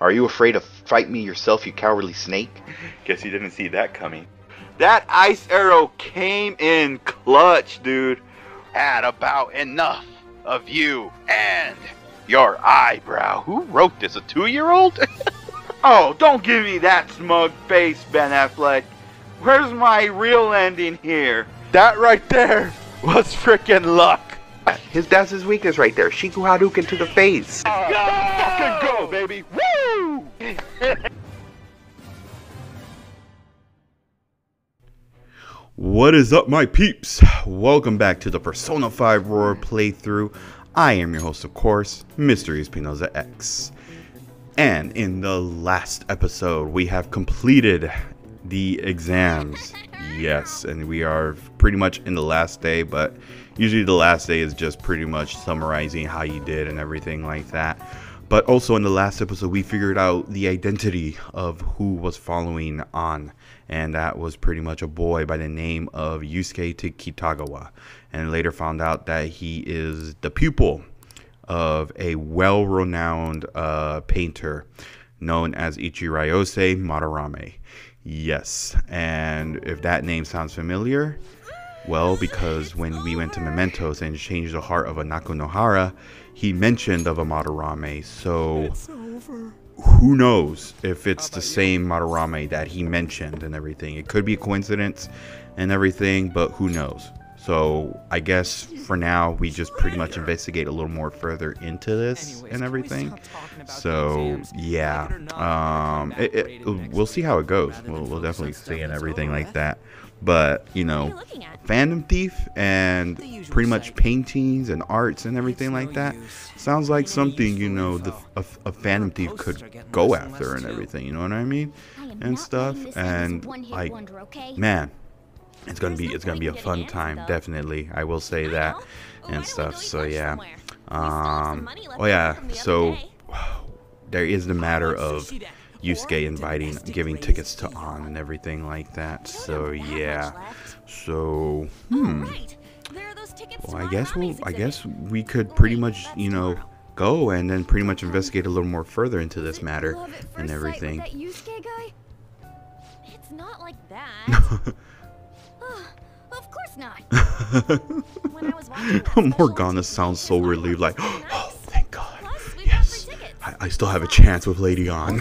Are you afraid to fight me yourself, you cowardly snake? Guess you didn't see that coming. That ice arrow came in clutch, dude. Had about enough of you and your eyebrow. Who wrote this? A 2-year-old? Oh, don't give me that smug face, Ben Affleck. Where's my real ending here? That right there was frickin' luck. That's his weakness right there. Shiku Hadouken to the face. Fucking go, baby. Woo! What is up, my peeps? Welcome back to the Persona 5 Roar playthrough. I am your host, of course, Mr. mrespnozax. And in the last episode, we have completed the exams. Yes, and we are pretty much in the last day, but usually the last day is just pretty much summarizing how you did and everything like that. But also in the last episode, we figured out the identity of who was following on. And that was pretty much a boy by the name of Yusuke Kitagawa. And later found out that he is the pupil of a well-renowned painter known as Ichiryusai Madarame. Yes, and if that name sounds familiar, well, because when we went to Mementos and changed the heart of a Nakunohara, he mentioned of a Madarame, so who knows if it's the same Madarame that he mentioned and everything. It could be a coincidence and everything, but who knows. So I guess for now we just pretty much investigate a little more further into this and everything. So yeah, we'll see how it goes. We'll definitely see and everything like that. But you know, Phantom Thief and pretty much paintings and arts and everything like that sounds like something, you know, a Phantom Thief could go after and everything, you know what I mean, and stuff. And like, man, it's gonna be a fun time, definitely. I will say that and stuff. So yeah, oh yeah, so there is the matter of Yusuke giving tickets to On and everything like that. So yeah, so well, I guess we could pretty much, you know, go and then pretty much investigate a little more further into this matter and everything. It's not like that. Of course not. When I was watching Morgana sounds so relieved, like, oh, thank God. Yes, I still have a chance with Lady On.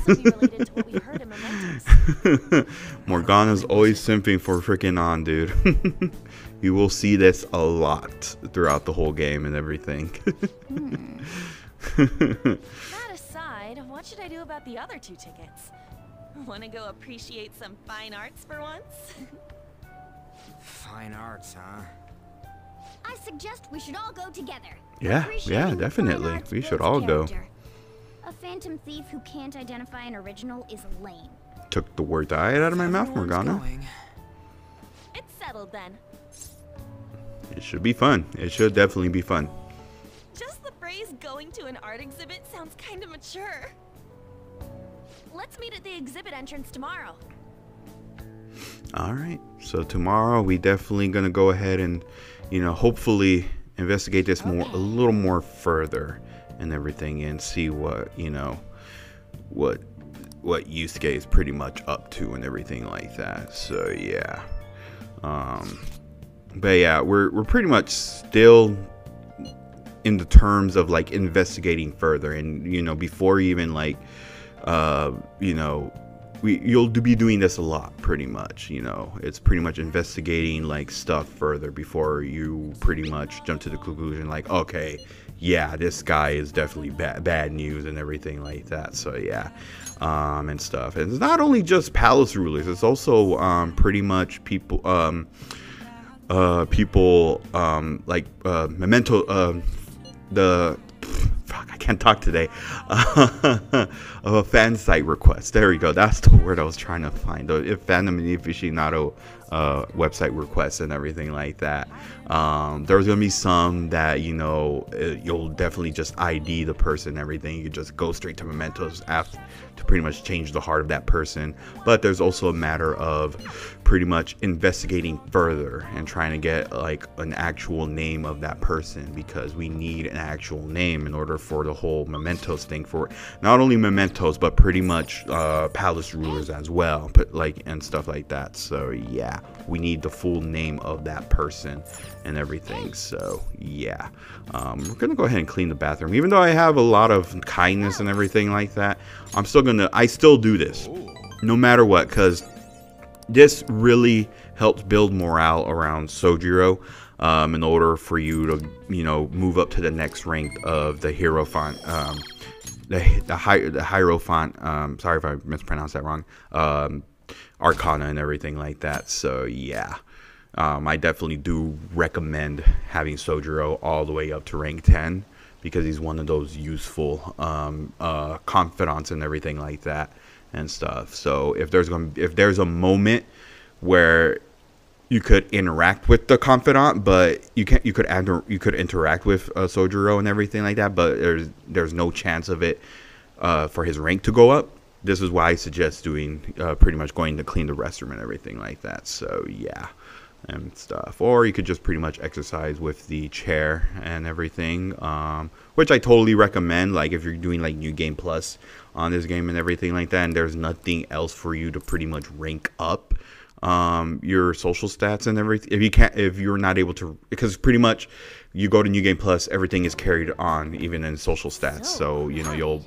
Morgana's always simping for freaking On, dude. You will see this a lot throughout the whole game and everything. That aside, what should I do about the other 2 tickets? Want to go appreciate some fine arts for once? Fine arts, huh? I suggest we should all go together. Yeah, definitely. We should all go. A Phantom Thief who can't identify an original is lame. Took the word diet out of my mouth, Morgana. It's settled then. It should be fun. It should definitely be fun. Just the phrase going to an art exhibit sounds kind of mature. Let's meet at the exhibit entrance tomorrow. Alright, so tomorrow we definitely gonna go ahead and, you know, hopefully investigate this a little more further and everything, and see what, you know, what Yusuke is pretty much up to and everything like that. So yeah, but yeah, we're pretty much still in the terms of like investigating further, and you know, before even like you know, you'll be doing this a lot, pretty much, you know. It's pretty much investigating like stuff further before you pretty much jump to the conclusion like, okay, yeah, this guy is definitely bad news and everything like that. So yeah, and stuff. And it's not only just palace rulers, it's also pretty much people like Memento, the fuck, I can't talk today. Of a fan site request. There we go. That's the word I was trying to find. If Phantom Aficionado website requests and everything like that. There's gonna be some that, you know, you'll definitely just ID the person and everything. You just go straight to Mementos after to pretty much change the heart of that person. But there's also a matter of pretty much investigating further and trying to get like an actual name of that person, because we need an actual name in order for the whole mementos thing, for not only mementos but pretty much palace rulers as well, but like and stuff like that. So yeah, we need the full name of that person and everything. So yeah, we're gonna go ahead and clean the bathroom. Even though I have a lot of kindness and everything like that, I still do this no matter what, because this really helps build morale around Sojiro, in order for you to, you know, move up to the next rank of the Hierophant, the Hierophant, sorry if I mispronounced that wrong, Arcana and everything like that. So yeah, I definitely do recommend having Sojiro all the way up to rank 10, because he's one of those useful confidants and everything like that and stuff. So if there's a moment where you could interact with the confidant, but you could interact with Sojiro and everything like that, but there's no chance of it for his rank to go up, this is why I suggest doing pretty much going to clean the restroom and everything like that. So yeah, and stuff. Or you could just pretty much exercise with the chair and everything, which I totally recommend, like if you're doing like New Game Plus on this game and everything like that, and there's nothing else for you to pretty much rank up your social stats and everything. If you're not able to, because pretty much you go to New Game Plus, everything is carried on even in social stats, so you know you'll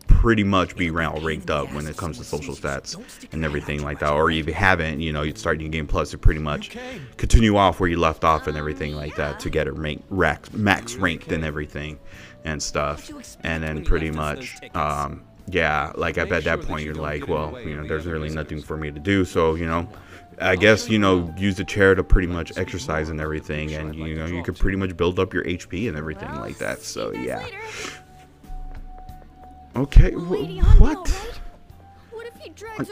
pretty much be ranked up when it comes to social stats and everything like that. Or if you haven't, you know, you'd start New Game Plus to pretty much continue off where you left off and everything like that, to get it max ranked and everything and stuff. And then pretty much yeah, like at that point you're like, well, you know, there's really nothing for me to do, so you know, I guess, you know, use the chair to pretty much exercise and everything, and you know, you could pretty much build up your HP and everything like that. So yeah. Okay, what?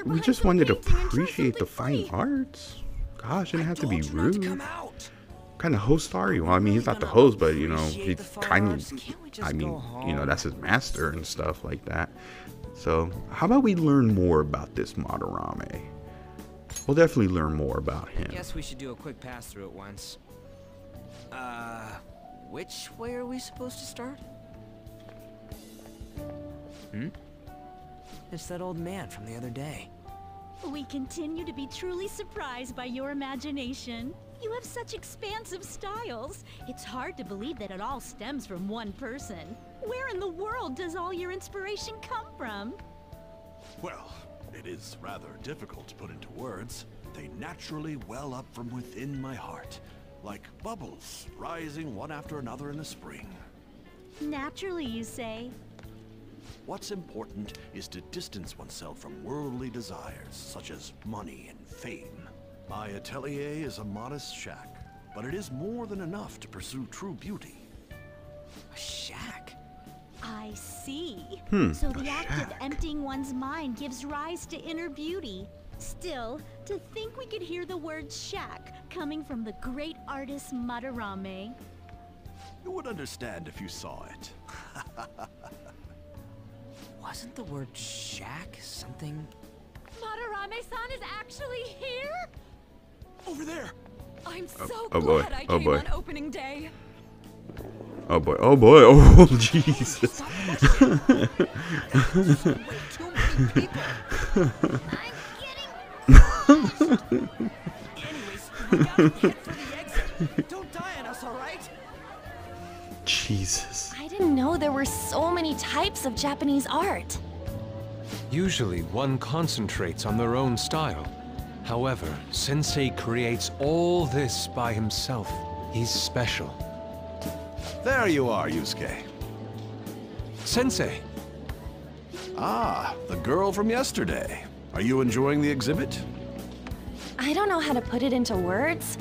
We just wanted to appreciate the fine arts. Gosh, didn't have to be rude. What kind of host are you? Well, I mean, he's not the host, but you know, he's kind of, I mean, you know, that's his master and stuff like that. So how about we learn more about this Madarame? We'll definitely learn more about him. I guess we should do a quick pass through it once. Which way are we supposed to start? It's that old man from the other day. We continue to be truly surprised by your imagination. You have such expansive styles. It's hard to believe that it all stems from one person. Where in the world does all your inspiration come from? Well, it is rather difficult to put into words. They naturally well up from within my heart, like bubbles rising one after another in the spring. Naturally, you say? What's important is to distance oneself from worldly desires, such as money and fame. My atelier is a modest shack, but it is more than enough to pursue true beauty. A shack? I see. So the act of emptying one's mind gives rise to inner beauty. Still, to think we could hear the word shack coming from the great artist Madarame. You would understand if you saw it. Wasn't the word shack something? Madarame-san is actually here? Over there! I'm so Oh boy. glad I Oh came boy. on opening day. Oh boy. Oh boy. Oh Jesus. Too many people. Anyways, we gotta head for the exit. Don't die on us, all right? Jesus. I didn't know there were so many types of Japanese art. Usually one concentrates on their own style. However, Sensei creates all this by himself. He's special. There you are, Yusuke. Sensei! Ah, the girl from yesterday. Are you enjoying the exhibit? I don't know how to put it into words,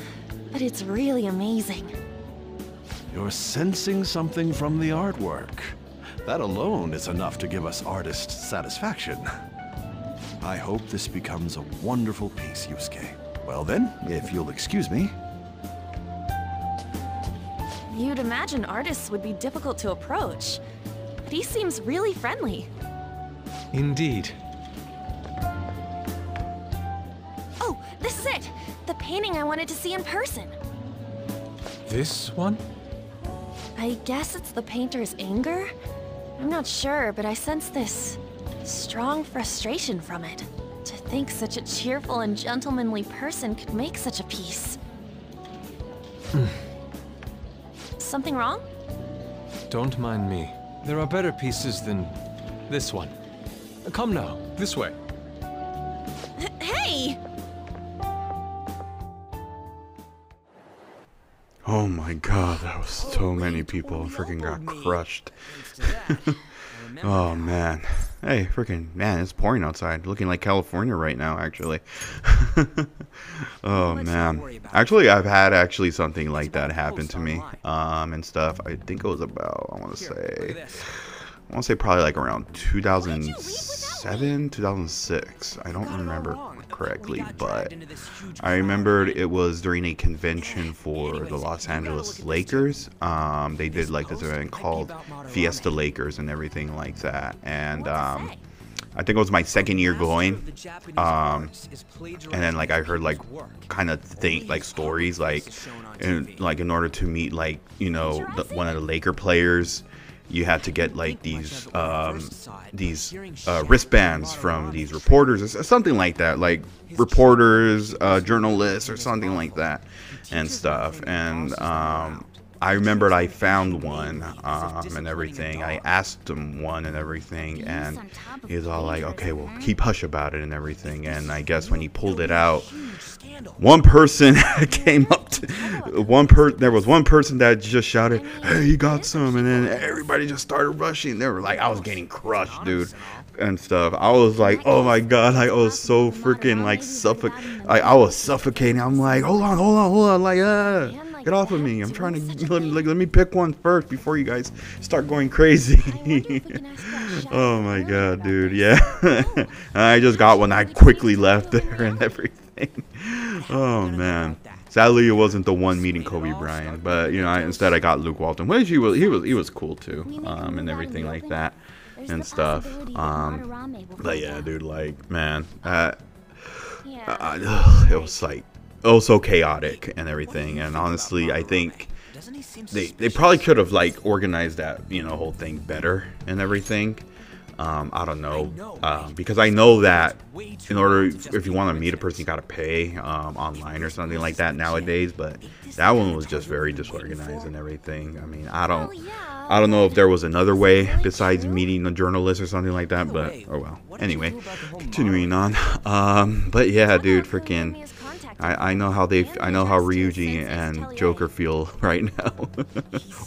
but it's really amazing. You're sensing something from the artwork. That alone is enough to give us artist satisfaction. I hope this becomes a wonderful piece, Yusuke. Well then, if you'll excuse me. You'd imagine artists would be difficult to approach, but he seems really friendly. Indeed. Oh, this is it! painting I wanted to see in person. This one? I guess it's the painter's anger? I'm not sure, but I sense this strong frustration from it. To think such a cheerful and gentlemanly person could make such a piece. Something wrong? Don't mind me. There are better pieces than this one. Come now, this way. Hey! Oh my god, that was so many people. Freaking got crushed. Oh man. Hey, freaking man, it's pouring outside. Looking like California right now, actually. Oh man. Actually, I've had something like that happen to me. And stuff. I think it was about, I want to say probably like around 2007, 2006. I don't remember correctly, but I remembered it was during a convention for the Los Angeles Lakers. They did like this event called Fiesta Lakers and everything like that. And I think it was my second year going. And then like I heard like kind of like stories like in order to meet like, you know, one of the Laker players, you had to get like these wristbands from these reporters or something like that, like reporters, journalists or something like that and stuff. And I remembered I found one and everything. I asked him one and everything, and he was all like, okay, well, keep hush about it and everything. And I guess when he pulled it out, one person came up to there was one person that just shouted, hey, he got some, and then everybody just started rushing. They were like, I was getting crushed, dude, and stuff. I was like, oh my god, I was so freaking like I was suffocating. I'm like, hold on, like get off of me. I'm trying to let me pick one first before you guys start going crazy. Oh my god, dude. Yeah. I just got one. I quickly left there and everything. Oh man. Sadly, it wasn't the one meeting Kobe Bryant, but you know, instead I got Luke Walton, which he was cool too, and everything like that and stuff. But yeah, dude, like man, it was like, oh, so chaotic and everything. And honestly, I think they probably could have like organized that, you know, whole thing better and everything. I don't know, because I know that in order, if you want to meet a person, you gotta pay online or something like that nowadays. But that one was just very disorganized and everything. I mean, I don't know if there was another way besides meeting a journalist or something like that. But oh well. Anyway, continuing on. But yeah, dude, freaking. I know how Ryuji and Joker feel right now,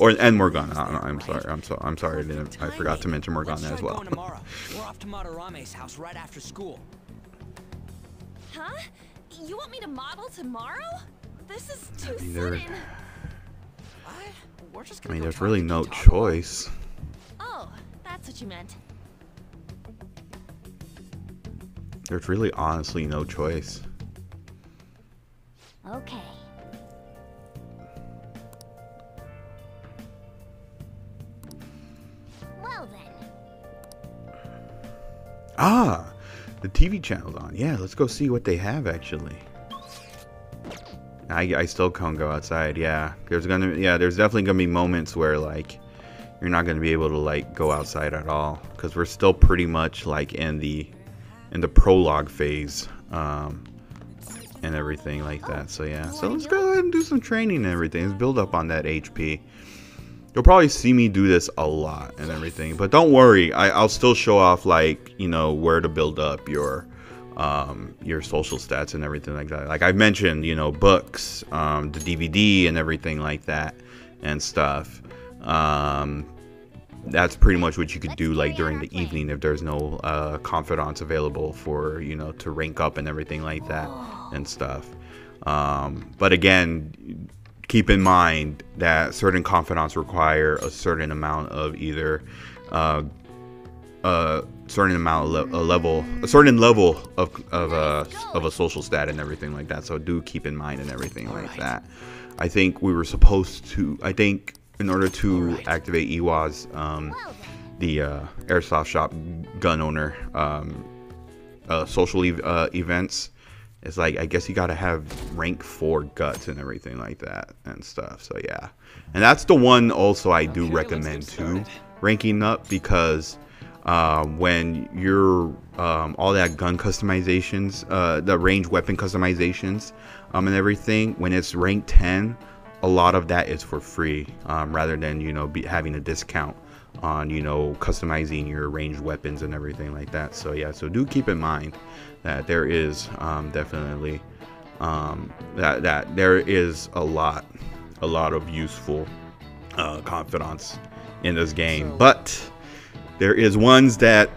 and Morgana. I'm sorry. I forgot to mention Morgana as well. We're off to Madarame's house right after school. Huh? You want me to model tomorrow? This is too I sudden. mean, there's really no choice. Oh, that's what you meant. There's really honestly no choice. Okay. Well then. Ah, the TV channel's on. Yeah, let's go see what they have actually. I still can't go outside. Yeah, there's definitely gonna be moments where like you're not gonna be able to like go outside at all, because we're still pretty much like in the prologue phase. And everything like that. So yeah, so let's go ahead and do some training and everything. Let's build up on that HP. You'll probably see me do this a lot and everything, but don't worry, I'll still show off like, you know, where to build up your social stats and everything like that. Like I mentioned, you know, books, the DVD and everything like that and stuff. That's pretty much what you could do like during the evening if there's no confidants available for, you know, to rank up and everything like that and stuff. But again, keep in mind that certain confidants require a certain amount of either a certain level of a social stat and everything like that. So do keep in mind and everything like that. I think we were supposed to, in order to activate Iwa's, the airsoft shop gun owner social events, it's like, I guess you gotta have rank 4 guts and everything like that and stuff. So yeah, and that's the one also I do recommend too, ranking up, because when you're all that gun customizations, the range weapon customizations, and everything, when it's rank 10, a lot of that is for free, rather than, you know, having a discount on, you know, customizing your ranged weapons and everything like that. So yeah, so do keep in mind that there is definitely that there is a lot of useful confidants in this game, but there is ones that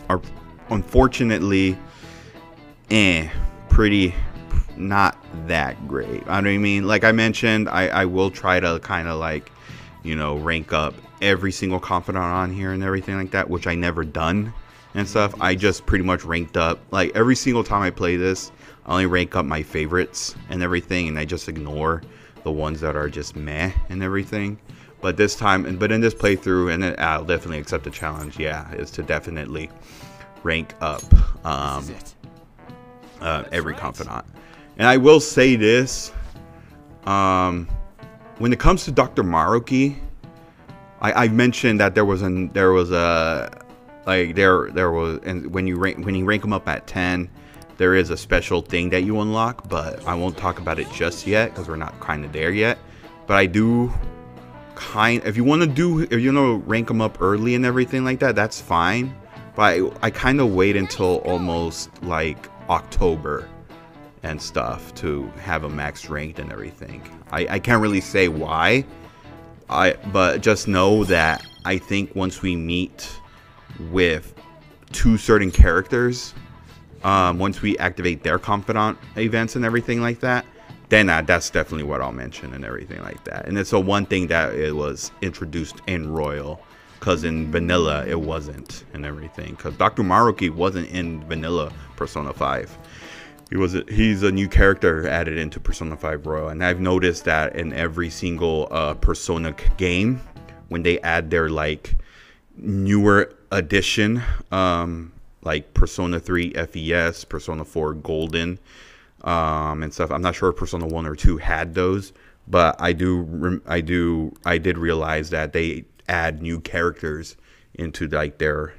are unfortunately pretty not that great. I know what I mean. Like I mentioned, I will try to kind of like, you know, rank up every single confidant on here and everything like that, which I never done and stuff. I just pretty much ranked up, like every single time I play this, I only rank up my favorites and everything, and I just ignore the ones that are just meh and everything. But this time, but in this playthrough, and I'll definitely accept the challenge, yeah, is to definitely rank up every confidant. And I will say this, when it comes to Dr. Maruki, I mentioned that there was, and when you rank them up at 10, there is a special thing that you unlock, but I won't talk about it just yet because we're not kind of there yet. But I do if you want to rank them up early and everything like that, that's fine. But I kind of wait until almost like October and stuff to have a max ranked and everything. I can't really say why, but just know that I think once we meet with 2 certain characters, once we activate their confidant events and everything like that, then that's definitely what I'll mention and everything like that. And it's a one thing that it was introduced in Royal, because in Vanilla it wasn't and everything, because Dr. Maruki wasn't in Vanilla Persona 5. He's a new character added into Persona 5 Royal, and I've noticed that in every single Persona game, when they add their like newer edition, like Persona 3 FES, Persona 4 Golden, and stuff. I'm not sure if Persona 1 or 2 had those, but I did realize that they add new characters into like their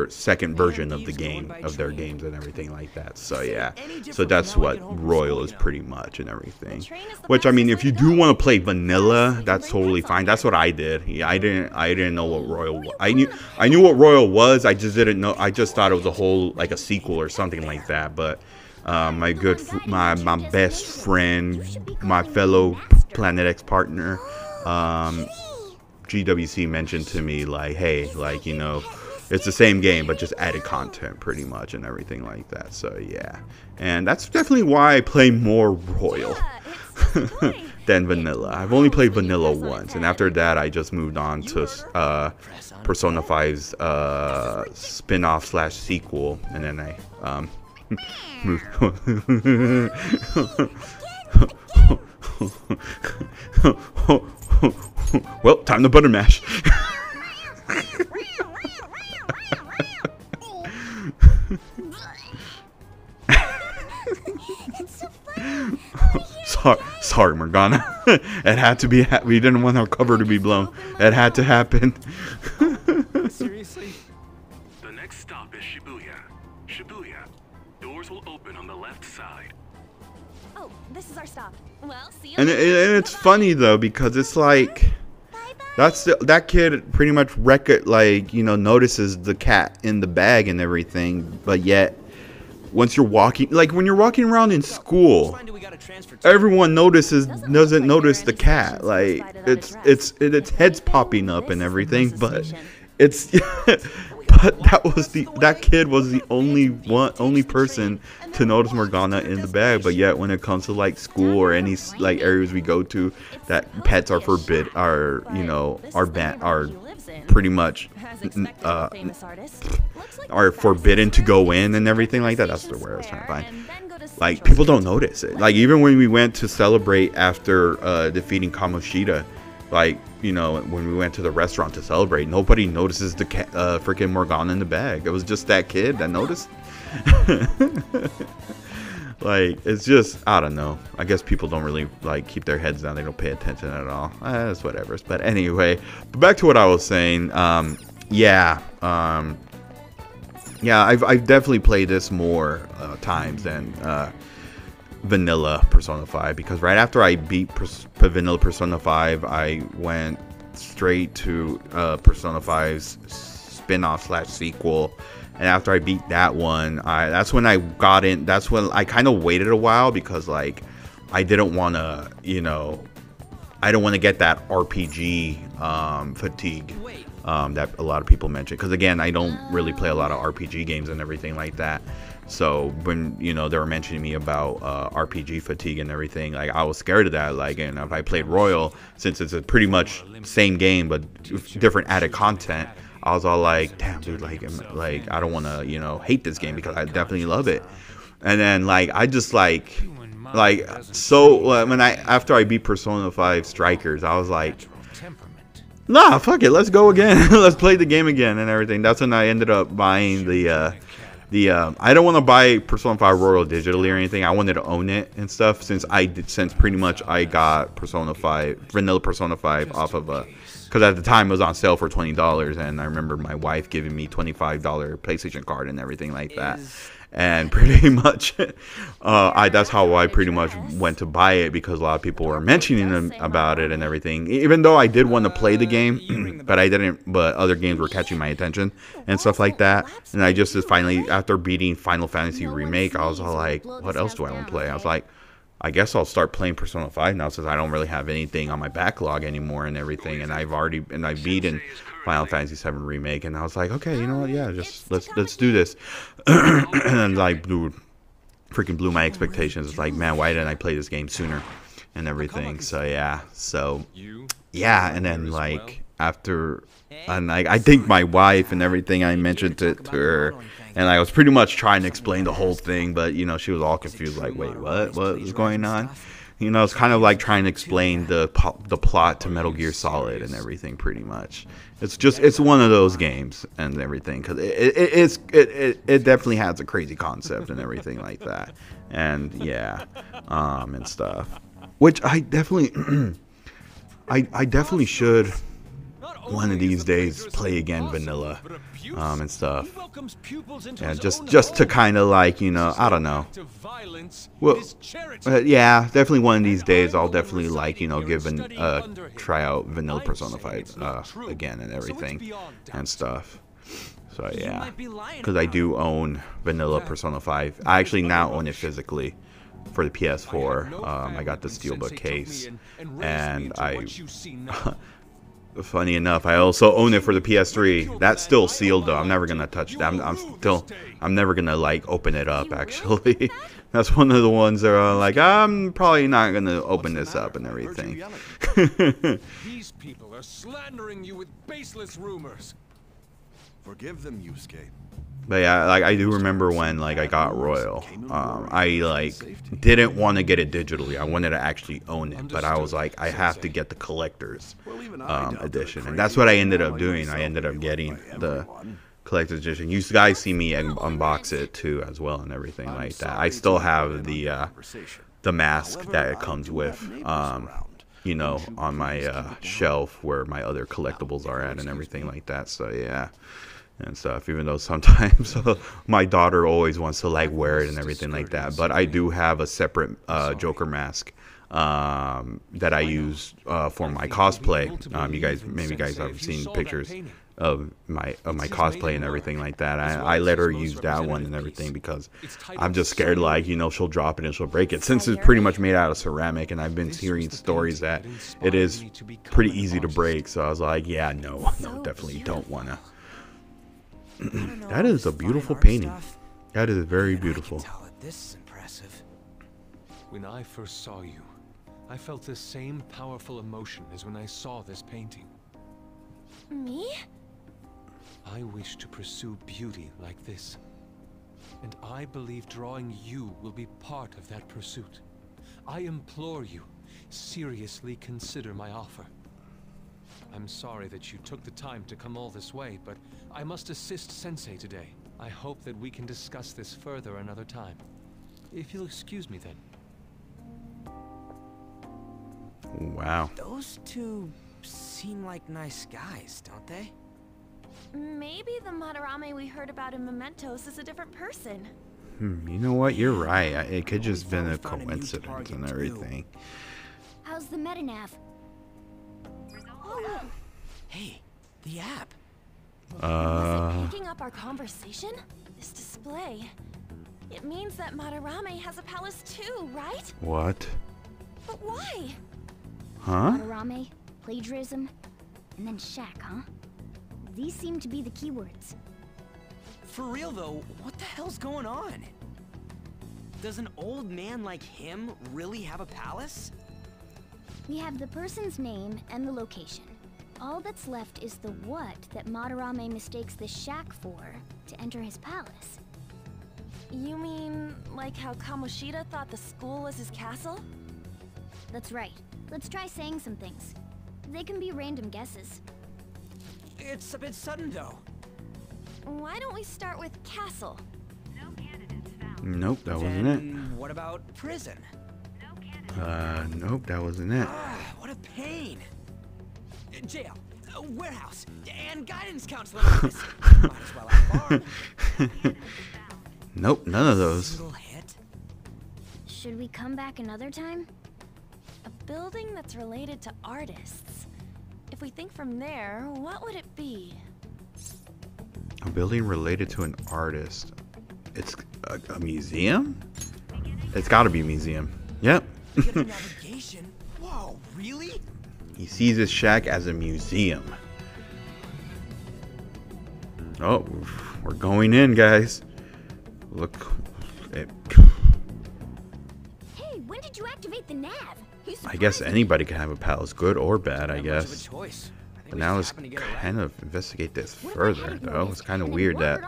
second version of the game, of their games and everything like that. So yeah, so that's what Royal is pretty much and everything. Which, I mean, if you do want to play Vanilla, that's totally fine. That's what I did. Yeah, I didn't know what Royal was. I knew what Royal was. I just didn't know. I just thought it was a whole, like a sequel or something like that. But my best friend, my fellow Planet X partner, GWC mentioned to me like, hey, like, you know, it's the same game but just added content pretty much and everything like that. So yeah, and that's definitely why I play more Royal than Vanilla. I've only played Vanilla once, and after that I just moved on to Persona 5's spin-off / sequel, and then I moved. Well, time to butter mash. Sorry, Morgana. It had to be. We didn't want our cover to be blown. It had to happen. Seriously? The next stop is Shibuya. Shibuya. Doors will open on the left side. Oh, this is our stop. Well, see you. And it's funny though, because it's like that kid pretty much notices the cat in the bag and everything, but yet once you're walking, like when you're walking around in school, everyone doesn't notice the cat. Like its head's popping up and everything, but it's but that kid was the only person to notice Morgana in the bag. But yet when it comes to like school or any like areas we go to that pets are pretty much are forbidden to go in and everything like that. That's the word I was trying to find. Like, people don't notice it. Like, even when we went to celebrate after defeating Kamoshida, like, you know, when we went to the restaurant to celebrate, nobody notices the freaking Morgana in the bag. It was just that kid that noticed. Like, it's just, I don't know. I guess people don't really, like, keep their heads down. They don't pay attention at all. It's whatever. But anyway, back to what I was saying. Yeah, I've definitely played this more times than vanilla Persona 5, because right after I beat vanilla Persona 5, I went straight to Persona 5's spin-off / sequel. And after I beat that one, that's when I got in. That's when I kind of waited a while, because like I didn't want to, you know, I don't want to get that RPG fatigue that a lot of people mention. Because again, I don't really play a lot of RPG games and everything like that. So when, you know, they were mentioning me about RPG fatigue and everything, like I was scared of that. Like, and if I played Royal, since it's a pretty much same game but different added content, I was all like, damn, dude, like I don't want to, you know, hate this game, because I definitely love it. And then like I just like so when after I beat Persona 5 Strikers, I was like, nah, fuck it, let's go again. Let's play the game again and everything. That's when I ended up buying the I don't want to buy Persona 5 Royal digitally or anything. I wanted to own it and stuff, since pretty much I got vanilla Persona 5 off of because at the time it was on sale for $20, and I remember my wife giving me $25 PlayStation card and everything like that. And pretty much, that's how I pretty much went to buy it, because a lot of people were mentioning about it and everything. Even though I did want to play the game, but I didn't. But other games were catching my attention and stuff like that. And I just finally, after beating Final Fantasy Remake, I was all like, what else do I want to play? I was like, I guess I'll start playing Persona 5 now, since I don't really have anything on my backlog anymore and everything. And I've beaten Final Fantasy 7 Remake, and I was like, okay, you know what? Yeah, just let's do this. And like freaking blew my expectations. It's like, man, why didn't I play this game sooner and everything? So yeah, and then like after, and I think my wife and everything, I mentioned it to her, and I was pretty much trying to explain the whole thing, but you know, she was all confused, like, wait, what is going on? You know, it's kind of like trying to explain the plot to Metal Gear Solid and everything, pretty much. It's one of those games and everything, because it definitely has a crazy concept and everything like that, and yeah, and stuff, which I definitely I definitely should one of these days play again vanilla and stuff. Yeah, just to kind of like, you know, I don't know. Well, yeah, definitely one of these days I'll definitely like, you know, try out vanilla Persona 5 again and everything and stuff. So yeah, because I do own vanilla Persona 5. I actually now own it physically for the PS4. I got the steelbook case, and funny enough, I also own it for the PS3. That's still sealed though. I'm never gonna touch that. I'm never gonna like open it up. Actually, that's one of the ones that are like, I'm probably not gonna open this up and everything. These people are slandering you with baseless rumors. Forgive them, Yusuke. But yeah, like I do remember when like I got Royal, I like didn't want to get it digitally. I wanted to actually own it, but I was like, I have to get the collector's edition, and that's what I ended up doing. I ended up getting the collector's edition. You guys see me unbox it too as well and everything like that. I still have the mask that it comes with, you know, on my shelf where my other collectibles are at and everything like that. So yeah. And stuff, even though sometimes my daughter always wants to like wear it and everything like that, but I do have a separate Joker mask that I use for my cosplay. You guys have seen pictures of my cosplay and everything like that. I let her use that one and everything, because I'm just scared, like, you know, she'll drop it and she'll break it, since it's pretty much made out of ceramic, and I've been hearing stories that it is pretty easy to break. So I was like, yeah, no, definitely don't wanna. That is a beautiful painting. That is very beautiful. This is impressive. When I first saw you, I felt the same powerful emotion as when I saw this painting. Me? I wish to pursue beauty like this, and I believe drawing you will be part of that pursuit. I implore you, seriously consider my offer. I'm sorry that you took the time to come all this way, but I must assist Sensei today. I hope that we can discuss this further another time. If you'll excuse me then. Wow. Those two seem like nice guys, don't they? Maybe the Madarame we heard about in Mementos is a different person. You know what? You're right. It could just been a coincidence and everything. How's the metanav? Oh. Hey, the app. Was it picking up our conversation? This display. It means that Madarame has a palace too, right? What? But why? Huh? Madarame, plagiarism, and then shack, huh? These seem to be the keywords. For real though, what the hell's going on? Does an old man like him really have a palace? We have the person's name and the location. All that's left is the what that Madarame mistakes this shack for to enter his palace. You mean like how Kamoshida thought the school was his castle? That's right. Let's try saying some things. They can be random guesses. It's a bit sudden though. Why don't we start with castle? No candidates found. Nope, that wasn't it. What about prison? Nope, that wasn't it. What a pain. Jail, warehouse, and guidance counselor. Might as well have farm. Nope, none of those. Single hit? Should we come back another time? A building that's related to artists. If we think from there, what would it be? A building related to an artist. It's a museum? It's gotta be a museum. Yep. Navigation? Whoa, really? He sees his shack as a museum. Oh, we're going in, guys. Look. Hey, when did you activate the nav? I guess anybody can have a palace, good or bad, I guess. But now let's kind of investigate this further, though. It's kind of weird that,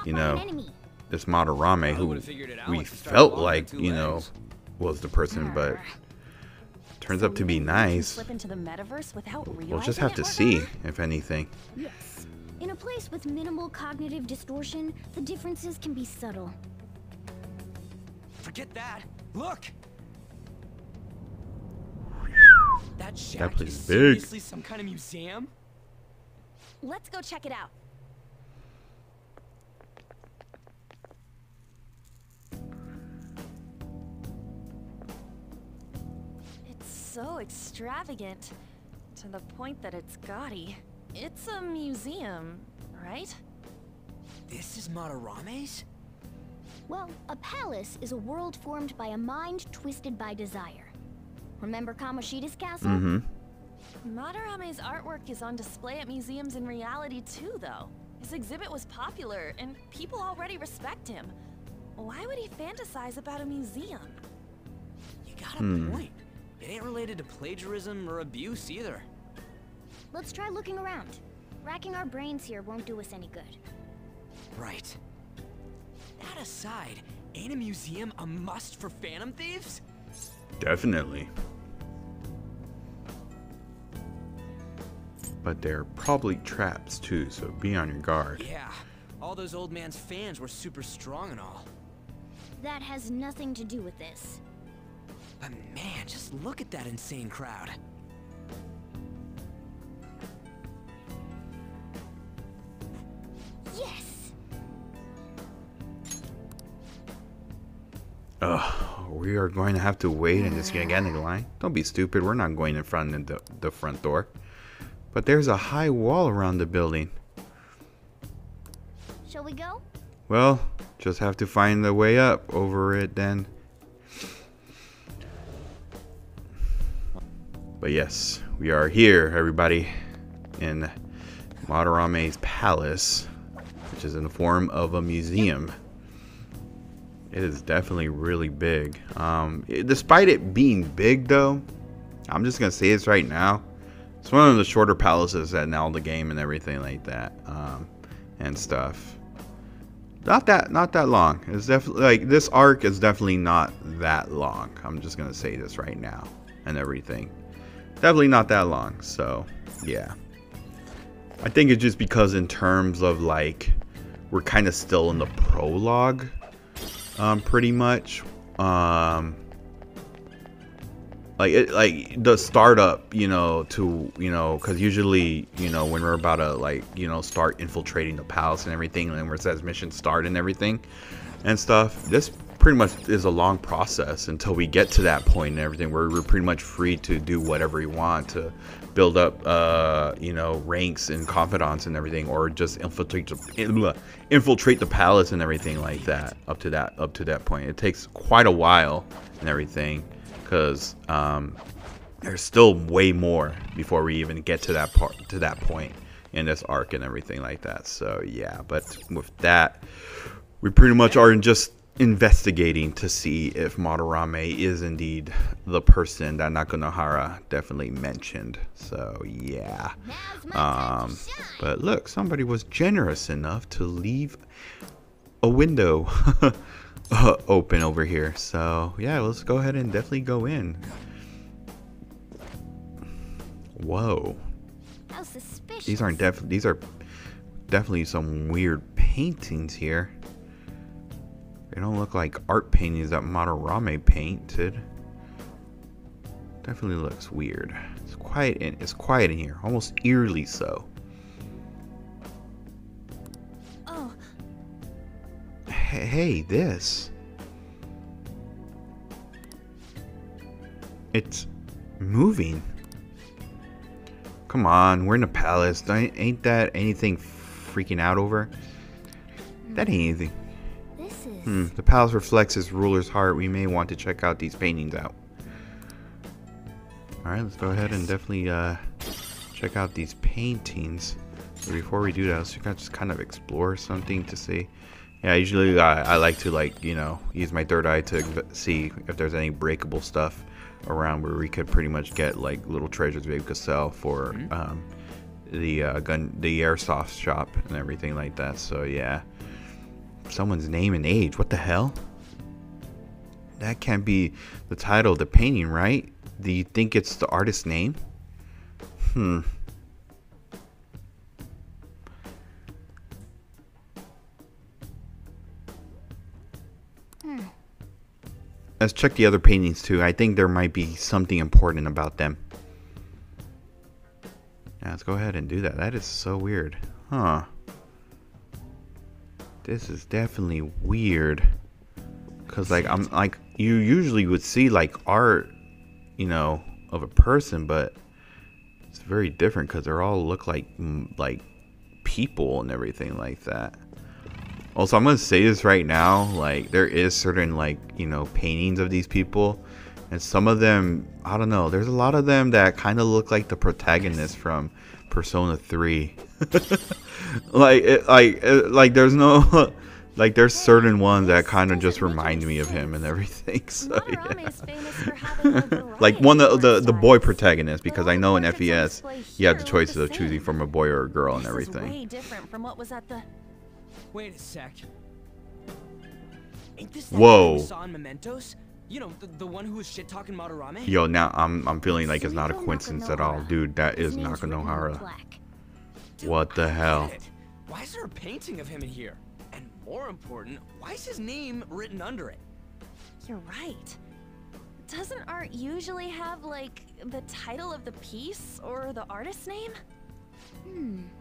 you know, this Madarame, who we felt like, you know, was the person, but turns up to be nice. We'll just have to see, if anything. Yes. In a place with minimal cognitive distortion, the differences can be subtle. Forget that. Look. That shack That place is is big. seriously some kind of museum? Let's go check it out. It's so extravagant, to the point that it's gaudy. It's a museum, right? This is Madarame's? Well, a palace is a world formed by a mind twisted by desire. Remember Kamoshida's castle? Mm-hmm. Madarame's artwork is on display at museums in reality too, though. His exhibit was popular, and people already respect him. Why would he fantasize about a museum? You got a point. It ain't related to plagiarism or abuse either. Let's try looking around. Racking our brains here won't do us any good. Right. That aside, ain't a museum a must for Phantom Thieves? Definitely. But they're probably traps too, so be on your guard. Yeah, all those old man's fans were super strong and all. That has nothing to do with this. But man, just look at that insane crowd. Yes! We are going to have to wait and just get in the line. Don't be stupid. We're not going in front of the front door. But there's a high wall around the building. Shall we go? Well, just have to find the way up over it then. But yes, we are here, everybody, in Madarame's palace, which is in the form of a museum. It is definitely really big. Despite it being big, though, I'm just gonna say this right now. It's one of the shorter palaces in all the game and everything like that, and stuff. Not that long. It's definitely like this arc is definitely not that long. I'm just gonna say this right now and everything. Definitely not that long. So Yeah. I think it's just because in terms of like we're kind of still in the prologue, pretty much. Like the startup, you know, to, you know, because usually, you know, when we're about to like, you know, start infiltrating the palace and everything, and where it says mission start and everything and stuff, this pretty much is a long process until we get to that point and everything where we're pretty much free to do whatever we want to build up, you know, ranks and confidants and everything, or just infiltrate the palace and everything like that. Up to that point, it takes quite a while and everything, because there's still way more before we even get to that point in this arc and everything like that. So yeah, but with that, we pretty much are just investigating to see if Madarame is indeed the person that Nakanohara definitely mentioned. So yeah, but look, somebody was generous enough to leave a window open over here. So yeah, let's go ahead and definitely go in. Whoa, How suspicious. these are definitely some weird paintings here. They don't look like art paintings that Madarame painted. Definitely looks weird. It's quiet in here, almost eerily so. Oh. Hey, this. It's moving. Come on, we're in a palace. Ain't that anything freaking out over? That ain't anything. The palace reflects its ruler's heart. We may want to check out these paintings out. Alright, let's go ahead and definitely check out these paintings. But before we do that, let's just kind of explore something to see. Yeah, usually I like to, like, you know, use my third eye to see if there's any breakable stuff around where we could pretty much get like little treasures we could sell for the airsoft shop and everything like that. So yeah. Someone's name and age. What the hell? That can't be the title of the painting, right? Do you think it's the artist's name? Let's check the other paintings too. I think there might be something important about them. Yeah, let's go ahead and do that. That is so weird. Huh. This is definitely weird, cause like I'm like, you usually would see like art, you know, of a person, but it's very different because they all look like people and everything like that. Also, I'm gonna say this right now, like there is certain like, you know, paintings of these people, and some of them, I don't know, there's a lot of them that kind of look like the protagonist from Persona 3. like there's no like there's certain ones that kind of just remind me of him and everything. So yeah. Like one of the boy protagonist, because I know in FES you have the choices of choosing from a boy or a girl and everything. Way different from what was at the... Wait a sec. Ain't this Whoa. we saw in Mementos? You know, the one who was shit talking Madarame? Yo, now I'm feeling like it's not a coincidence at all, dude. That is Nakanohara. What the hell? Why is there a painting of him in here? And more important, why is his name written under it? You're right. Doesn't art usually have, like, the title of the piece or the artist's name?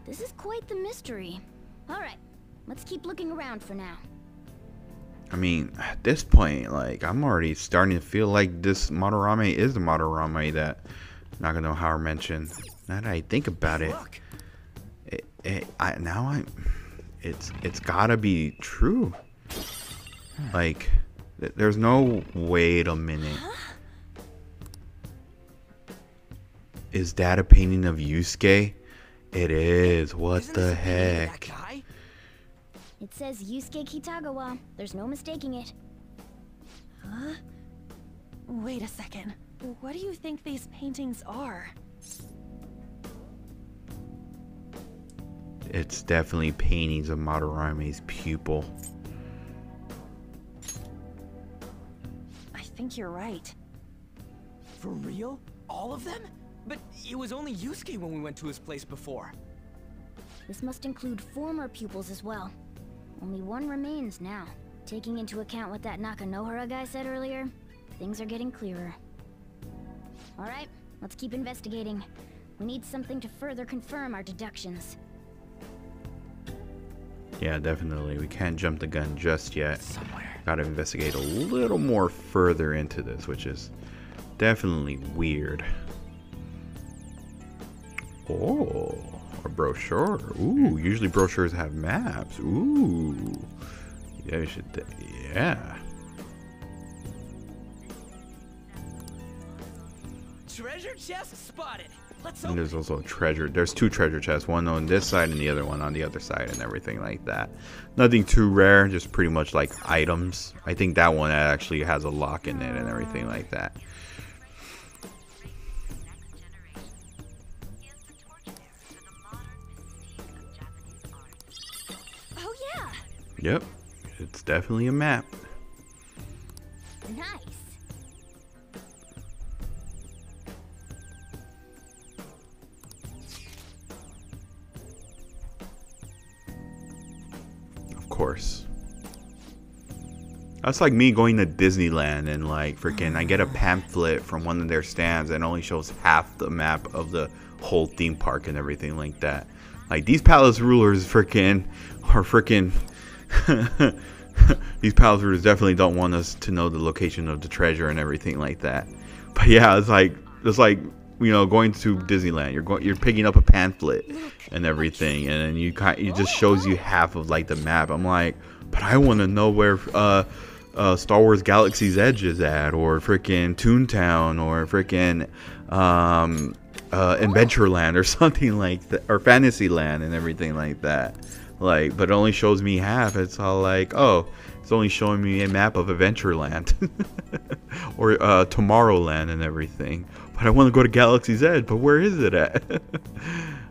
This is quite the mystery. Alright, let's keep looking around for now. I mean, at this point, like, I'm already starting to feel like this Madarame is the Madarame that Nakanohara mentioned. Now that I think about it, it's gotta be true. Like, there's no, wait a minute. Is that a painting of Yusuke? It is. What the heck? It says Yusuke Kitagawa. There's no mistaking it. Huh? Wait a second. What do you think these paintings are? It's definitely paintings of Madarame's pupil. I think you're right. For real? All of them? But it was only Yusuke when we went to his place before. This must include former pupils as well. Only one remains now. Taking into account what that Nakanohara guy said earlier, things are getting clearer. Alright, let's keep investigating. We need something to further confirm our deductions. Yeah, definitely. We can't jump the gun just yet. Gotta investigate a little more further into this, which is definitely weird. Oh, a brochure. Ooh, usually brochures have maps. Ooh. Yeah, we should. Yeah. Treasure chest spotted. Let's And there's also a treasure. There's two treasure chests, one on this side and the other one on the other side, and everything like that. Nothing too rare, just pretty much like items. I think that one actually has a lock in it and everything like that. Oh yeah. Yep, it's definitely a map. Nice. Of course. That's like me going to Disneyland and like freaking I get a pamphlet from one of their stands and only shows half the map of the whole theme park and everything like that. Like these palace rulers freaking are freaking these palace rulers definitely don't want us to know the location of the treasure and everything like that. But yeah, it's like you know, going to Disneyland, you're picking up a pamphlet and everything, and then it just shows you half of like the map. I'm like, but I want to know where Star Wars Galaxy's Edge is at, or freaking Toontown, or freaking Adventureland, or something like that, or Fantasyland and everything like that. Like, but it only shows me half. It's all like, oh, it's only showing me a map of Adventureland or Tomorrowland and everything. But I want to go to Galaxy's Edge, but where is it at?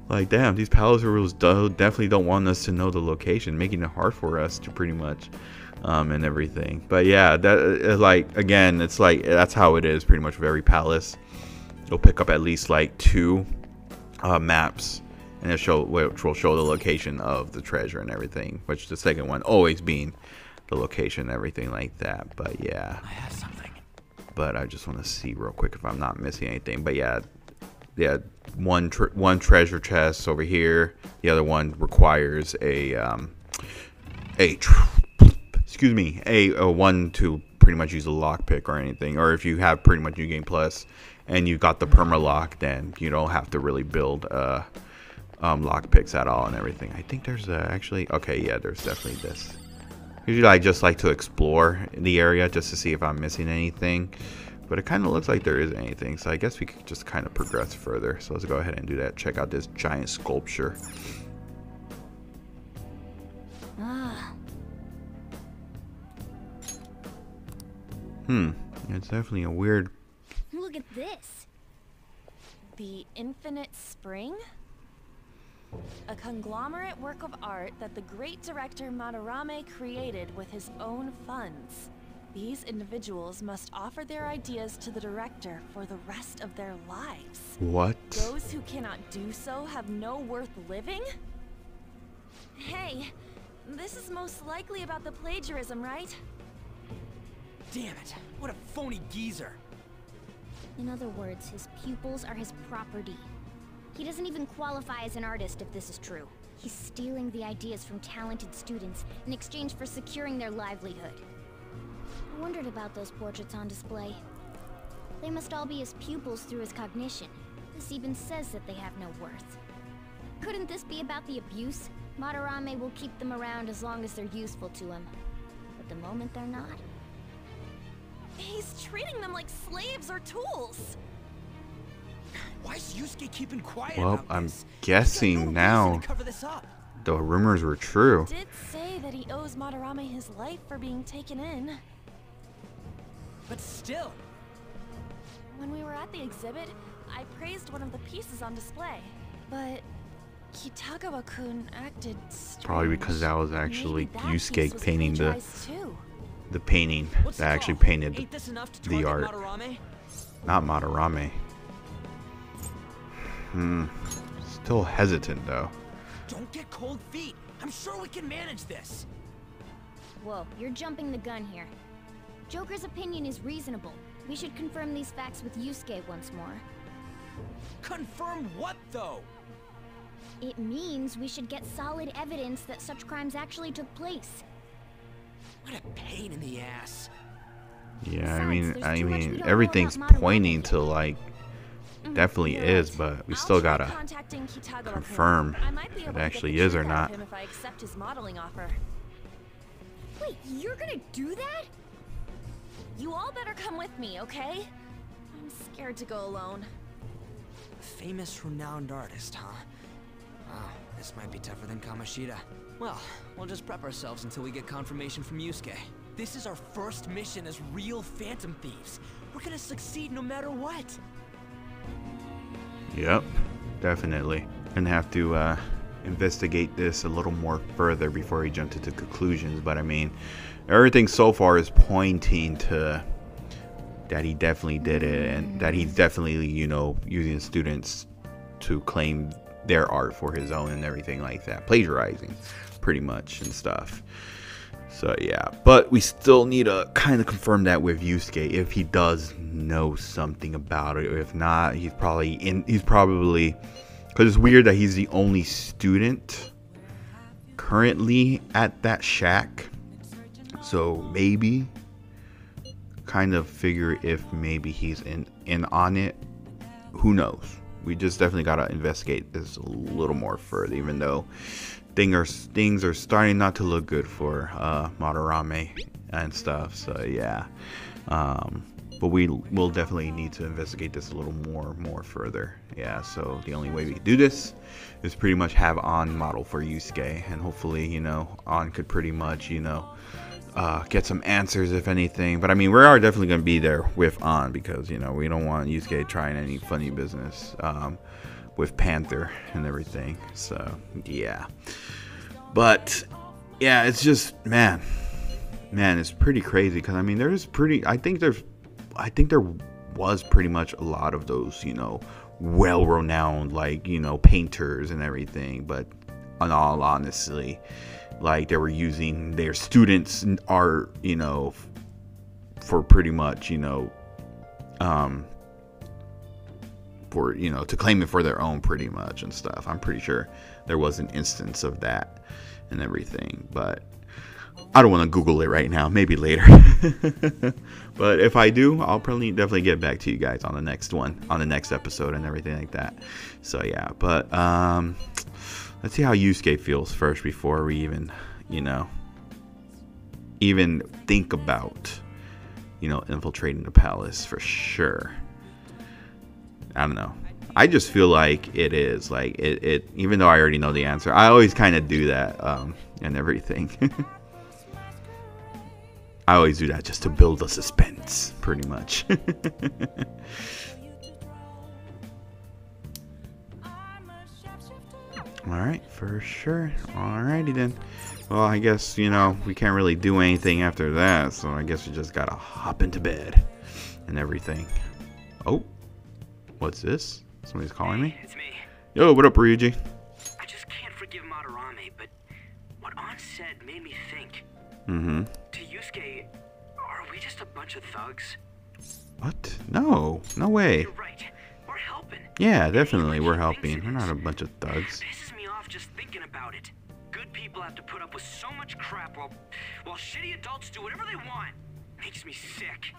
Like, damn, these palace rules definitely don't want us to know the location, making it hard for us to pretty much and everything. But yeah, that like, again, it's like that's how it is pretty much with every palace. You'll pick up at least like 2 maps, and which will show the location of the treasure and everything, which the second one always being the location and everything like that. But yeah, I have something. But I just want to see real quick if I'm not missing anything. But yeah, one treasure chest over here. The other one requires a one to pretty much use a lockpick or anything. Or if you have pretty much New Game Plus and you got the perma-lock, then you don't have to really build lockpicks at all and everything. I think there's actually, okay, yeah, there's definitely this. Usually I just like to explore the area just to see if I'm missing anything, but it kind of looks like there isn't anything, so I guess we could just kind of progress further. So let's go ahead and do that. Check out this giant sculpture. It's definitely a weird. Look at this. The Infinite Spring? A conglomerate work of art that the great director Madarame created with his own funds. These individuals must offer their ideas to the director for the rest of their lives. What? Those who cannot do so have no worth living? Hey, this is most likely about the plagiarism, right? Damn it, what a phony geezer. In other words, his pupils are his property. He doesn't even qualify as an artist if this is true. He's stealing the ideas from talented students in exchange for securing their livelihood. I wondered about those portraits on display. They must all be his pupils through his cognition. This even says that they have no worth. Couldn't this be about the abuse? Madarame will keep them around as long as they're useful to him. But the moment they're not... He's treating them like slaves or tools. Why is Yusuke keeping quiet Well, about I'm this? guessing now Cover this up. the rumors were true. He did say that he owes Madarame his life for being taken in. But still. When we were at the exhibit, I praised one of the pieces on display. But Kitagawa-kun acted strange. Probably because that was actually Maybe that piece Yusuke was painting plagiarized too. the painting What's that it actually called? painted Ain't this enough to the target art. Madarame? Not Madarame. Still hesitant though. Don't get cold feet. I'm sure we can manage this. Whoa, you're jumping the gun here. Joker's opinion is reasonable. We should confirm these facts with Yusuke once more. Confirm what, though? It means we should get solid evidence that such crimes actually took place. What a pain in the ass. Yeah, Besides, I there's too much we mean, don't know everything's about Madarame. pointing to like definitely You're is, right. but we I'll still try gotta contacting Kitagawa-kun. confirm I might be if able it to get actually the is or truth out not. of him if I accept his modeling offer. Wait, you're gonna do that? You all better come with me, okay? I'm scared to go alone. Famous, renowned artist, huh? Wow, this might be tougher than Kamoshida. Well, we'll just prep ourselves until we get confirmation from Yusuke. This is our first mission as real Phantom Thieves. We're gonna succeed no matter what. Yep, definitely. And have to investigate this a little more further before we jump into conclusions. But I mean, everything so far is pointing to that he definitely did it, and that he's definitely, you know, using students to claim their art for his own and everything like that, plagiarizing pretty much and stuff. So yeah, but we still need to kind of confirm that with Yusuke if he does know something about it. If not, he's probably because it's weird that he's the only student currently at that shack. So maybe kind of figure if maybe he's in on it. Who knows? We just definitely gotta investigate this a little more further, even though things are starting not to look good for Madarame and stuff. So yeah, but we will definitely need to investigate this a little more further. Yeah, so the only way we can do this is pretty much have On model for Yusuke, and hopefully, you know, On could pretty much, you know, get some answers if anything. But I mean, we are definitely going to be there with On, because, you know, we don't want Yusuke trying any funny business with Panther and everything. So yeah, but yeah, it's just man, it's pretty crazy, because I mean, I think there was pretty much a lot of those, you know, well-renowned, like, you know, painters and everything, but in all honesty, like, they were using their students' art, you know, for pretty much, you know, for, you know, to claim it for their own pretty much and stuff. I'm pretty sure there was an instance of that and everything, but I don't want to Google it right now, maybe later. But if I do, I'll probably definitely get back to you guys on the next one, on the next episode and everything like that. So yeah, but let's see how Yusuke feels first before we even, you know, even think about, you know, infiltrating the palace for sure. I don't know. I just feel like it is like it even though I already know the answer, I always kind of do that and everything. I always do that just to build the suspense, pretty much. Alright, for sure. Alrighty then. Well, I guess, you know, we can't really do anything after that, so I guess we just gotta hop into bed and everything. Oh, what's this? Somebody's calling me? It's me. Yo, what up, Ryuji? I just can't forgive Madarame, but what On said made me think. Mm-hmm. To Yusuke, are we just a bunch of thugs? What? No. No way. You're right. We're helping. Yeah, definitely, we're helping. We're not a bunch of thugs. Pisses me off just thinking about it. Good people have to put up with so much crap while shitty adults do whatever they want. Makes me sick.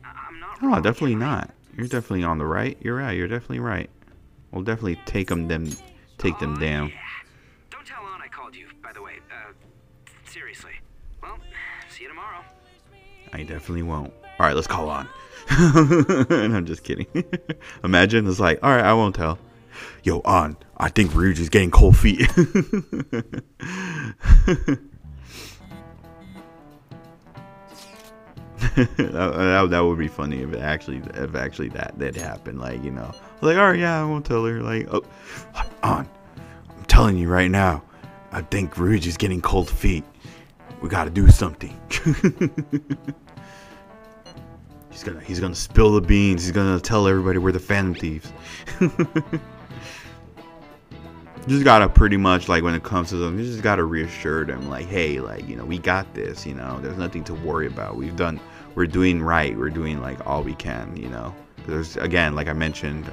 I'm not Oh, wrong, definitely am I? not. You're definitely on the right. You're right. You're definitely right. We'll definitely take them down. Yeah. Don't tell On I called you, by the way. Seriously. Well, see you tomorrow. I definitely won't. All right, let's call On. And I'm just kidding. Imagine it's like, all right, I won't tell. Yo, On, I think Ryuji's getting cold feet. that would be funny if actually that did happen. Like, you know, like, all right, yeah, I won't tell her. Like, oh, On, I'm telling you right now, I think Ryuji's getting cold feet. We gotta do something. He's gonna spill the beans. He's gonna tell everybody we're the Phantom Thieves. Just gotta pretty much, like, when it comes to them, you just gotta reassure them, like, hey, like, you know, we got this, you know, there's nothing to worry about. We're doing right. We're doing, like, all we can, you know. There's, again, like I mentioned,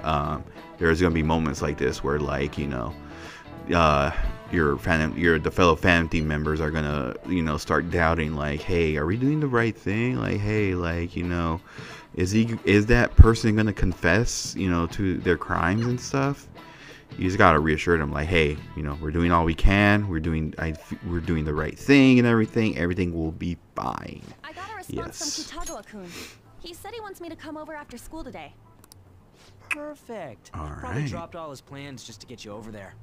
there's gonna be moments like this where, like, you know, the fellow Phantom Team members are gonna, you know, start doubting, like, hey, are we doing the right thing? Like, hey, like, you know, is that person gonna confess, you know, to their crimes and stuff? You just gotta reassure them, like, hey, you know, we're doing all we can. We're doing the right thing and everything. Everything will be fine. I got a response from Kitagawa-kun. He said he wants me to come over after school today. Perfect. All Probably right. dropped all his plans just to get you over there.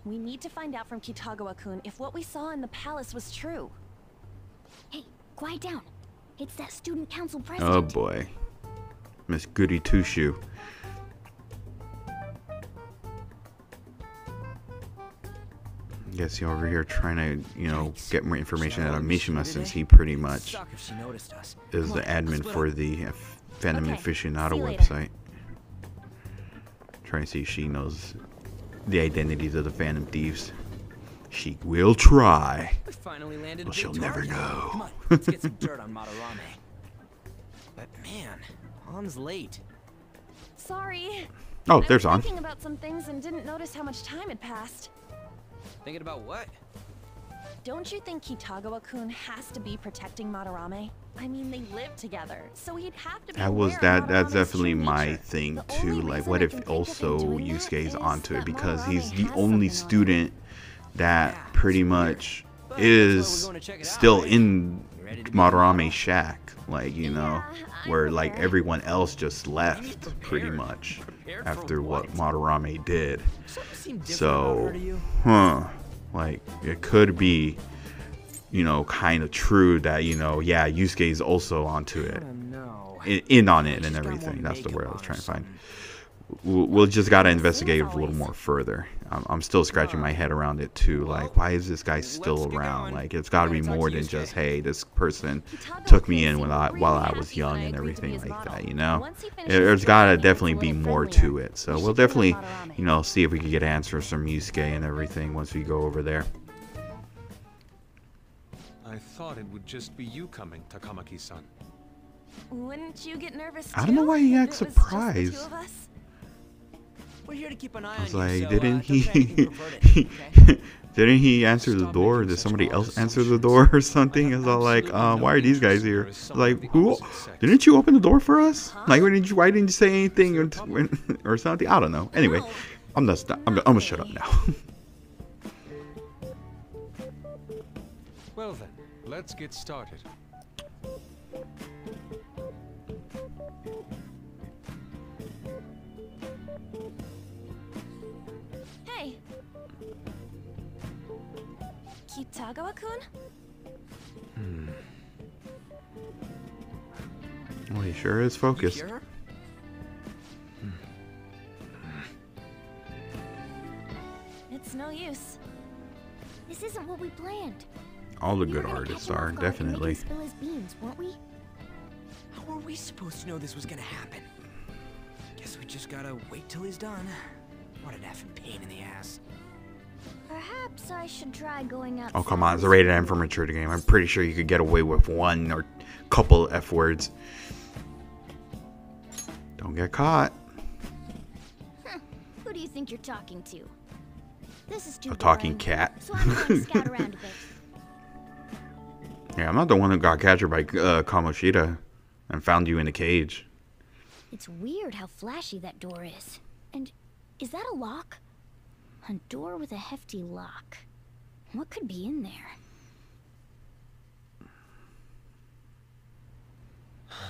We need to find out from Kitagawa-kun if what we saw in the palace was true. Hey, quiet down. It's that student council president. Oh boy, Miss Goody Two Shoe. Guess he over here trying to, you know, get more information out of Mishima, since he pretty much is the admin for the Phantom Aficionado website. Trying to see if she knows the identities of the Phantom Thieves. She will try, but she'll never know. Come on, let's get some dirt on Madarame. But man, Han's late. Sorry. Oh, there's I On. was thinking about some things and didn't notice how much time had passed. Thinking about what? Don't you think Kitagawa-kun has to be protecting Madarame? I mean, they live together, so he'd have to be That's definitely my nature. thing The too. only Like, reason what I if can think of him also doing that Yusuke is is onto it, that because he's Madarame the has only something on student that Yeah, pretty it's weird. much But that's why we're is going to check it out, still right? in You ready to be Madarame's shack, like, you know, Yeah, I'm where like prepared. everyone else just left pretty prepared. much Prepared for after what what? Madarame did. Something seemed different about her So, to you? like, it could be, you know, kind of true that, you know, yeah, Yusuke is also onto it, No. in on it and She's got more everything. That's the word I makeup was on trying or to find. something. We'll just gotta Same as investigate it a little always. more further. I'm still scratching my head around it too. Like, why is this guy still let's get around? going. Like, it's gotta We be gotta talk more to than Yusuke. just, hey, this person Kitagawa-kun took me in seemed while I really was happy young when I and agreed to be everything his like model. that, you know? Once he finishes There's his gotta training, definitely it's a be little more to friendlier. it. So We we'll should go to definitely, Madarame. you know, see if we can get answers from Yusuke and everything once we go over there. I thought it would just be you coming, Takamaki-san. Wouldn't you get nervous too? I don't know why he if acts it was just the surprised. two of us? We're here to keep an eye I was on you, like, so, didn't don't try anything he perverted, okay? didn't he answer the Stop door? making Did such somebody wild else answer the assumptions. door or I something? have I was like, absolutely no why are these guys interest in here? her as someone of Like, the who? opposite sex. Didn't you open the door for us? Huh? Like, why didn't you say anything or something? I don't know. Anyway, No, I'm gonna shut up really. now. Well then, let's get started. Hey. Kitagawa-kun? Well, he sure is You focused. hear her? It's no use. This isn't what we planned. All the We good were gonna artists catch him are, off guard and make him definitely. spill his beans, weren't we? How were we supposed to know this was gonna happen? Guess we just gotta wait till he's done. What an effing pain in the ass. Perhaps I should try going out. Oh, come on. It's a rated M for mature game. I'm pretty sure you could get away with one or couple F words. Don't get caught. Who do you think you're talking to? This is too A talking boring, cat. So I'm going to scout around a bit. Yeah, I'm not the one who got captured by Kamoshida and found you in a cage. It's weird how flashy that door is. And is that a lock? A door with a hefty lock. What could be in there?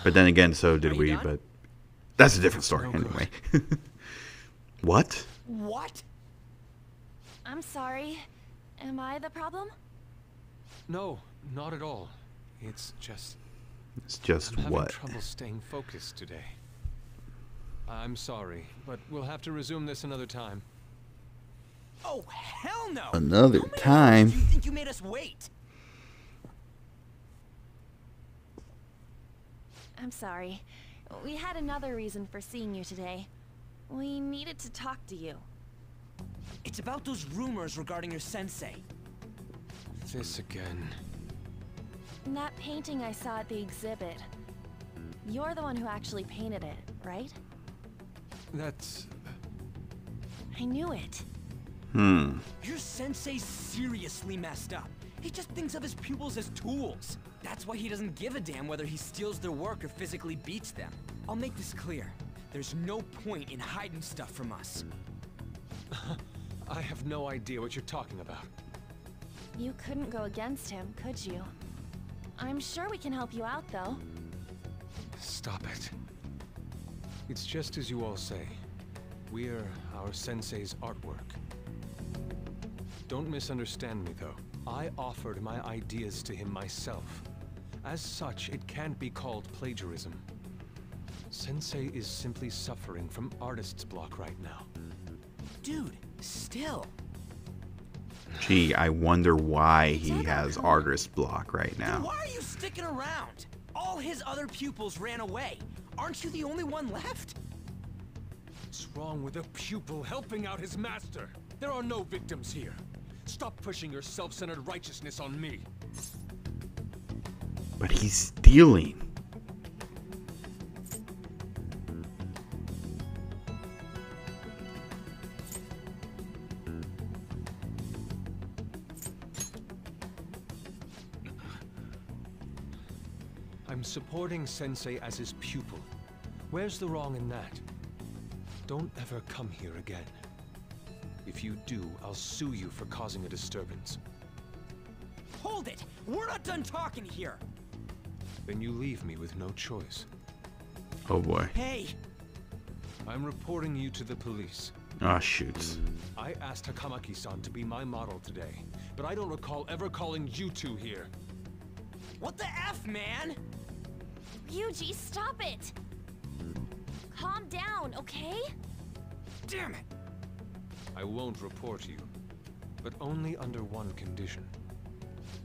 But then again, so did Are you we, done? but that's a different story No good. anyway. What? What? I'm sorry. Am I the problem? No, not at all. It's just It's just I'm having what? trouble staying focused today. I'm sorry, but we'll have to resume this another time. Oh, hell no! Another How many time? hours do you think you made us wait? I'm sorry. We had another reason for seeing you today. We needed to talk to you. It's about those rumors regarding your sensei. This again. That painting I saw at the exhibit. You're the one who actually painted it, right? That's... I knew it. Your sensei's seriously messed up. He just thinks of his pupils as tools. That's why he doesn't give a damn whether he steals their work or physically beats them. I'll make this clear. There's no point in hiding stuff from us. I have no idea what you're talking about. You couldn't go against him, could you? I'm sure we can help you out, though. Stop it. It's just as you all say. We're our sensei's artwork. Don't misunderstand me, though. I offered my ideas to him myself. As such, it can't be called plagiarism. Sensei is simply suffering from artist's block right now. Dude, still. Gee, I wonder why he has artist block right Then now. why are you sticking around? All his other pupils ran away. Aren't you the only one left? What's wrong with a pupil helping out his master? There are no victims here. Stop pushing your self-centered righteousness on me. But he's stealing. I'm supporting Sensei as his pupil. Where's the wrong in that? Don't ever come here again. If you do, I'll sue you for causing a disturbance. Hold it! We're not done talking here! Then you leave me with no choice. Oh boy. Hey! I'm reporting you to the police. Ah, shoots. I asked Takamaki-san to be my model today, but I don't recall ever calling you two here. What the F, man? Ryuji, stop it! Calm down, okay? Damn it! I won't report you, but only under one condition.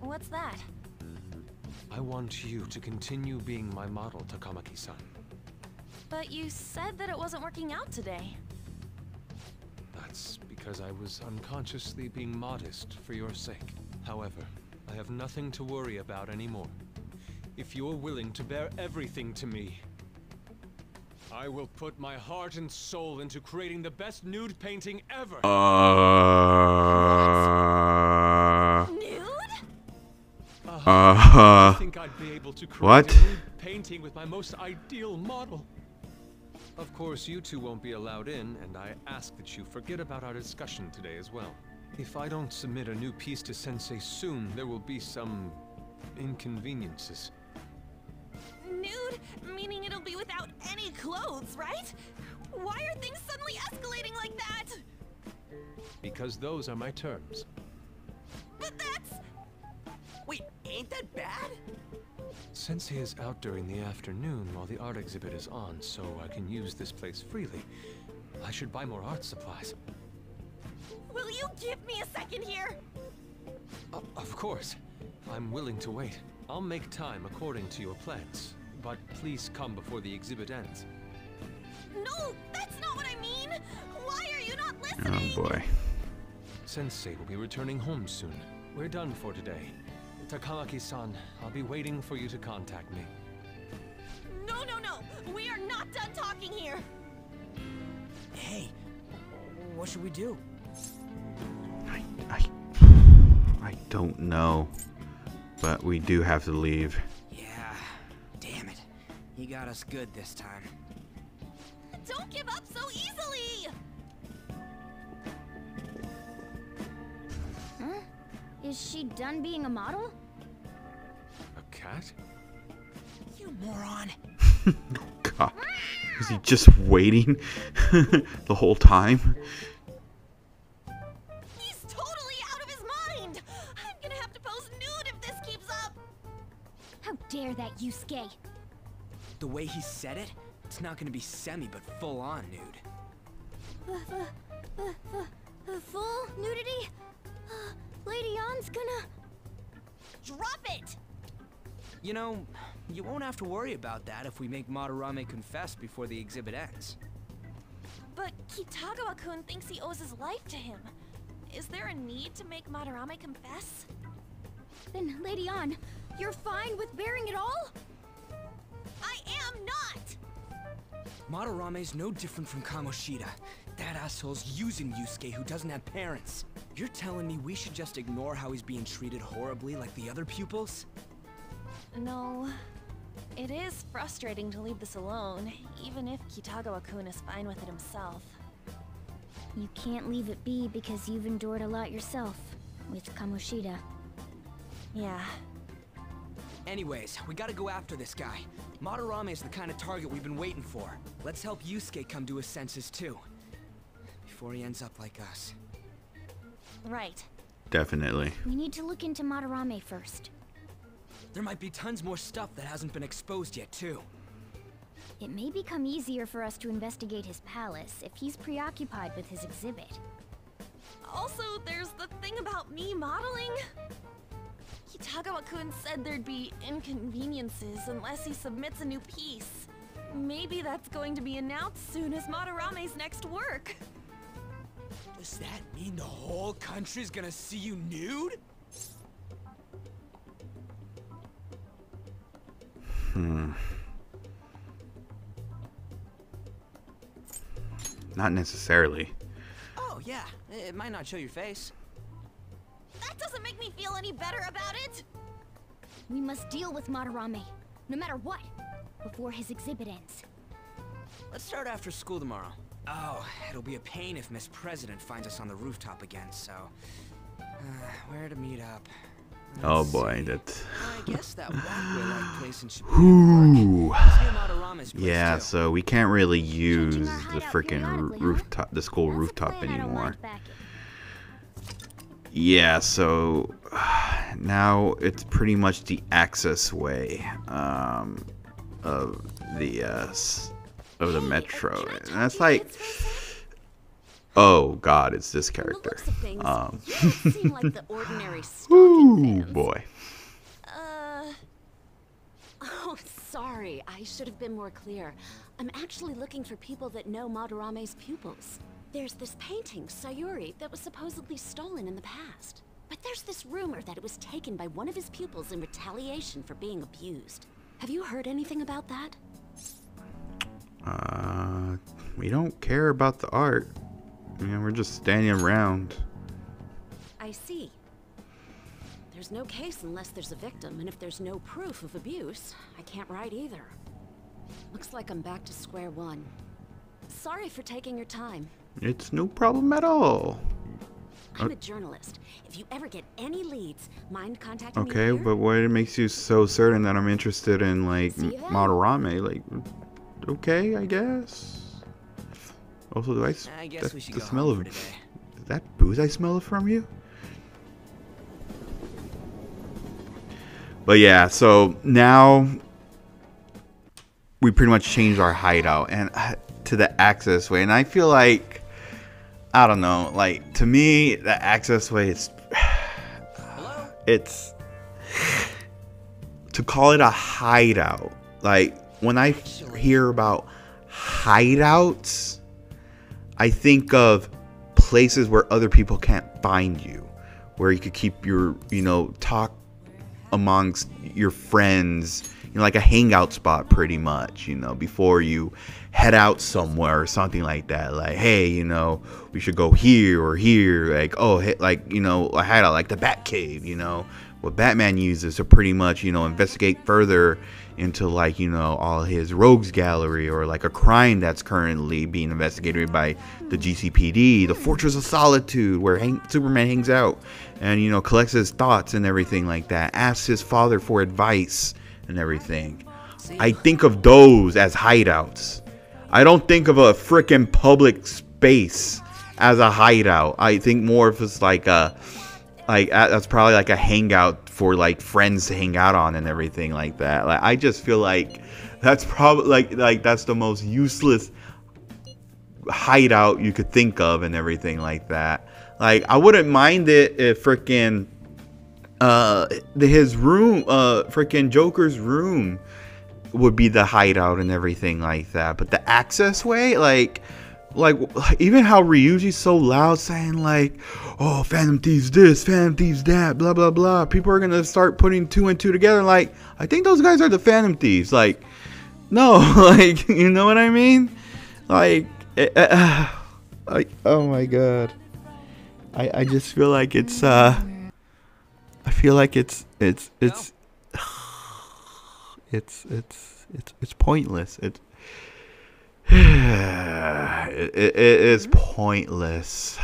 What's that? I want you to continue being my model, Takamaki-san. But you said that it wasn't working out today. That's because I was unconsciously being modest for your sake. However, I have nothing to worry about anymore. If you're willing to bear everything to me, I will put my heart and soul into creating the best nude painting ever. Nude? I think I'd be able to create a nude painting with my most ideal model. Of course, you two won't be allowed in, and I ask that you forget about our discussion today as well. If I don't submit a new piece to Sensei soon, there will be some inconveniences. Nude? Meaning it'll be without any clothes, right? Why are things suddenly escalating like that? Because those are my terms. But that's... Wait, ain't that bad? Sensei is out during the afternoon while the art exhibit is on, so I can use this place freely. I should buy more art supplies. Will you give me a second here? Of course. I'm willing to wait. I'll make time according to your plans. But please come before the exhibit ends. No, that's not what I mean! Why are you not listening? Oh boy. Sensei will be returning home soon. We're done for today. Takamaki-san, I'll be waiting for you to contact me. No! We are not done talking here! Hey, what should we do? I don't know. But we do have to leave. Yeah, damn it. You got us good this time. Don't give up so easily! Huh? Is she done being a model? A cat? You moron. God. Is he just waiting the whole time? He's totally out of his mind! I'm gonna have to pose nude if this keeps up! How dare that, Yusuke? The way he said it, it's not gonna be semi but full on nude. Full nudity? Lady Ann's gonna... Drop it! You know, you won't have to worry about that if we make Madarame confess before the exhibit ends. But Kitagawa-kun thinks he owes his life to him. Is there a need to make Madarame confess? Then, Lady Ann, you're fine with bearing it all? I am not! Madarame's no different from Kamoshida. That asshole's using Yusuke who doesn't have parents. You're telling me we should just ignore how he's being treated horribly like the other pupils? No. It is frustrating to leave this alone, even if Kitagawa-kun is fine with it himself. You can't leave it be because you've endured a lot yourself, with Kamoshida. Yeah. Anyways, we gotta go after this guy. Madarame is the kind of target we've been waiting for. Let's help Yusuke come to his senses too. Before he ends up like us. Right. Definitely. We need to look into Madarame first. There might be tons more stuff that hasn't been exposed yet too. It may become easier for us to investigate his palace if he's preoccupied with his exhibit. Also, there's the thing about me modeling. Kitagawa-kun said there'd be inconveniences unless he submits a new piece. Maybe that's going to be announced soon as Madarame's next work. Does that mean the whole country's gonna see you nude? Not necessarily. Oh yeah, it might not show your face. That doesn't make me feel any better about it! We must deal with Madarame, no matter what, before his exhibit ends. Let's start after school tomorrow. Oh, it'll be a pain if Miss President finds us on the rooftop again, so... where to meet up? Oh boy, that's... I guess that walkway-like place in Ooh. Madarame's place Yeah, too. so we can't really use the freaking rooftop, the school rooftop anymore. Yeah, so now it's pretty much the access way of the metro, and that's like, oh god, it's this character. Seem like the ordinary Ooh fans. boy. Oh, sorry. I should have been more clear. I'm actually looking for people that know Madarame's pupils. There's this painting, Sayuri, that was supposedly stolen in the past. But there's this rumor that it was taken by one of his pupils in retaliation for being abused. Have you heard anything about that? We don't care about the art. You know, we're just standing around. I see. There's no case unless there's a victim, and if there's no proof of abuse, I can't write either. Looks like I'm back to square one. Sorry for taking your time. It's no problem at all. I'm a journalist. If you ever get any leads, mind contacting me Okay, here? but what makes you so certain that I'm interested in, like, See you then. Madarame? Like, okay, I guess. Also, do I guess we that's should the go smell home of for today. is that booze I smell from you? But yeah, so now we pretty much changed our hideout and to the access way, and I feel like, I don't know, like, to me the access way it's to call it a hideout. Like, when I hear about hideouts, I think of places where other people can't find you, where you could keep your, you know, talk amongst your friends, you know, like a hangout spot pretty much, you know, before you head out somewhere or something like that. Like, hey, you know, we should go here or here. Like, oh, hey, like, you know, a hideout like the Batcave, you know, what Batman uses to pretty much, you know, investigate further into, like, you know, all his rogues gallery, or like a crime that's currently being investigated by the GCPD, the Fortress of Solitude, where Superman hangs out and, you know, collects his thoughts and everything like that, asks his father for advice and everything. I think of those as hideouts. I don't think of a freaking public space as a hideout. I think more of it's like a, like, that's probably like a hangout for like friends to hang out on and everything like that. Like, I just feel like that's probably like that's the most useless hideout you could think of and everything like that. Like, I wouldn't mind it if freaking his room, freaking Joker's room would be the hideout and everything like that. But the access way, like even how Ryuji's so loud saying like, oh, Phantom Thieves this, Phantom Thieves that, blah blah blah. People are gonna start putting 2 and 2 together. Like, I think those guys are the Phantom Thieves. Like, no, like, you know what I mean? Like, oh my god. I just feel like it's I feel like it's pointless. It's pointless.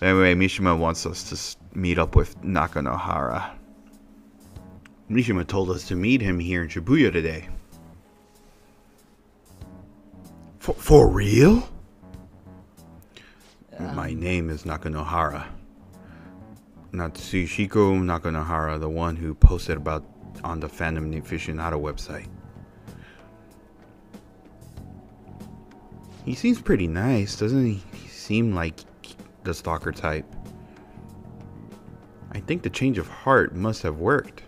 Anyway, Mishima wants us to meet up with Nakanohara. Mishima told us to meet him here in Shibuya today. For real? My name is Nakanohara. Natsushiko Nakanohara, the one who posted about on the Phantom Aficionado website. He seems pretty nice, doesn't he? He seems like the stalker type. I think the change of heart must have worked.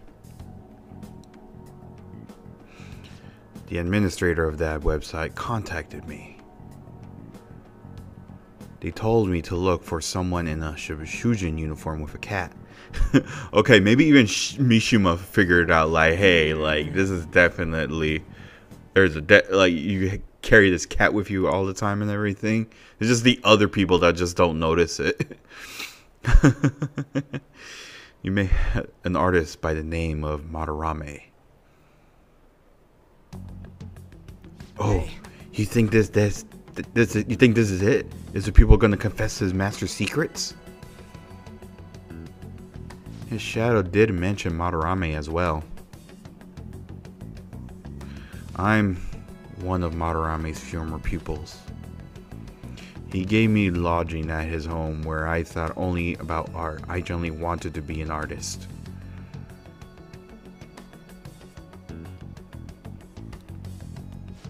The administrator of that website contacted me. They told me to look for someone in a Shujin uniform with a cat. Okay, maybe even Mishima figured out like, hey, like this is definitely like you carry this cat with you all the time and everything. It's just the other people that just don't notice it. You may an artist by the name of Madarame. Oh, you think this you think this is it? Is the people gonna confess his master's secrets? His shadow did mention Madarame as well. I'm one of Madarame's former pupils. He gave me lodging at his home where I thought only about art. I generally wanted to be an artist.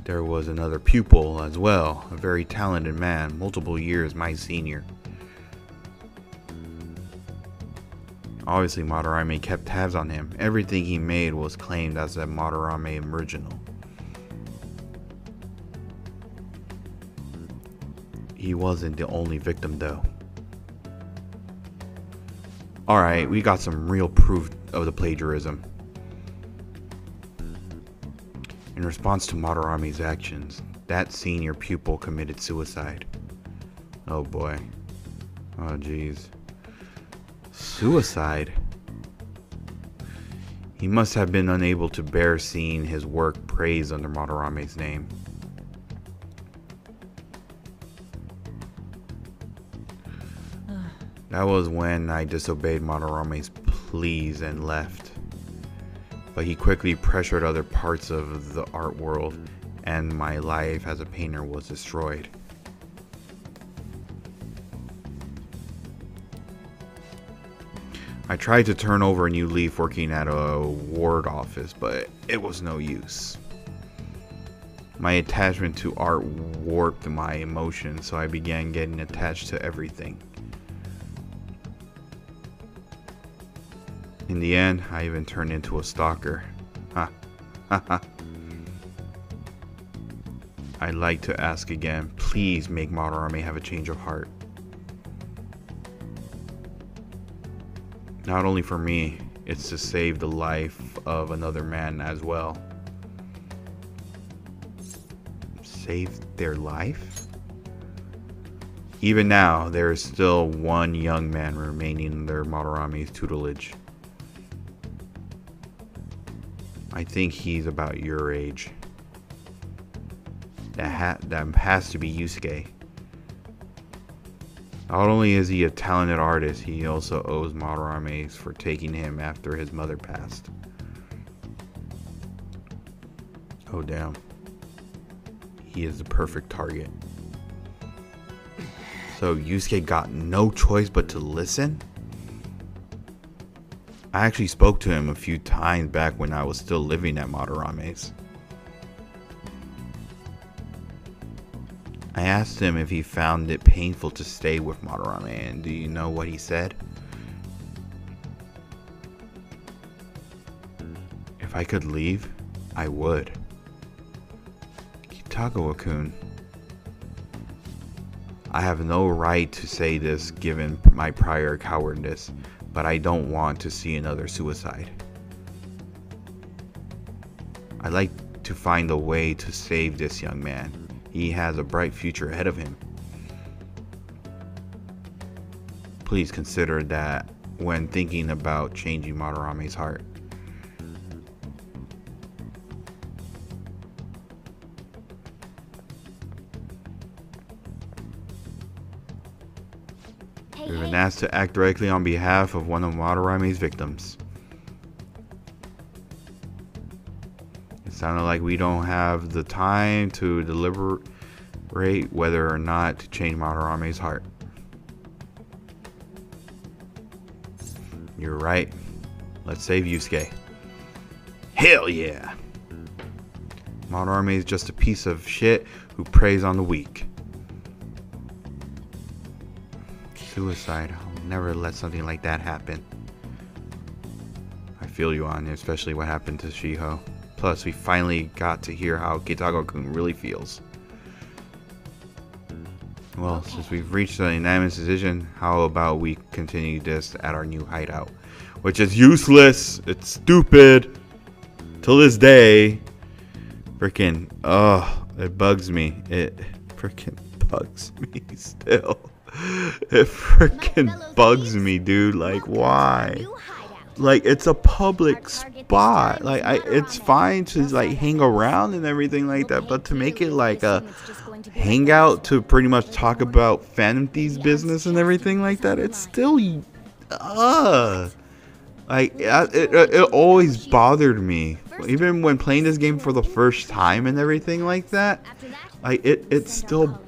There was another pupil as well, a very talented man, multiple years my senior. Obviously Madarame kept tabs on him. Everything he made was claimed as a Madarame original. He wasn't the only victim though. Alright, we got some real proof of the plagiarism. In response to Madarame's actions, that senior pupil committed suicide. Oh boy. Oh jeez. Suicide? He must have been unable to bear seeing his work praised under Madarame's name. That was when I disobeyed Madarame's pleas and left. But he quickly pressured other parts of the art world, and my life as a painter was destroyed. I tried to turn over a new leaf working at a ward office, but it was no use. My attachment to art warped my emotions, so I began getting attached to everything. In the end, I even turned into a stalker. Ha ha ha. I'd like to ask again, please make Madarame have a change of heart. Not only for me, it's to save the life of another man as well. Save their life? Even now, there is still one young man remaining under Madarame's tutelage. I think he's about your age. That has to be Yusuke. Not only is he a talented artist, he also owes Madarame for taking him after his mother passed. Oh damn. He is the perfect target. So Yusuke got no choice but to listen? I actually spoke to him a few times back when I was still living at Madarame's. I asked him if he found it painful to stay with Madarame, and do you know what he said? He said, If I could leave, I would. Kitagawa-kun. I have no right to say this given my prior cowardice, but I don't want to see another suicide. I'd like to find a way to save this young man. He has a bright future ahead of him. Please consider that when thinking about changing Madarame's heart. We've been asked to act directly on behalf of one of Madarame's victims. It sounded like we don't have the time to deliberate whether or not to change Madarame's heart. You're right. Let's save Yusuke. Hell yeah! Madarame is just a piece of shit who preys on the weak. Suicide. I'll never let something like that happen. I feel you on it, especially what happened to Shiho. Plus, we finally got to hear how Kitagawa-kun really feels. Well, since we've reached a unanimous decision, how about we continue this at our new hideout? Which is useless. It's stupid. Till this day. Freaking, it bugs me. It freaking bugs me still. It freaking bugs me, dude. Like, why? Like, it's a public spot. Like, it's fine to like hang around and everything like that, but to make it like a hangout to pretty much talk about Phantom Thieves business and everything like that, it's still like it always bothered me, even when playing this game for the first time and everything like that. Like it still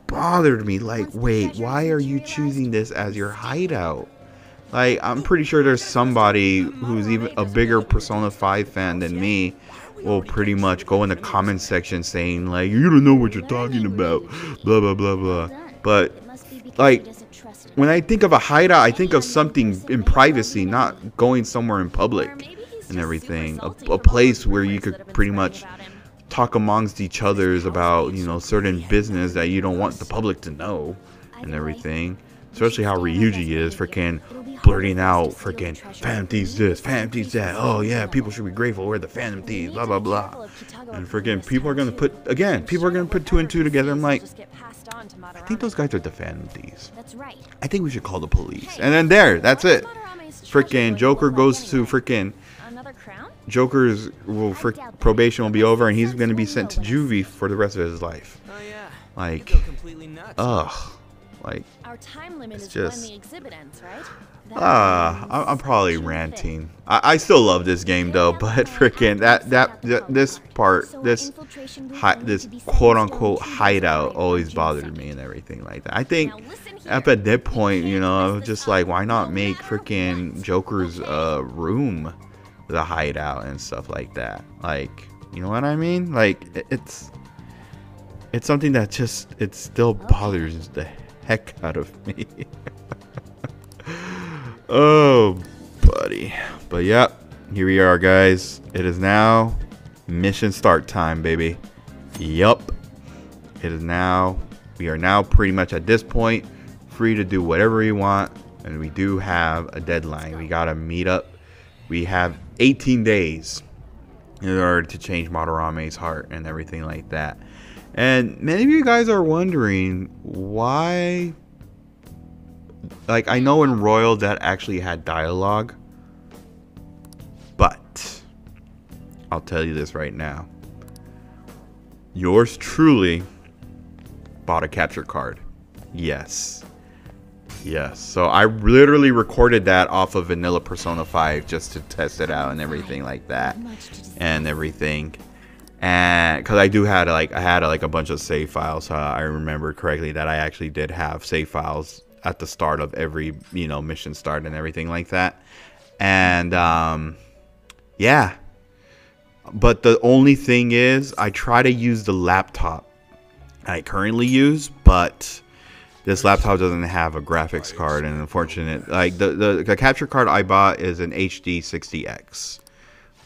bothered me. Like, wait, why are you choosing this as your hideout? Like, I'm pretty sure there's somebody who's even a bigger Persona 5 fan than me will pretty much go in the comment section saying like, you don't know what you're talking about, blah blah blah blah. But like, when I think of a hideout, I think of something in privacy, not going somewhere in public and everything. A place where you could pretty much talk amongst each others about, you know, certain business that you don't want the public to know and everything. Especially how Ryuji is freaking blurting out freaking Phantom Thieves this, Phantom Thieves that. Oh yeah, people should be grateful we're the Phantom Thieves, blah blah blah. And freaking people are gonna put two and two together. I'm like, I think those guys are the Phantom Thieves. I think we should call the police. And then that's it. Freaking Joker goes to freaking Joker's probation will be over and he's gonna be sent to juvie for the rest of his life. Like, ugh. Like, our time limit is just when the exhibit ends, right? I'm probably ranting. I still love this game though, but freaking this quote unquote hideout always bothered me and everything like that. I think at that point, you know, I was just like, why not make freaking Joker's room the hideout and stuff like that? Like, you know what I mean? Like, it's something that just, it still bothers the heck out of me. Oh buddy. But yep, here we are guys. It is now mission start time, baby. Yup, it is now. We are now pretty much at this point free to do whatever we want, and we do have a deadline. We gotta meet up. We have 18 days in order to change Madarame's heart and everything like that. And many of you guys are wondering why. Like, I know in Royal that actually had dialogue, but I'll tell you this right now. Yours truly bought a capture card. Yes. Yes. So I literally recorded that off of vanilla Persona 5 just to test it out and everything like that. And everything. And because I had a bunch of save files. I remember correctly that I actually did have save files at the start of every, you know, mission start and everything like that. And yeah, but the only thing is I try to use the laptop I currently use, but this laptop doesn't have a graphics card, and unfortunate, like the capture card I bought is an HD 60X,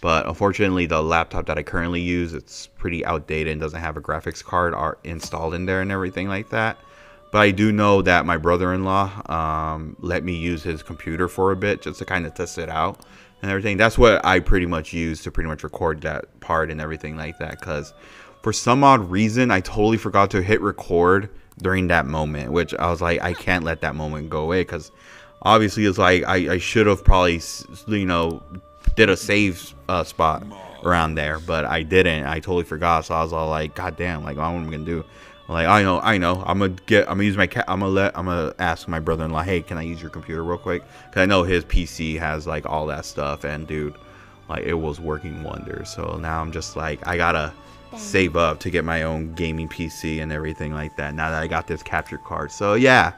But unfortunately, the laptop that I currently use, it's pretty outdated and doesn't have a graphics card installed in there and everything like that. But I do know that my brother-in-law let me use his computer for a bit just to kind of test it out and everything. That's what I pretty much use to pretty much record that part and everything like that. Because for some odd reason, I totally forgot to hit record during that moment, which I was like, I can't let that moment go away. Because obviously, it's like I should have probably, you know, did a save spot around there, but I didn't. I totally forgot. So I was all like, God damn, like, what am I gonna do? Like, I know. I'm gonna use my I'm gonna ask my brother-in-law, hey, can I use your computer real quick? Cause I know his PC has like all that stuff, and dude, like, it was working wonders. So now I'm just like, I gotta save up to get my own gaming PC and everything like that. Now that I got this capture card, so yeah,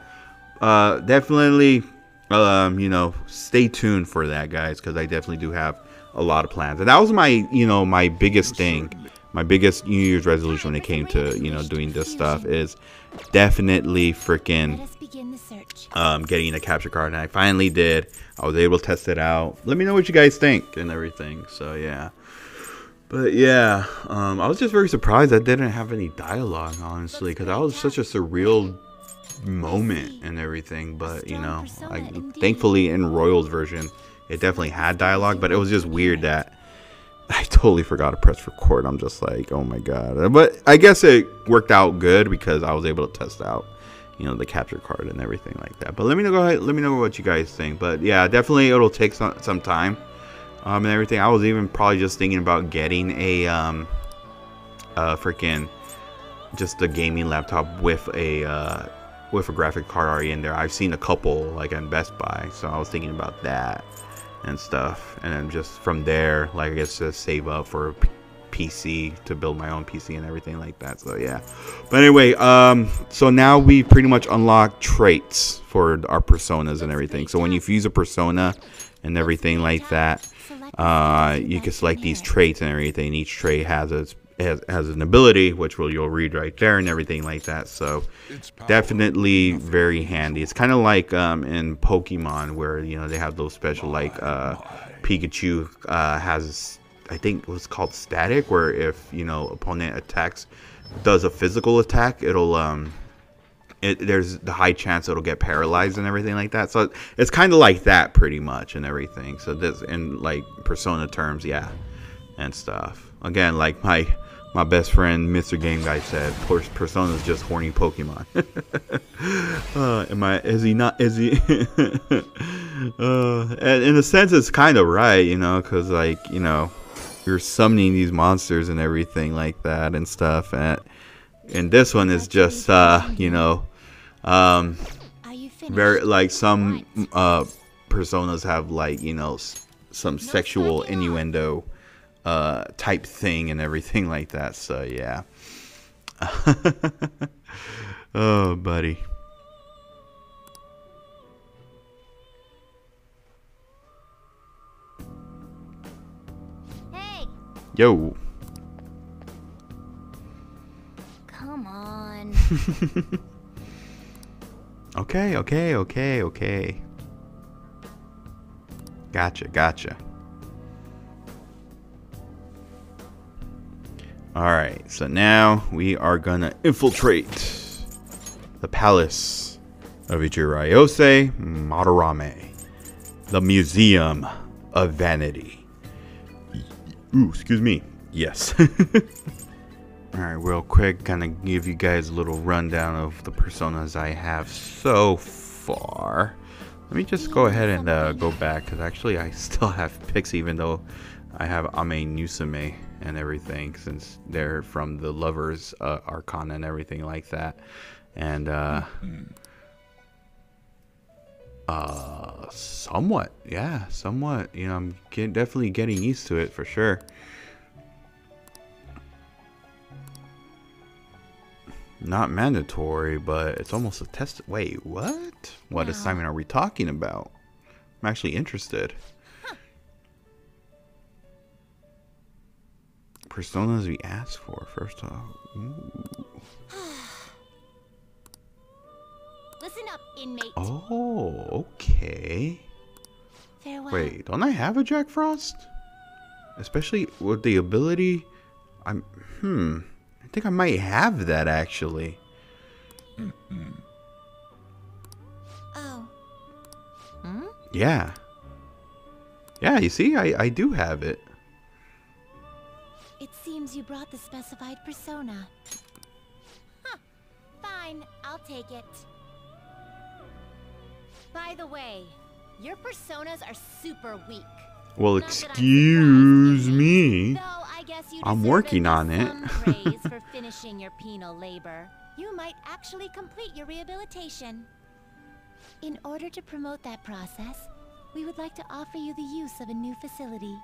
definitely, you know, stay tuned for that, guys, because I definitely do have a lot of plans, and that was my, you know, my biggest thing. My biggest New Year's resolution when it came to, you know, doing this stuff is definitely freaking getting a capture card, and I finally did. I was able to test it out. Let me know what you guys think and everything. So yeah, but yeah, I was just very surprised I didn't have any dialogue, honestly, because that was such a surreal moment and everything. But you know, thankfully in Royal's version it definitely had dialogue, but it was just weird that I totally forgot to press record. I'm just like, oh my god. But I guess it worked out good because I was able to test out, you know, the capture card and everything like that. But let me know what you guys think. But yeah, definitely it'll take some time and everything. I was even probably just thinking about getting a freaking just a gaming laptop with a graphic card already in there. I've seen a couple like on Best Buy, so I was thinking about that and stuff, and then just from there, like, I guess to save up for a PC to build my own PC and everything like that. So yeah, but anyway, so now we pretty much unlock traits for our personas and everything. So when you use a persona and everything like that, you can select these traits and everything. Each trait has an ability, which you'll read right there and everything like that. So definitely very handy. It's kind of like in Pokemon, where, you know, they have those special, like Pikachu has, I think, what's called static, where if, you know, opponent does a physical attack, it'll there's the high chance it'll get paralyzed and everything like that. So it's kind of like that pretty much and everything. So this, in like Persona terms, yeah, and stuff. Again, like my best friend Mr. Game Guy said, Persona is just horny Pokemon. Is he and in a sense it's kind of right, you know, because, like, you know, you're summoning these monsters and everything like that and stuff, and this one is just you know, very, like, some personas have, like, you know, some sexual innuendo type thing and everything like that. So yeah. Oh, buddy. Hey. Yo. Come on. Okay. Gotcha. Alright, so now we are gonna infiltrate the palace of Ichiryusai Madarame, the Museum of Vanity. Ooh, excuse me. Yes. Alright, real quick, gonna give you guys a little rundown of the personas I have so far. Let me just go ahead and go back, because actually I still have pics, even though I have Ame Nusame and everything, since they're from the Lovers Arcana and everything like that. And somewhat, you know, I'm definitely getting used to it for sure. Not mandatory, but it's almost a test. Wait, what? What assignment are we talking about? I'm actually interested. Personas we asked for first off. Listen up, inmate. Oh, okay. Farewell. Wait, don't I have a Jack Frost? especially with the ability. I think I might have that actually. Oh. Yeah. Yeah, you see, I do have it. It seems you brought the specified persona. Huh. Fine, I'll take it. By the way, your personas are super weak. Well, excuse me. Though I guess you I'm deserve working on it. some praise for finishing your penal labor. You might actually complete your rehabilitation. In order to promote that process, we would like to offer you the use of a new facility.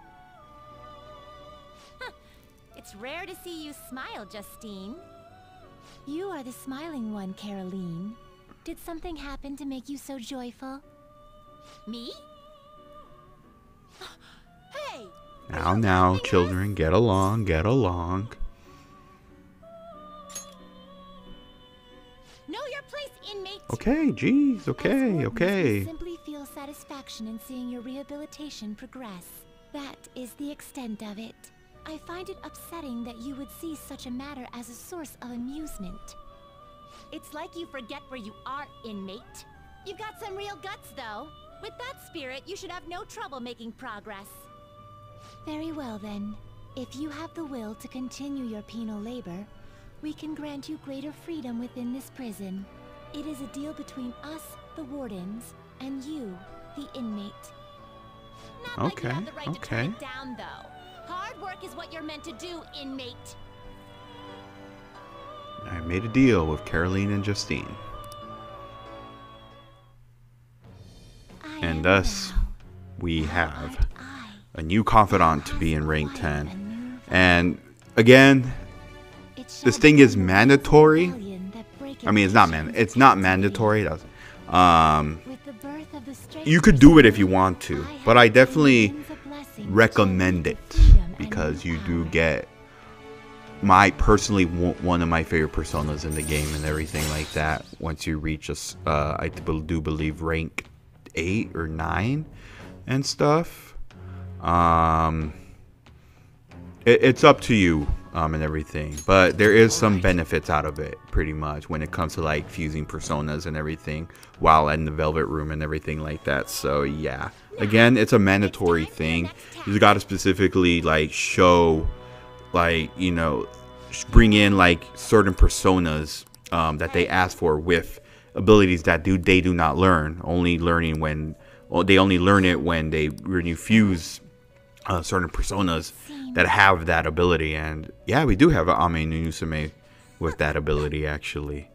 It's rare to see you smile, Justine. You are the smiling one, Caroline. Did something happen to make you so joyful? Me? Hey! Now, children, get along, get along. Know your place, inmate! Okay, geez, okay, okay. We simply feel satisfaction in seeing your rehabilitation progress. That is the extent of it. I find it upsetting that you would see such a matter as a source of amusement. It's like you forget where you are, inmate. You've got some real guts, though. With that spirit, you should have no trouble making progress. Very well, then. If you have the will to continue your penal labor, we can grant you greater freedom within this prison. It is a deal between us, the wardens, and you, the inmate. Not like you have the right to turn it down, though. Hard work is what you're meant to do, inmate. I made a deal with Caroline and Justine. And thus, we have a new confidant to be in rank 10. And again, this thing is mandatory. I mean, it's not mandatory. You could do it if you want to, but I definitely recommend it because you do get personally one of my favorite personas in the game and everything like that. Once you reach I do believe rank 8 or 9 and stuff. It's up to you and everything, but there is some benefits out of it pretty much when it comes to like fusing personas and everything while in the Velvet Room and everything like that. So yeah, again, it's a mandatory thing. You got to specifically like show, like, you know, bring in like certain personas that they ask for with abilities that they do not learn, only learning when, well, they only learn it when you fuse certain personas that have that ability. And yeah, we do have an Ame no Yusume with that ability actually.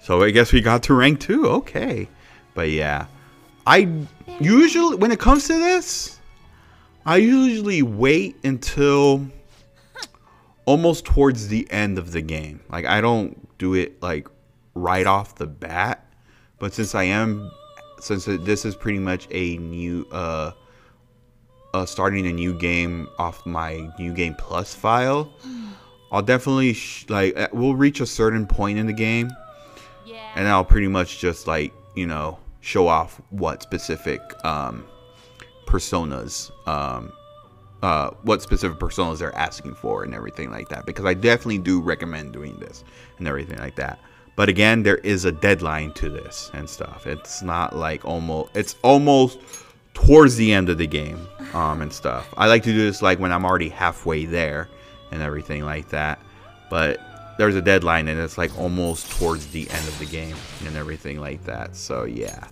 So I guess we got to rank 2. Okay. But yeah, I usually, when it comes to this, I usually wait until almost towards the end of the game. Like, I don't do it like right off the bat, but since this is pretty much a new starting a new game off my New Game Plus file, I'll definitely we'll reach a certain point in the game, and I'll pretty much just like, you know, show off what specific personas they're asking for and everything like that, because I definitely do recommend doing this and everything like that. But again, there is a deadline to this and stuff. It's not like it's almost towards the end of the game and stuff. I like to do this like when I'm already halfway there and everything like that. But there's a deadline and it's like almost towards the end of the game and everything like that. So yeah.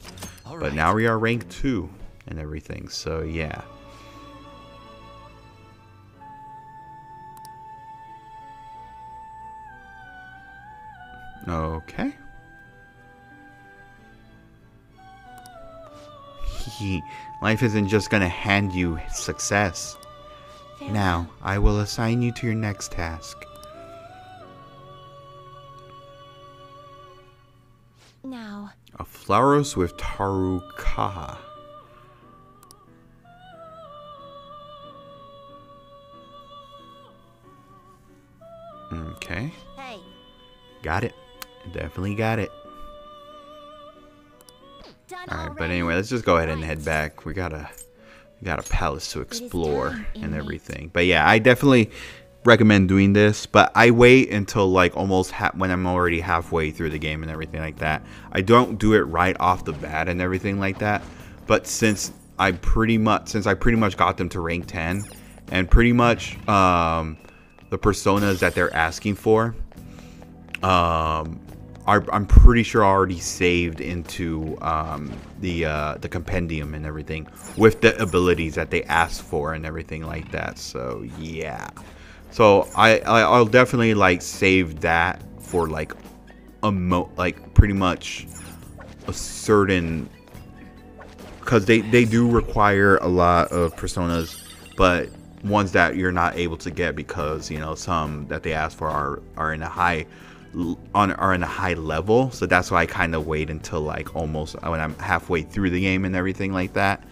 But now we are rank 2 and everything. So yeah. Okay. Life isn't just gonna hand you success. Now, I will assign you to your next task. Now, a Flauros with Tarukaha. Okay. Hey. Got it. Definitely got it. Alright, but anyway, let's just go ahead and head back. We gotta you got a palace to explore and everything. But yeah, I definitely recommend doing this, but I wait until like almost when I'm already halfway through the game and everything like that. I don't do it right off the bat and everything like that. But since I pretty much got them to rank 10, and pretty much the personas that they're asking for, I'm pretty sure already saved into the compendium and everything with the abilities that they asked for and everything like that. So yeah, so I'll definitely like save that for like pretty much a certain, because they do require a lot of personas, but ones that you're not able to get because, you know, some that they ask for are in a high level. So that's why I kind of wait until like almost when I'm halfway through the game and everything like that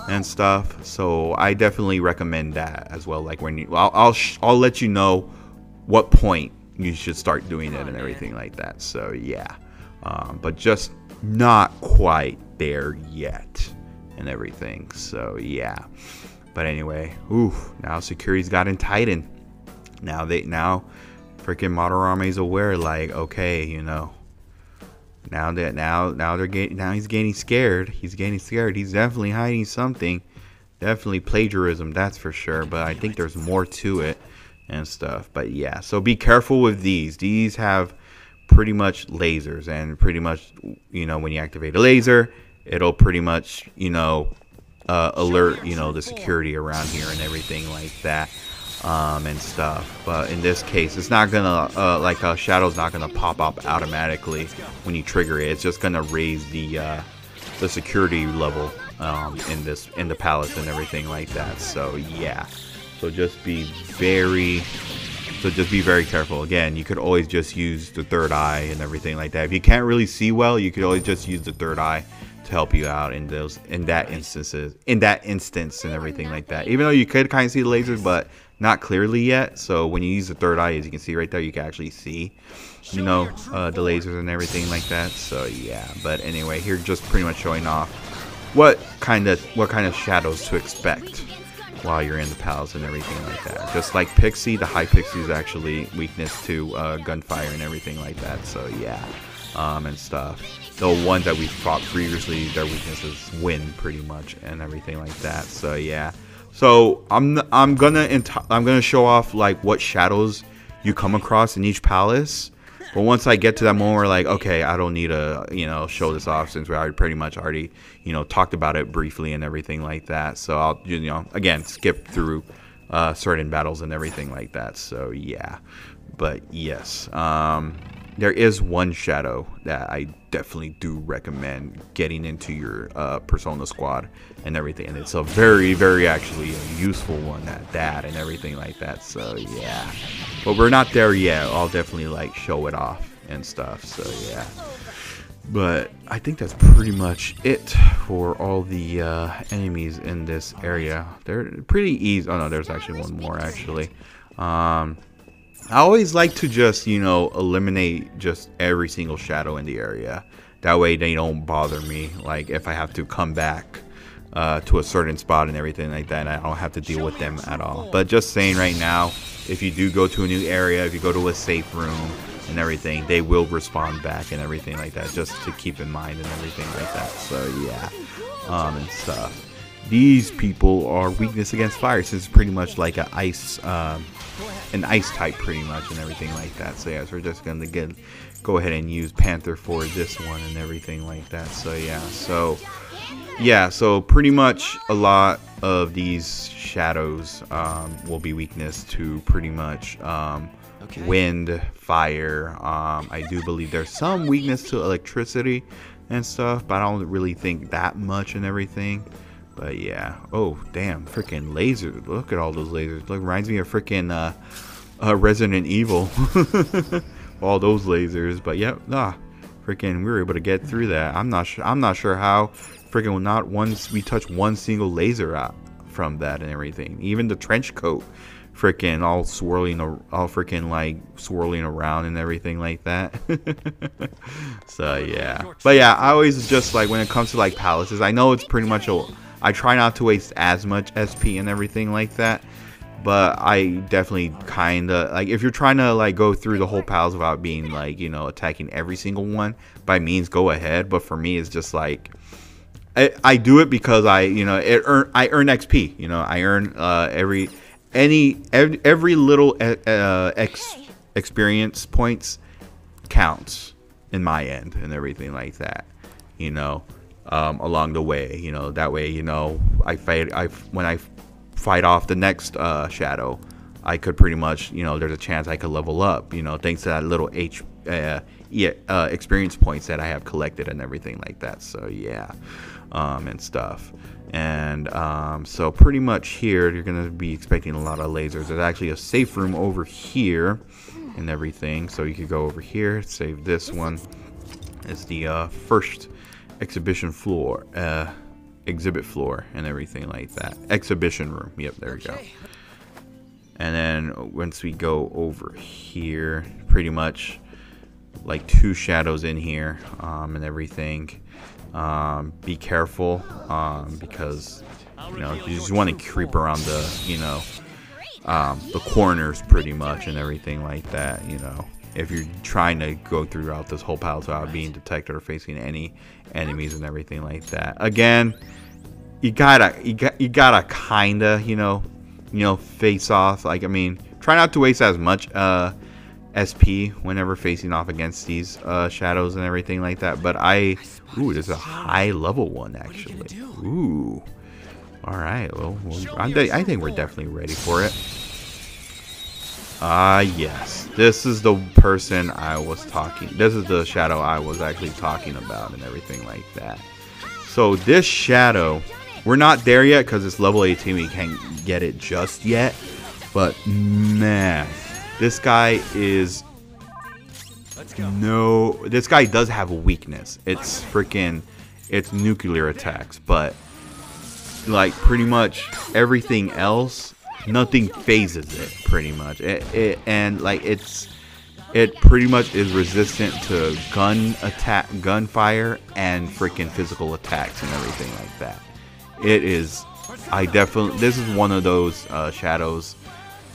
and stuff. So I definitely recommend that as well. Like when I'll let you know what point you should start doing it and everything like that. So yeah, but just not quite there yet and everything. So yeah, but anyway, now security's gotten tightened. Now freaking Madarame's aware, like, okay, you know, now he's getting scared. He's definitely hiding something. Definitely plagiarism, that's for sure. But I think there's more to it and stuff. But yeah, so be careful with these. These have pretty much lasers, and pretty much, you know, when you activate a laser, it'll pretty much, you know, alert, you know, the security around here and everything like that. And stuff, but in this case, it's not gonna like a shadow's not gonna pop up automatically when you trigger it. It's just gonna raise the security level in the palace and everything like that. So yeah, so just be very careful. Again, you could always just use the third eye and everything like that. If you can't really see well, you could always just use the third eye to help you out in that instance and everything like that. Even though you could kind of see the lasers, but not clearly yet. So when you use the third eye, as you can see right there, you can actually see, you know, the lasers and everything like that. So yeah, but anyway, here just pretty much showing off what kind of shadows to expect while you're in the palace and everything like that. Just like Pixie, the high Pixie is actually weakness to gunfire and everything like that. So yeah, and stuff. The ones that we fought previously, their weakness is wind pretty much and everything like that. So yeah. So I'm gonna show off like what shadows you come across in each palace. But once I get to that moment where like, okay, I don't need to, you know, show this off since we already, you know, talked about it briefly and everything like that. So I'll, you know, again, skip through certain battles and everything like that. So yeah, but yes, there is one shadow that I definitely do recommend getting into your persona squad and everything, and it's a very actually a useful one at that and everything like that. So yeah, but we're not there yet. I'll definitely like show it off and stuff. So yeah, but I think that's pretty much it for all the enemies in this area. They're pretty easy. Oh no, there's actually one more actually. I always like to just, you know, eliminate just every single shadow in the area. That way they don't bother me. Like if I have to come back to a certain spot and everything like that, I don't have to deal with them at all. But just saying right now, if you do go to a new area, if you go to a safe room and everything, they will respond back and everything like that, just to keep in mind and everything like that. So yeah, and stuff. These people are weakness against fire, since it's pretty much like an ice type pretty much and everything like that. So yeah, so we're just gonna go ahead and use Panther for this one and everything like that. So yeah, so pretty much a lot of these shadows will be weakness to pretty much wind, fire. I do believe there's some weakness to electricity and stuff, but I don't really think that much and everything. But yeah, oh damn, freaking lasers! Look at all those lasers. Look, reminds me of freaking Resident Evil. All those lasers. But yep, freaking we were able to get through that. I'm not sure how. Freaking not once we touched one single laser out from that and everything. Even the trench coat, freaking all freaking like swirling around and everything like that. So yeah, but yeah, I always just like when it comes to like palaces, I know it's pretty much I try not to waste as much SP and everything like that. But I definitely kind of, like, if you're trying to, like, go through the whole pals without being, like, you know, attacking every single one, by means, go ahead. But for me, it's just, like, I do it because I earn XP. You know, I earn every little experience points counts in my end and everything like that. You know, along the way. You know, that way, you know, when I fight off the next shadow, I could pretty much, you know, there's a chance I could level up, you know, thanks to that little experience points that I have collected and everything like that. So yeah, and stuff. And so pretty much here you're gonna be expecting a lot of lasers. There's actually a safe room over here and everything, so you could go over here, save this one. It's the first exhibition floor, exhibit floor and everything like that. Exhibition room. Yep, there we go. And then once we go over here, pretty much like 2 shadows in here and everything. Be careful because, you know, you just want to creep around the, you know, the corners pretty much and everything like that, you know. If you're trying to go throughout this whole palace without being detected or facing any enemies and everying like that. Again, you gotta kinda, you know, face off. Like, I mean, try not to waste as much SP whenever facing off against these shadows and everything like that. But ooh, there's a high level one actually. Ooh, all right. Well, I think we're definitely ready for it. Yes, this is the person I was talking. This is the shadow I was actually talking about and everything like that. So this shadow, we're not there yet because it's level 18. We can't get it just yet. But man, this guy is this guy does have a weakness. It's nuclear attacks, but like pretty much everything else, nothing phases it pretty much. And like it pretty much is resistant to gunfire and freaking physical attacks and everything like that. It is, this is one of those shadows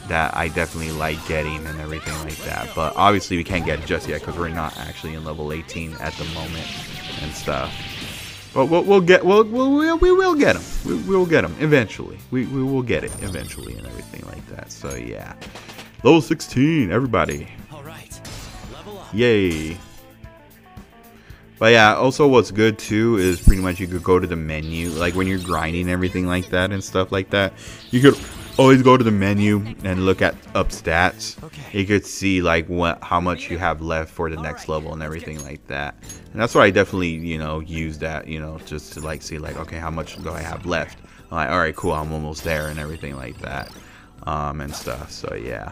that I definitely like getting and everything like that. But obviously we can't get it just yet because we're not actually in level 18 at the moment and stuff. But we will get him. We will get him eventually. We will get it eventually and everything like that. So yeah, level 16, everybody. All right, level up. Yay. But yeah, also what's good too is pretty much you could go to the menu, like when you're grinding everything like that and stuff like that. You could always go to the menu and look at up stats. You could see like how much you have left for the next level and everything like that. And that's why I definitely, you know, use that, you know, just to like see like, okay, how much do I have left? I'm like, all right, cool, I'm almost there and everything like that, and stuff. So yeah,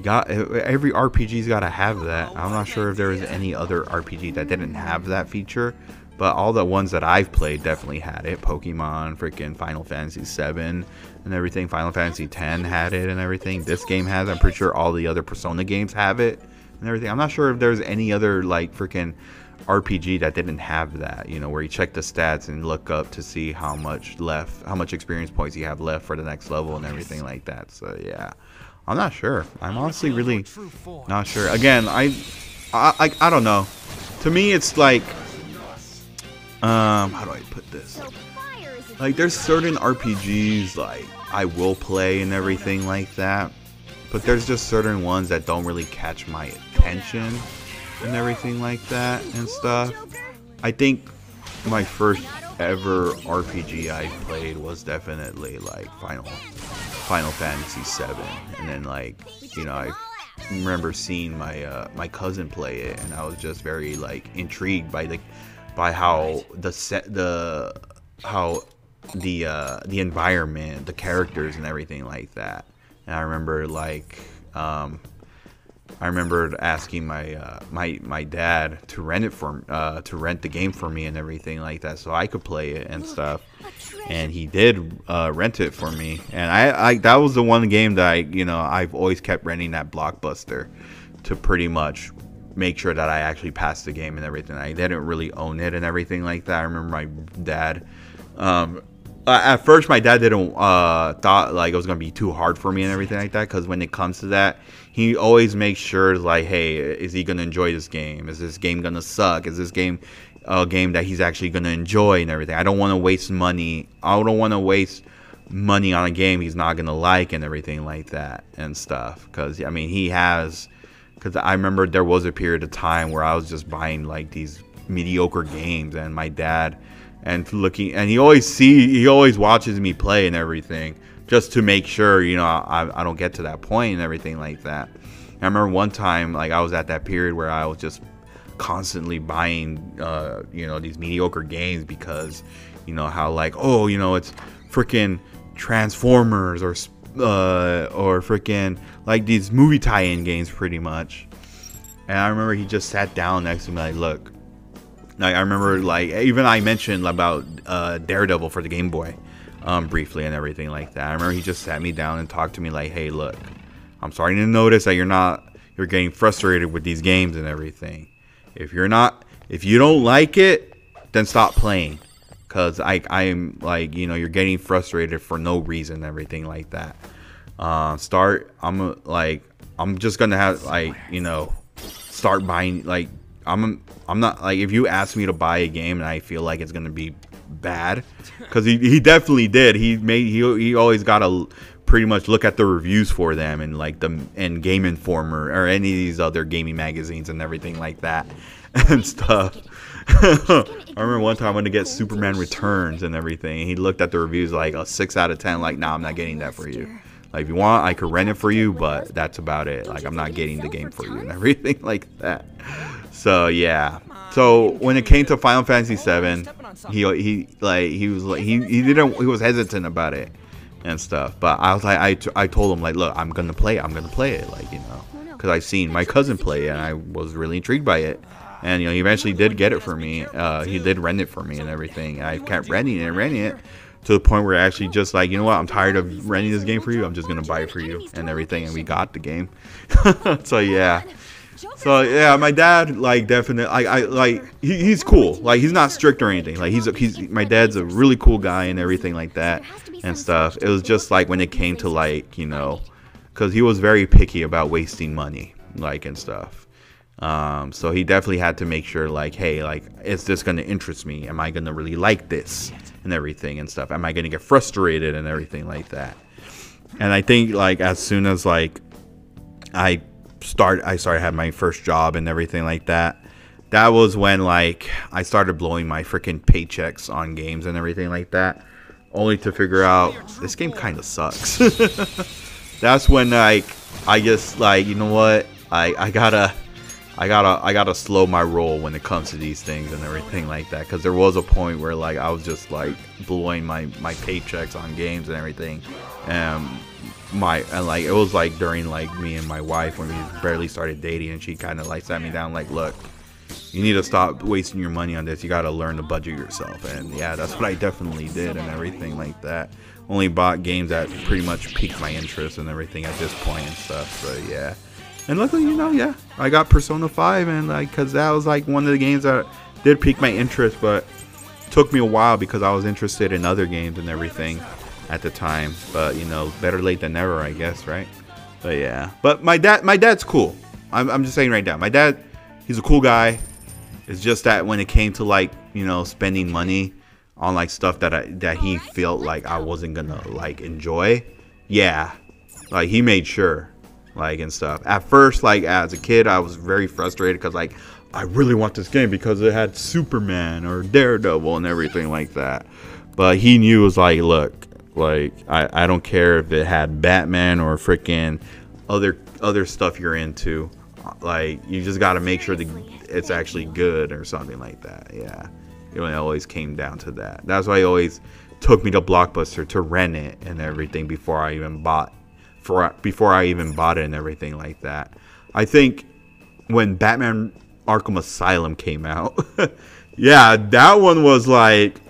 every RPG's got to have that. I'm not sure if there was any other RPG that didn't have that feature, but all the ones that I've played definitely had it. Pokemon, freaking Final Fantasy 7 and everything. Final Fantasy 10 had it and everything. This game has. I'm pretty sure all the other Persona games have it and everything. I'm not sure if there's any other like freaking RPG that didn't have that, you know, where you check the stats and look up to see how much experience points you have left for the next level and everything like that. So yeah, I'm not sure. I'm honestly really not sure. Again, I don't know. To me, it's like, how do I put this? Like, there's certain RPGs like I will play and everything like that, but there's just certain ones that don't really catch my attention and everything like that and stuff. I think my first ever RPG I played was definitely like Final Fantasy 7, and then like, you know, I remember seeing my cousin play it, and I was just very like intrigued by how the environment, the characters and everything like that. And I remember like I remembered asking my dad to rent the game for me and everything like that, so I could play it and stuff. And he did rent it for me, and I that was the one game that I've always kept renting that Blockbuster to pretty much make sure that I actually passed the game and everything. I didn't really own it and everything like that. I remember my dad at first my dad didn't thought like it was gonna be too hard for me and everything like that, because when it comes to that, he always makes sure like, hey, is he gonna enjoy this game? Is this game gonna suck? Is this game a game that he's actually gonna enjoy and everything? I don't want to waste money. I don't want to waste money on a game he's not gonna like and everything like that and stuff. Because I mean, he has. Because I remember there was a period of time where I was just buying like these mediocre games, and my dad. And looking, and he always watches me play and everything, just to make sure, you know, I don't get to that point and everything like that. I remember one time, like, I was at that period where I was just constantly buying, you know, these mediocre games because, you know, how like, oh, you know, it's freaking Transformers or freaking like these movie tie-in games, pretty much. And I remember he just sat down next to me, like, look. Like, I remember, like, even I mentioned about Daredevil for the Game Boy briefly and everything like that. I remember he just sat me down and talked to me like, hey, look, I'm starting to notice that you're getting frustrated with these games and everything. If you don't like it, then stop playing. Because I'm like, you know, you're getting frustrated for no reason and everything like that. I'm just going to have, like, you know, start buying, like, I'm not, like, if you ask me to buy a game and I feel like it's gonna be bad, because he definitely did. He always gotta pretty much look at the reviews for them and like and Game Informer or any of these other gaming magazines and everything like that and stuff. I remember one time I went to get Superman Returns and everything, and he looked at the reviews like a 6 out of 10. Like, nah, I'm not getting that for you. Like, if you want, I could rent it for you, but that's about it. Like, I'm not getting the game for you and everything like that. So yeah. So when it came to Final Fantasy VII, he was hesitant about it and stuff. But I was like, I told him like, look, I'm gonna play it, like, you know, because I seen my cousin play it and I was really intrigued by it. And, you know, he eventually did get it for me. He did rent it for me and everything. And I kept renting it to the point where I actually just like, you know what, I'm tired of renting this game for you. I'm just gonna buy it for you and everything. And we got the game. So yeah. So yeah, my dad, like, definitely, he's cool. Like, he's not strict or anything. Like, my dad's a really cool guy and everything like that and stuff. It was just like when it came to, like, you know, because he was very picky about wasting money, like, and stuff. So he definitely had to make sure, like, hey, like, is this gonna interest me? Am I gonna really like this and everything and stuff? Am I gonna get frustrated and everything like that? And I think, like, as soon as, like, I started having my first job and everything like that, that was when, like, I started blowing my freaking paychecks on games and everything like that, only to figure out this game kind of sucks. That's when, like, I just, like, you know what, I gotta slow my roll when it comes to these things and everything like that, because there was a point where, like, I was just, like, blowing my paychecks on games and everything. And like, it was like during, like, me and my wife when we barely started dating, and she kind of like sat me down like, look, you need to stop wasting your money on this. You got to learn to budget yourself. And yeah, that's what I definitely did and everything like that. Only bought games that pretty much piqued my interest and everything at this point and stuff. So yeah. And luckily, you know, yeah, I got Persona 5, and like, because that was like one of the games that did pique my interest, but it took me a while because I was interested in other games and everything at the time. But, you know, better late than never, I guess, right? But yeah, but my dad's cool. I'm just saying right now, my dad, he's a cool guy. It's just that when it came to, like, you know, spending money on, like, stuff that he felt like I wasn't gonna, like, enjoy, yeah, like, he made sure, like, and stuff. At first, like, as a kid, I was very frustrated because, like, I really want this game because it had Superman or Daredevil and everything like that. But he knew, it was like, look, like, I don't care if it had Batman or freaking other stuff you're into. Like, you just got to make sure that it's actually good or something like that. Yeah, it always came down to that. That's why he always took me to Blockbuster to rent it and everything before I even bought it and everything like that. I think when Batman Arkham Asylum came out, yeah, that one was like,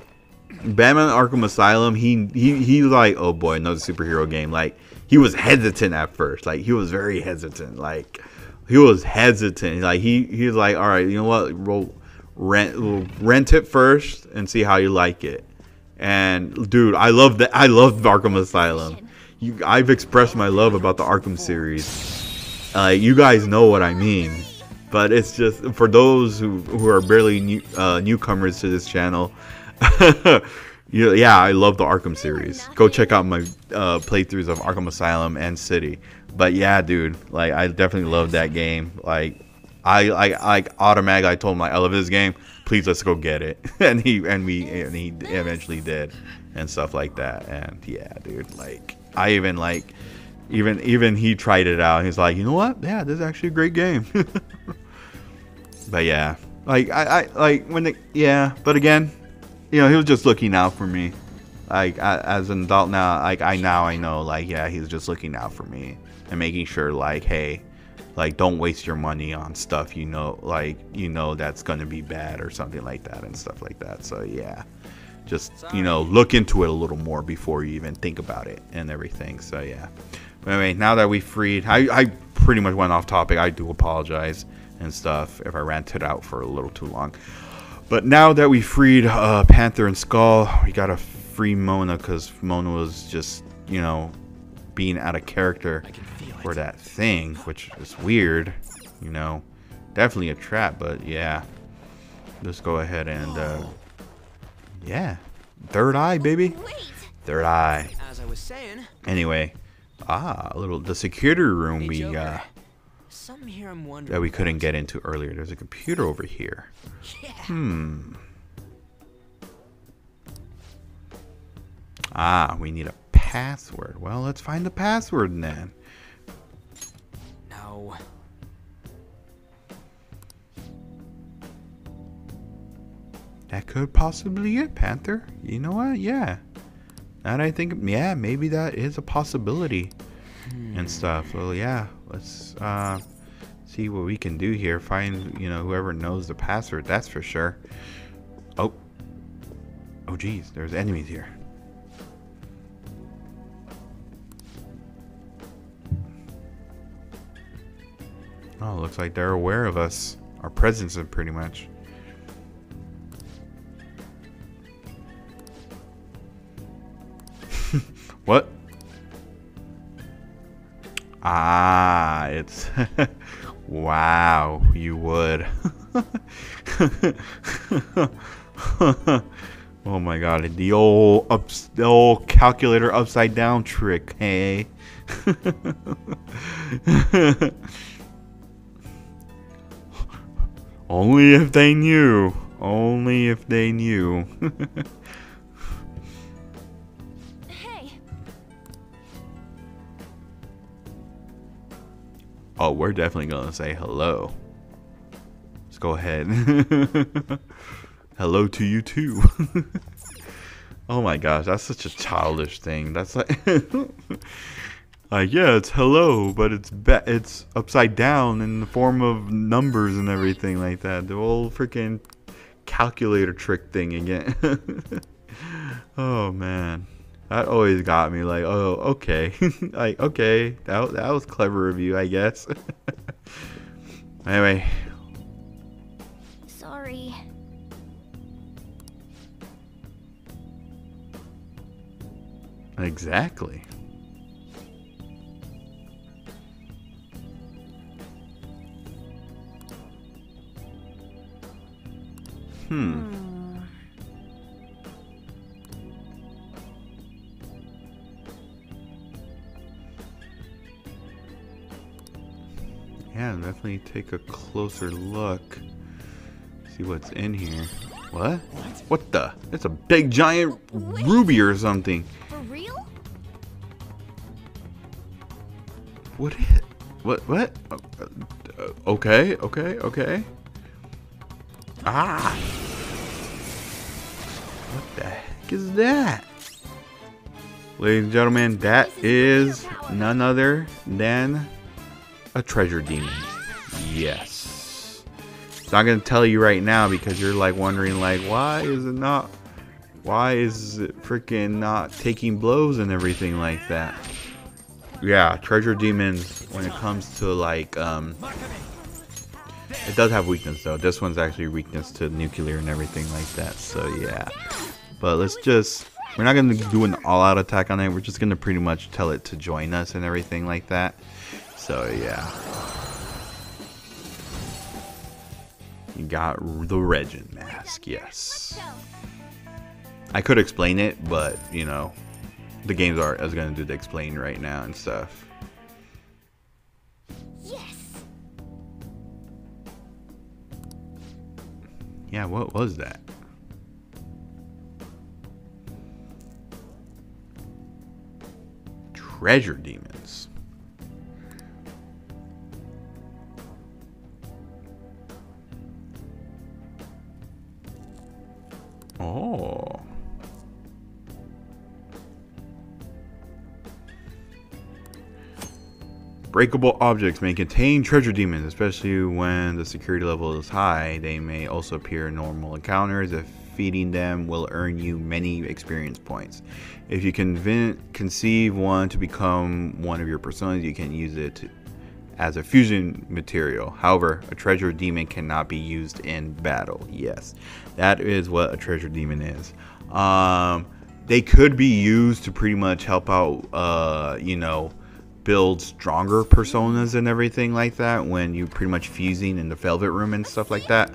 Batman Arkham Asylum, he like, oh boy, another superhero game. Like, he was hesitant at first. Like, he was very hesitant. Like, he was hesitant. Like, he was like, all right, you know what, we'll rent it first and see how you like it And dude, I love that. I love Arkham Asylum. I've expressed my love about the Arkham series. You guys know what I mean. But it's just for those who are barely newcomers to this channel. Yeah, I love the Arkham series. Go check out my playthroughs of Arkham Asylum and City. But yeah, dude, like I definitely love that game. Like I automatically I told him like I love this game. Please let's go get it. and he eventually did and stuff like that. And yeah, dude, like I even like even he tried it out. He's like, you know what? Yeah, this is actually a great game. But yeah, like I like when but again, you know, he was just looking out for me. Like as an adult now, like I know, like yeah, he's just looking out for me and making sure, like, hey, like don't waste your money on stuff you know, like you know that's gonna be bad or something like that and stuff like that. So yeah, just you know, look into it a little more before you even think about it and everything. So yeah. But anyway, now that we freed, I pretty much went off topic. I do apologize and stuff if I ranted out for a little too long. But now that we freed Panther and Skull, we gotta free Mona because Mona was just, you know, being out of character for that thing, which is weird, you know. Definitely a trap, but yeah. Let's go ahead and yeah, third eye, baby. Third eye. As I was saying. Anyway, the security room we Something here I'm wondering that we couldn't get into earlier. There's a computer over here. We need a password. Well, let's find the password then. No. That could possibly be it, Panther. You know what? Yeah. And I think, yeah, maybe that is a possibility and stuff. Well, yeah, let's see what we can do here. Find, you know, whoever knows the password. That's for sure. Oh, geez, there's enemies here. Oh, looks like they're aware of us. Our presence, pretty much. What? It's wow, you would. Oh my god, the old calculator upside down trick, hey. Only if they knew. Only if they knew. Oh, we're definitely gonna say hello. Let's go ahead. Hello to you too. Oh my gosh, that's such a childish thing. That's like, yeah, it's hello, but it's upside down in the form of numbers and everything like that. The old freaking calculator trick thing again. Oh man. That always got me like, oh, okay. Like, okay, that was clever of you, I guess. Anyway. Sorry. Exactly. Yeah, definitely take a closer look. See what's in here. What? What the? It's a big giant ruby or something. For real? What is it? What? Okay. Ah! What the heck is that? Ladies and gentlemen, that is none other than a treasure demon. Yes. So I'm gonna tell you right now because you're like wondering like why is it freaking not taking blows and everything like that. Yeah, treasure demons when it comes to like it does have weakness though. This one's actually weakness to nuclear and everything like that. So yeah. But let's just, we're not going to do an all-out attack on it. We're just going to pretty much tell it to join us and everything like that. So yeah. You got the Regent mask, yes. I could explain it, but you know, the games are as going to do the explain right now and stuff. Yes. Yeah, what was that? Treasure demons. Oh. Breakable objects may contain treasure demons, especially when the security level is high. They may also appear in normal encounters. If feeding them will earn you many experience points. If you conceive one to become one of your personas, you can use it as a fusion material. However, a treasure demon cannot be used in battle. Yes, that is what a treasure demon is. They could be used to pretty much help out, you know, build stronger personas and everything like that when you pretty much fusing in the Velvet Room and stuff like that.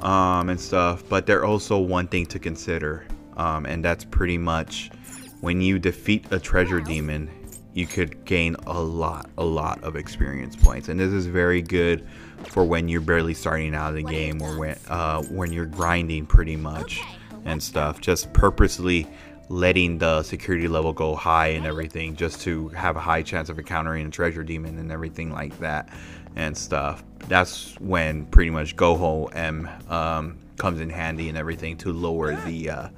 But they're also one thing to consider, and that's pretty much when you defeat a treasure demon, you could gain a lot of experience points, and this is very good for when you're barely starting out of the game or when you're grinding pretty much and stuff. Just purposely letting the security level go high and everything, just to have a high chance of encountering a treasure demon and everything like that and stuff. That's when pretty much Goho M comes in handy and everything to lower the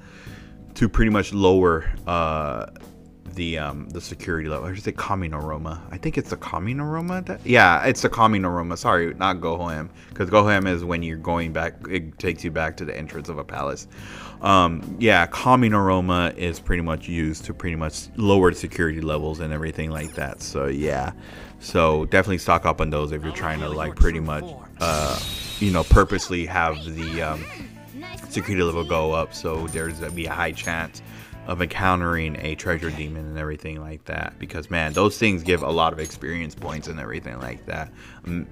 to pretty much lower the security level. I should say calming aroma. I think it's the calming aroma. Yeah, it's the calming aroma. Sorry, not Goho M, because Goho M is when you're going back. It takes you back to the entrance of a palace. Yeah, calming aroma is pretty much used to pretty much lower security levels and everything like that. So yeah, so definitely stock up on those if you're trying to like pretty much you know, purposely have the security level go up, so there's be a high chance of encountering a treasure demon and everything like that, because man, those things give a lot of experience points and everything like that.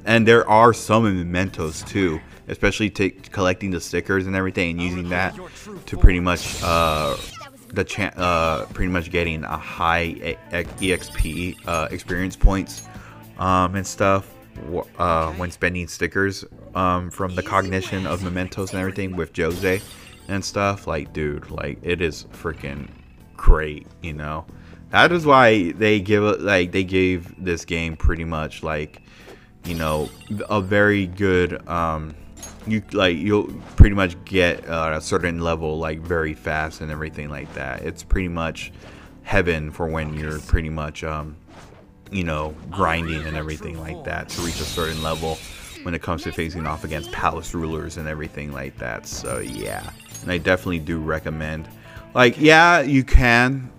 And there are some mementos too, especially collecting the stickers and everything and using that to pretty much pretty much getting a high EXP experience points and stuff when spending stickers from the cognition of mementos and everything with Jose and stuff. Like, dude, like, it is freaking great, you know. That is why they gave this game pretty much like, you know, a very good you'll pretty much get a certain level like very fast and everything like that. It's pretty much heaven for when you're pretty much you know, grinding and everything like that to reach a certain level when it comes to facing off against palace rulers and everything like that. So yeah, and I definitely do recommend, like, yeah, you can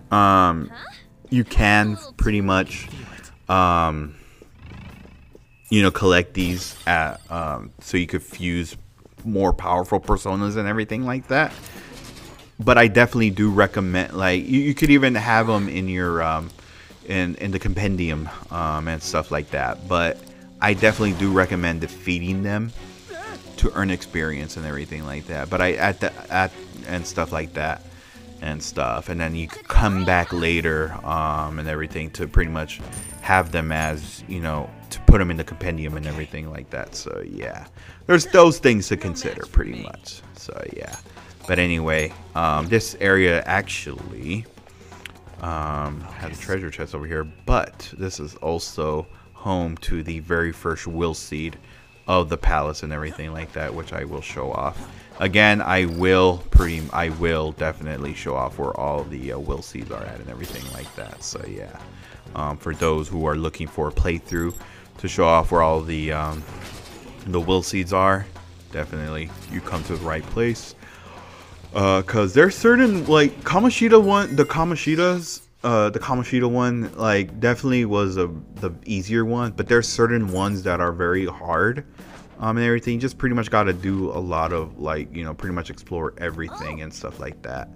pretty much you know, collect these at so you could fuse more powerful personas and everything like that. But I definitely do recommend, like, you could even have them in your in the compendium and stuff like that. But I definitely do recommend defeating them to earn experience and everything like that. But and stuff like that and stuff, and then you could come back later and everything to pretty much have them as, you know, to put them in the compendium and everything like that. So yeah, there's those things to consider pretty much. So yeah, but anyway, this area actually has a treasure chest over here, but this is also home to the very first will seed of the palace and everything like that, which I will show off. Again, I will definitely show off where all the will seeds are at and everything like that. So yeah, for those who are looking for a playthrough to show off where all the will seeds are, definitely you come to the right place. Cause there's certain, like, the Kamoshida one, like, definitely was the easier one, but there's certain ones that are very hard and everything. You just pretty much got to do a lot of, like, you know, pretty much explore everything and stuff like that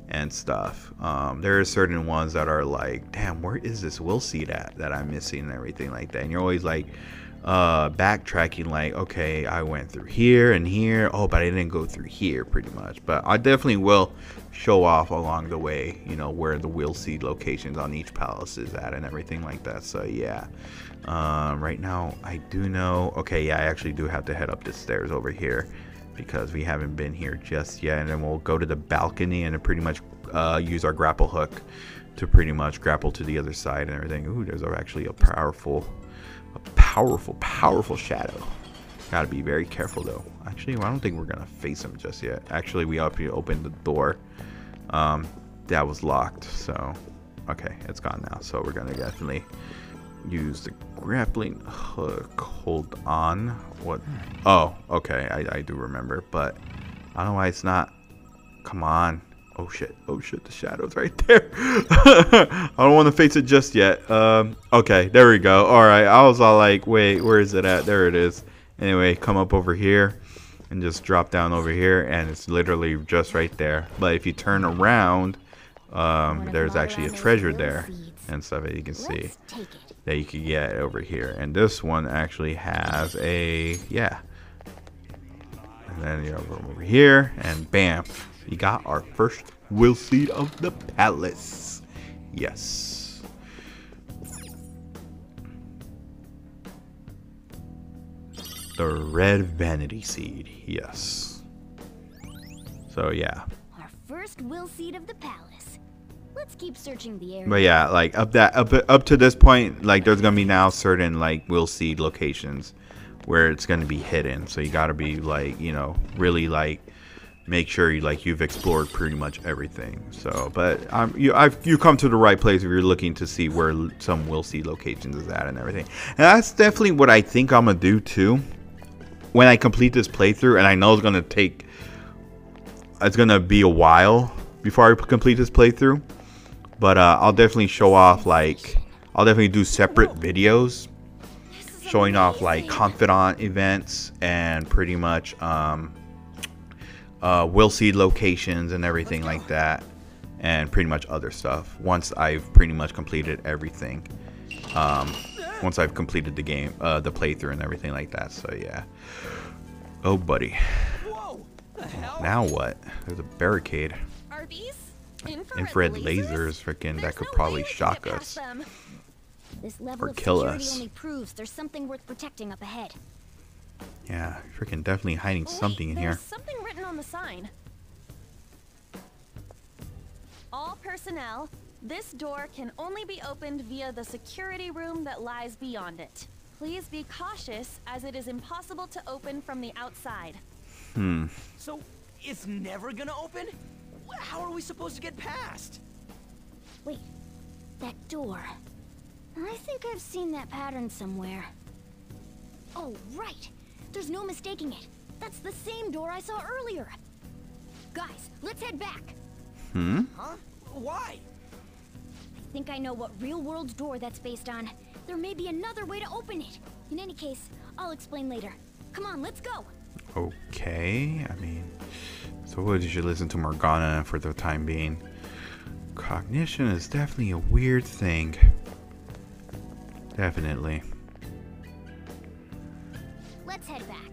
and stuff. There are certain ones that are like, damn, where is this will seed at that I'm missing and everything like that. And you're always like backtracking, like, okay, I went through here and here, oh, but I didn't go through here, pretty much. But I definitely will show off along the way, you know, where the will seed locations on each palace is at and everything like that. So yeah, right now I do know, okay, yeah, I actually do have to head up the stairs over here because we haven't been here just yet. And then we'll go to the balcony and pretty much use our grapple hook to pretty much grapple to the other side and everything. Ooh, there's actually a powerful shadow. Gotta be very careful though. Actually, I don't think we're gonna face him just yet. Actually, we opened the door. That was locked, so okay, it's gone now. So we're gonna definitely use the grappling hook. Hold on. What? Oh, okay, I do remember, but I don't know why it's not. Come on. Oh shit, the shadow's right there. I don't want to face it just yet. Okay, there we go. All right, I was all like, wait, where is it at? There it is. Anyway, come up over here and just drop down over here, and it's literally just right there. But if you turn around, there's actually a treasure there and stuff that you can see that you can get over here. And this one actually has a, yeah. And then you go over here, and bam. We got our first will seed of the palace. Yes. The red vanity seed. Yes. So yeah. Our first will seed of the palace. Let's keep searching the area. But yeah, like up to this point, like there's gonna be now certain like will seed locations where it's gonna be hidden. So you gotta be like, you know, really like make sure you've explored pretty much everything. So, but you come to the right place if you're looking to see where some will see locations is at and everything. And that's definitely what I think I'm gonna do too when I complete this playthrough. And I know it's gonna be a while before I complete this playthrough, but I'll definitely show off, like I'll definitely do separate videos showing off like confidant events and pretty much will seed locations and everything like that, and pretty much other stuff once I've pretty much completed everything, once I've completed the game, the playthrough and everything like that. So yeah. Oh buddy. Whoa, the hell? Now what? There's a barricade. Are these infrared lasers freaking that could probably shock us This level or of kill security us. only proves there's something worth protecting up ahead. Yeah, freaking definitely hiding something in here. There's something written on the sign. All personnel, this door can only be opened via the security room that lies beyond it. Please be cautious, as it is impossible to open from the outside. So, it's never gonna open? How are we supposed to get past? Wait, that door. I think I've seen that pattern somewhere. Oh, right. There's no mistaking it. That's the same door I saw earlier. Guys, let's head back. Huh? Why? I think I know what real-world door that's based on. There may be another way to open it. In any case, I'll explain later. Come on, let's go. Okay, I mean, so you should listen to Morgana for the time being. Cognition is definitely a weird thing. Definitely. Let's head back.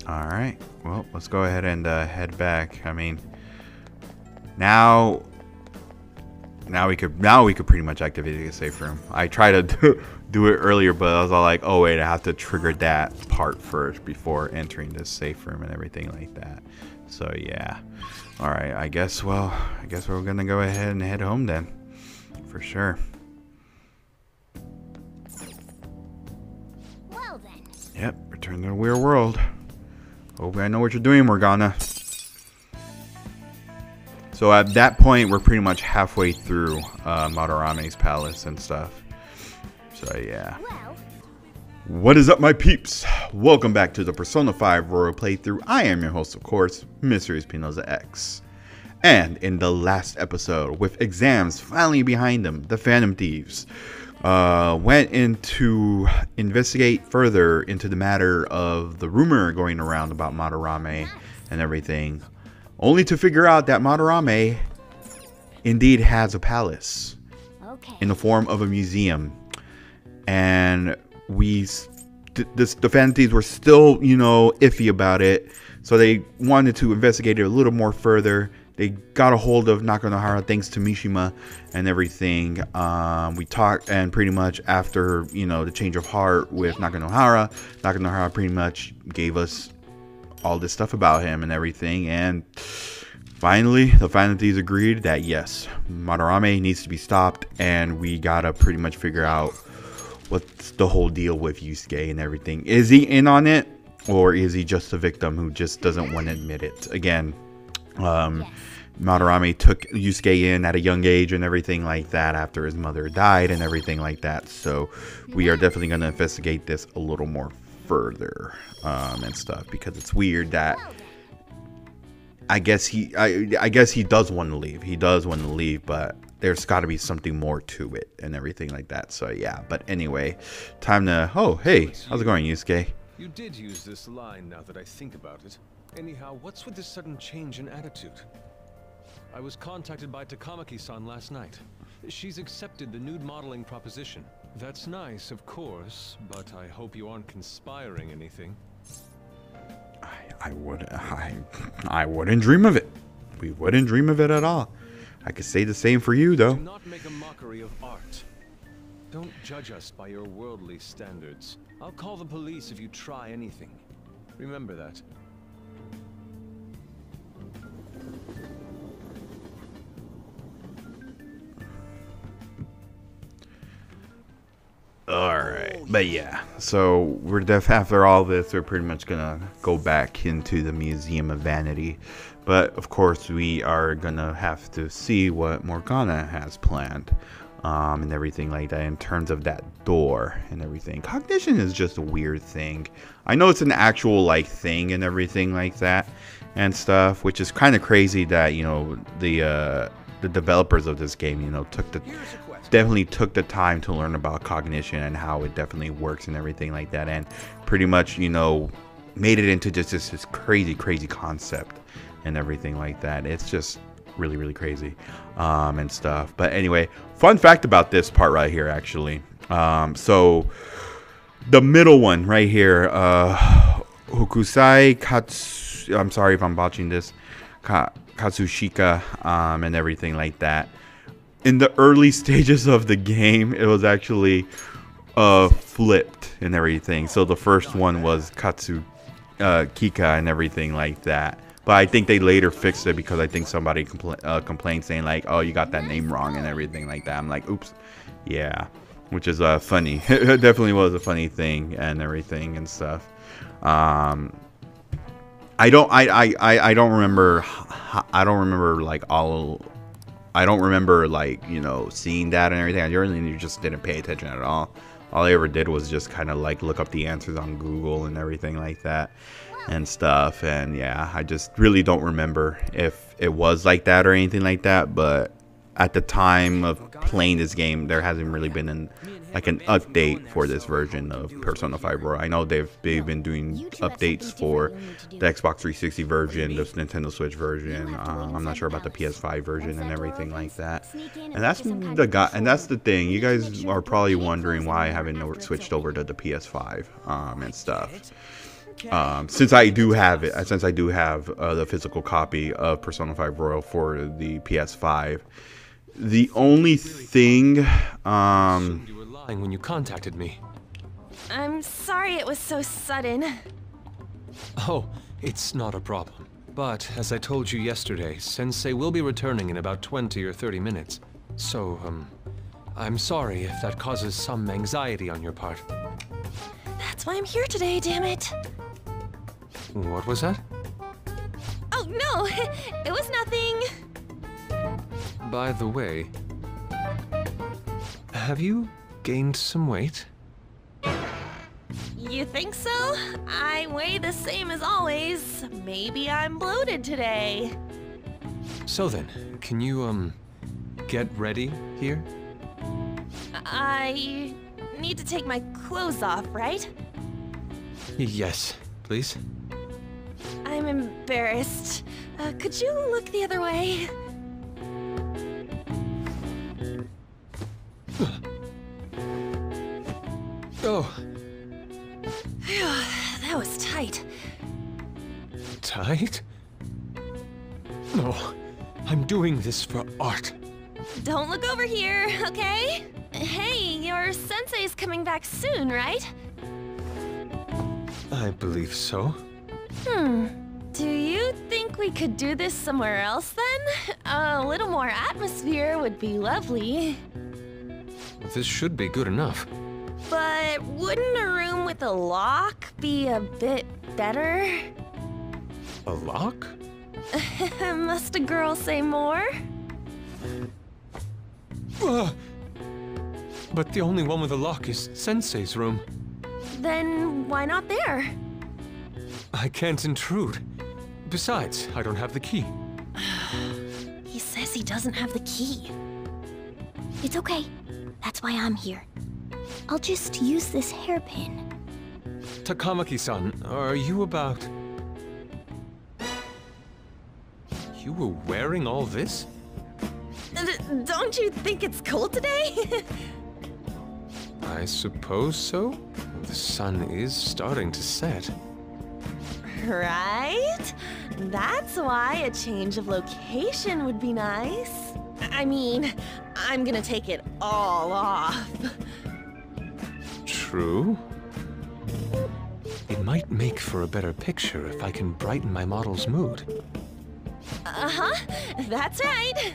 Alright, well, let's go ahead and head back. I mean, now we could pretty much activate the safe room. I tried to do it earlier, but I was all like, oh wait, I have to trigger that part first before entering this safe room and everything like that. So yeah. Alright, I guess we're gonna go ahead and head home then. For sure. Well then. Yep, return to the real world. Hope I know what you're doing, Morgana. So at that point, we're pretty much halfway through Madarame's palace and stuff. So yeah. Well, What is up, my peeps? Welcome back to the Persona 5 Royal playthrough. I am your host, of course, Mr. ESP. And in the last episode, with exams finally behind them, the Phantom Thieves went in to investigate further into the matter of the rumor going around about Madarame and everything, only to figure out that Madarame indeed has a palace in the form of a museum. And the Vanities were still, you know, iffy about it, so they wanted to investigate it a little more further. They got a hold of Nakanohara thanks to Mishima and everything. We talked, and pretty much after, you know, the change of heart with Nakanohara pretty much gave us all this stuff about him and everything. And finally, the Vanities agreed that yes, Madarame needs to be stopped, and we gotta pretty much figure out what's the whole deal with Yusuke and everything. Is he in on it, or is he just a victim who just doesn't want to admit it? Again, Madarame took Yusuke in at a young age and everything like that after his mother died and everything like that. So we are definitely going to investigate this a little more further and stuff, because it's weird that I guess he does want to leave. He does want to leave, but there's got to be something more to it and everything like that. So yeah, but anyway, time to... Oh, hey, how's it going, Yusuke? You did use this line now that I think about it. Anyhow, what's with this sudden change in attitude? I was contacted by Takamaki-san last night. She's accepted the nude modeling proposition. That's nice, of course, but I hope you aren't conspiring anything. I wouldn't dream of it. We wouldn't dream of it at all. I could say the same for you, though. Do not make a mockery of art. Don't judge us by your worldly standards. I'll call the police if you try anything. Remember that. Alright, but yeah, so we're after all this, we're pretty much gonna go back into the Museum of Vanity. But of course, we are gonna have to see what Morgana has planned and everything like that in terms of that door and everything. Cognition is just a weird thing. I know it's an actual like thing and everything like that and stuff, which is kind of crazy that, you know, the developers of this game, you know, definitely took the time to learn about cognition and how it definitely works and everything like that, and pretty much, you know, made it into just this crazy concept and everything like that. It's just really crazy and stuff. But anyway, fun fact about this part right here, actually. So the middle one right here, Hokusai Katsu, I'm sorry if I'm botching this, Katsushika and everything like that. In the early stages of the game, it was actually flipped and everything. So the first one was Katsu Kika and everything like that. But I think they later fixed it because I think somebody complained saying like, oh, you got that name wrong and everything like that. I'm like, oops. Yeah. Which is funny. It definitely was a funny thing and everything and stuff. I don't remember like, you know, seeing that and everything. I really just didn't pay attention at all. All I ever did was just kind of like look up the answers on Google and everything like that and stuff. And yeah, I just really don't remember if it was like that or anything like that. But at the time of playing this game, there hasn't really been an update for this version of Persona 5 Royal. I know they've been doing updates for the Xbox 360 version, the Nintendo Switch version. I'm not sure about the PS5 version and everything like that. And that's the thing. You guys are probably wondering why I haven't switched over to the PS5 and stuff. Since I do have it, the physical copy of Persona 5 Royal for the PS5. The only thing, You were lying when you contacted me. I'm sorry it was so sudden. Oh, it's not a problem. But, as I told you yesterday, Sensei will be returning in about 20 or 30 minutes. So, I'm sorry if that causes some anxiety on your part. That's why I'm here today, damn it. What was that? Oh, no, it was nothing. By the way, have you gained some weight? You think so? I weigh the same as always. Maybe I'm bloated today. So then, can you, get ready here? I need to take my clothes off, right? Yes, please. I'm embarrassed. Could you look the other way? Oh. Phew, that was tight. Tight? No, I'm doing this for art. Don't look over here, okay? Hey, your sensei's coming back soon, right? I believe so. Do you think we could do this somewhere else then? A little more atmosphere would be lovely. This should be good enough. But wouldn't a room with a lock be a bit better? A lock? Must a girl say more? But the only one with a lock is Sensei's room. Then why not there? I can't intrude. Besides, I don't have the key. He says he doesn't have the key. It's okay. That's why I'm here. I'll just use this hairpin. Takamaki-san, are you about... You were wearing all this? Don't you think it's cold today? I suppose so. The sun is starting to set. Right? That's why a change of location would be nice. I mean, I'm gonna take it all off. True. It might make for a better picture if I can brighten my model's mood. Uh-huh, that's right.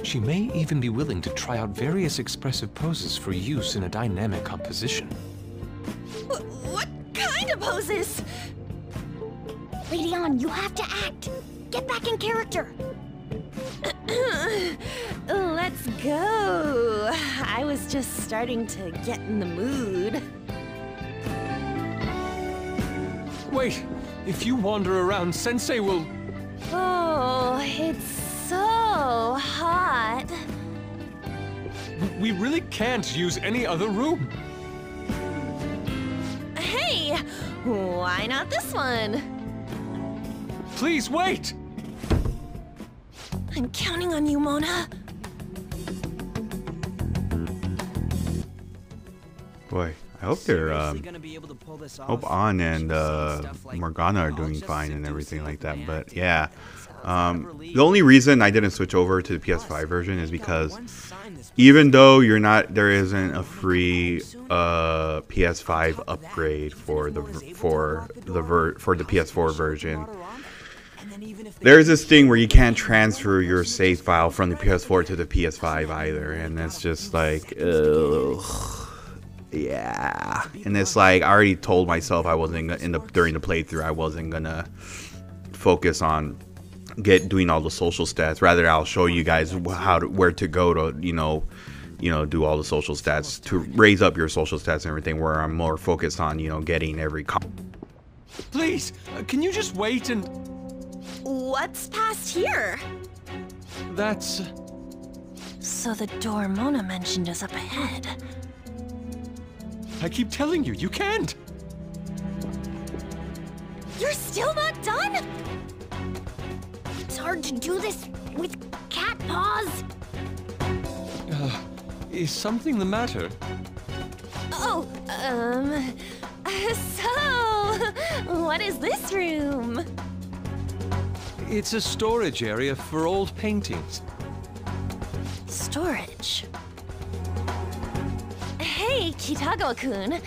She may even be willing to try out various expressive poses for use in a dynamic composition. What kind of poses? Lady On, you have to act. Get back in character. Let's go. I was just starting to get in the mood. Wait, if you wander around, Sensei will... Oh, it's so hot. We really can't use any other room. Hey, why not this one? Please wait! I'm counting on you, Mona. Boy, I hope they're hope An and Morgana are doing fine and everything like that. But yeah, the only reason I didn't switch over to the PS5 version is because even though there isn't a free PS5 upgrade for the PS4 version. There's this thing where you can't transfer your save file from the PS4 to the PS5 either, and it's just like, ugh. Yeah, and it's like I already told myself I wasn't during the playthrough I wasn't gonna focus on doing all the social stats. Rather, I'll show you guys where to go to do all the social stats to raise up your social stats and everything. Where I'm more focused on getting every. Please, can you just wait and? What's past here? That's. So the door Mona mentioned is up ahead. I keep telling you, you can't! You're still not done? It's hard to do this with cat paws. Is something the matter? Oh, so, what is this room? It's a storage area for old paintings. Storage? Hey, Kitagawa-kun,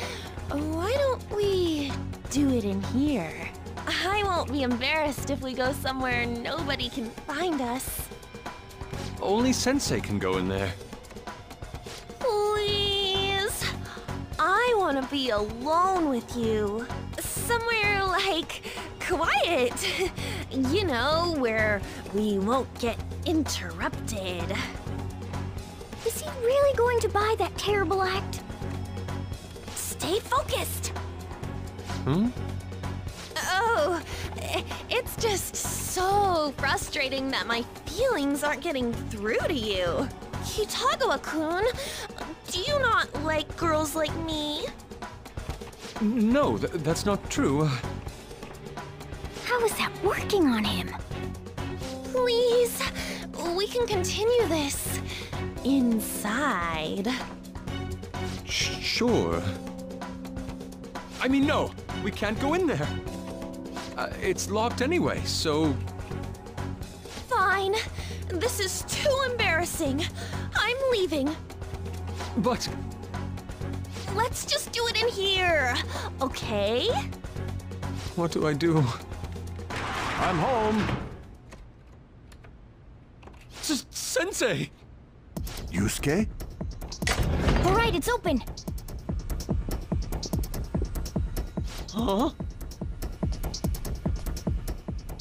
why don't we do it in here? I won't be embarrassed if we go somewhere nobody can find us. Only Sensei can go in there. Please. I want to be alone with you. Somewhere like quiet. You know, where we won't get interrupted. Is he really going to buy that terrible act? Stay focused. Hmm? Oh, it's just so frustrating that my feelings aren't getting through to you. Kitagawa-kun, Do you not like girls like me? No, that's not true. How is that working on him? Please, we can continue this inside. Sure. I mean, no, we can't go in there. It's locked anyway, so... Fine. This is too embarrassing. I'm leaving. But... Let's just do it in here, okay? What do I do? I'm home. Sensei! Yusuke? All right, it's open. Huh?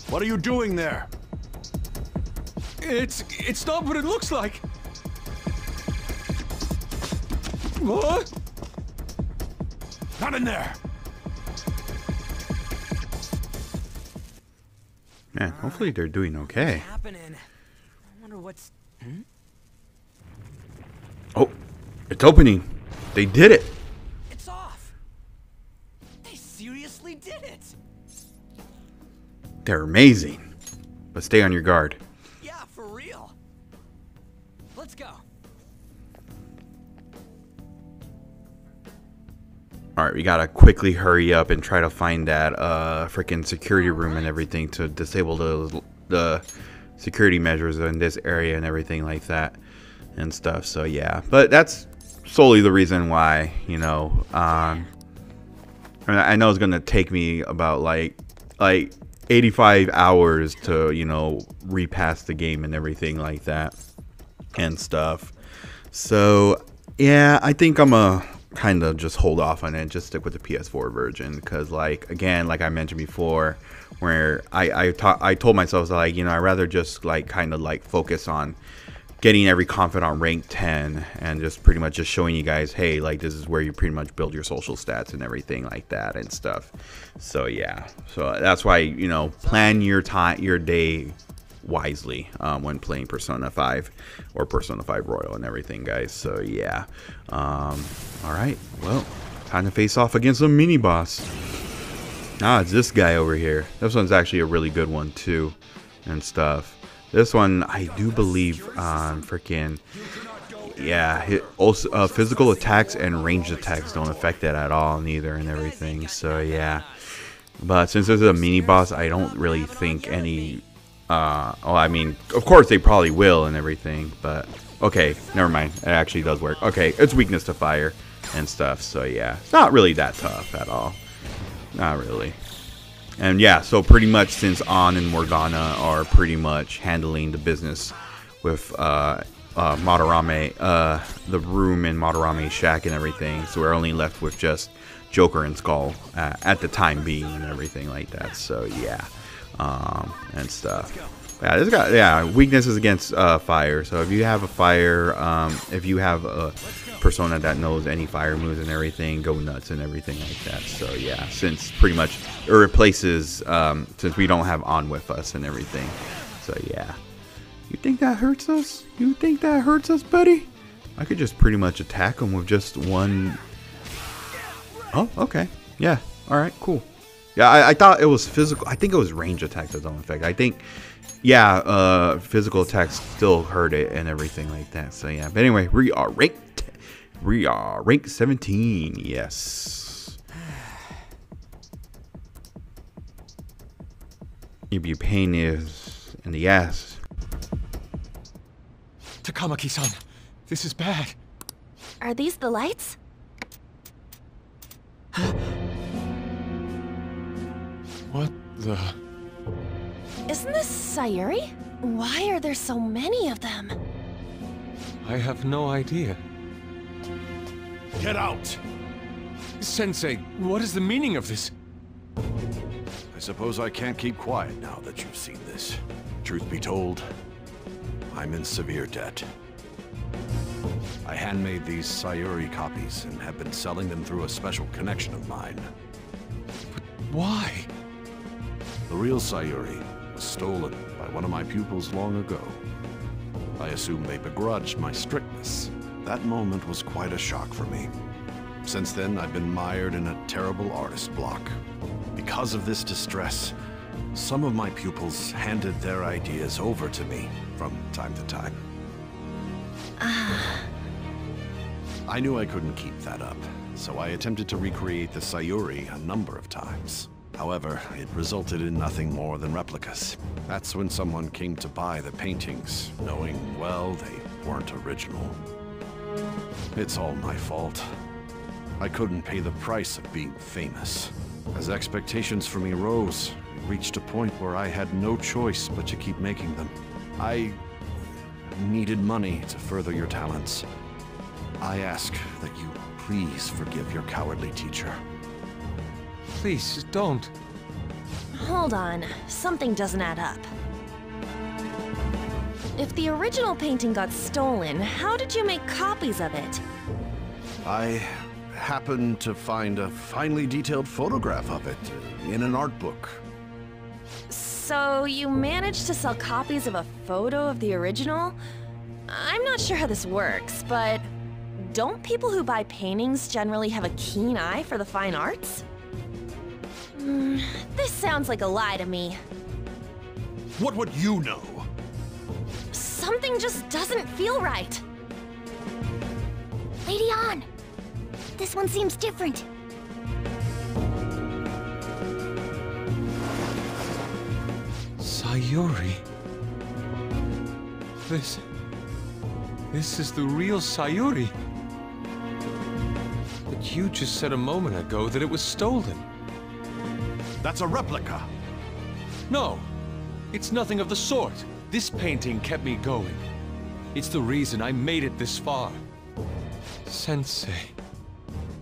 What are you doing there? It's not what it looks like. What? Not in there. Man, hopefully they're doing okay. What's happening? I wonder what's... Oh, it's opening. They did it. It's off. They seriously did it. They're amazing. But stay on your guard. Yeah, for real. Let's go. Alright, we gotta quickly hurry up and try to find that freaking security room and everything to disable the security measures in this area and everything like that and stuff. So yeah, but that's solely the reason why, you know, I know it's gonna take me about like 85 hours to, you know, repass the game and everything like that and stuff. So yeah, I think I'm a kind of just hold off on it and just stick with the PS4 version, because like, again, like I mentioned before, where I told myself, like, you know, I'd rather just like kind of like focus on getting every confidant on rank 10 and just pretty much just showing you guys, hey, like this is where you pretty much build your social stats and everything like that and stuff. So yeah, so that's why, you know, plan your day wisely when playing Persona 5 or Persona 5 Royal and everything, guys. So yeah, all right, well, time to face off against a mini boss. It's this guy over here. This one's actually a really good one too and stuff. This one, I do believe, freaking, yeah, also physical attacks and ranged attacks don't affect that at all neither and everything. So yeah, but since this is a mini boss, I don't really think any well, I mean, of course they probably will and everything, but okay, never mind, it actually does work. Okay, it's weakness to fire and stuff. So yeah, it's not really that tough at all, not really. And yeah, so pretty much since An and Morgana are pretty much handling the business with Madarame, the room in Madarame's shack and everything, so we're only left with just Joker and Skull at the time being and everything like that. So yeah, and stuff. Yeah, this guy, yeah, weaknesses against fire. So if you have a fire, if you have a persona that knows any fire moves and everything, go nuts and everything like that. So yeah, since pretty much it replaces, since we don't have On with us and everything. So yeah, you think that hurts us? You think that hurts us, buddy? I could just pretty much attack him with just one. Oh, okay, yeah, all right, cool. Yeah, I thought it was physical. I think it was range attack that don't affect. I think, yeah, physical attacks still hurt it and everything like that. So yeah, but anyway, we are rank 17. Yes. If your pain is in the ass. Takamaki-san, this is bad. Are these the lights? What the? Isn't this Sayuri? Why are there so many of them? I have no idea. Get out! Sensei, what is the meaning of this? I suppose I can't keep quiet now that you've seen this. Truth be told, I'm in severe debt. I handmade these Sayuri copies and have been selling them through a special connection of mine. But why? The real Sayuri was stolen by one of my pupils long ago. I assume they begrudged my strictness That moment was quite a shock for me. Since then, I've been mired in a terrible artist block. Because of this distress, some of my pupils handed their ideas over to me from time to time. I knew I couldn't keep that up, so I attempted to recreate the Sayuri a number of times. However, it resulted in nothing more than replicas. That's when someone came to buy the paintings, knowing, well, they weren't original. It's all my fault. I couldn't pay the price of being famous. As expectations for me rose, it reached a point where I had no choice but to keep making them. I needed money to further your talents. I ask that you please forgive your cowardly teacher. Please, don't. Hold on, something doesn't add up. If the original painting got stolen, how did you make copies of it? I happened to find a finely detailed photograph of it in an art book. So you managed to sell copies of a photo of the original? I'm not sure how this works, but don't people who buy paintings generally have a keen eye for the fine arts? This sounds like a lie to me. What would you know? Something just doesn't feel right. Lady On! This one seems different. Sayuri. This is the real Sayuri. But you just said a moment ago that it was stolen. That's a replica. No, it's nothing of the sort. This painting kept me going. It's the reason I made it this far. Sensei,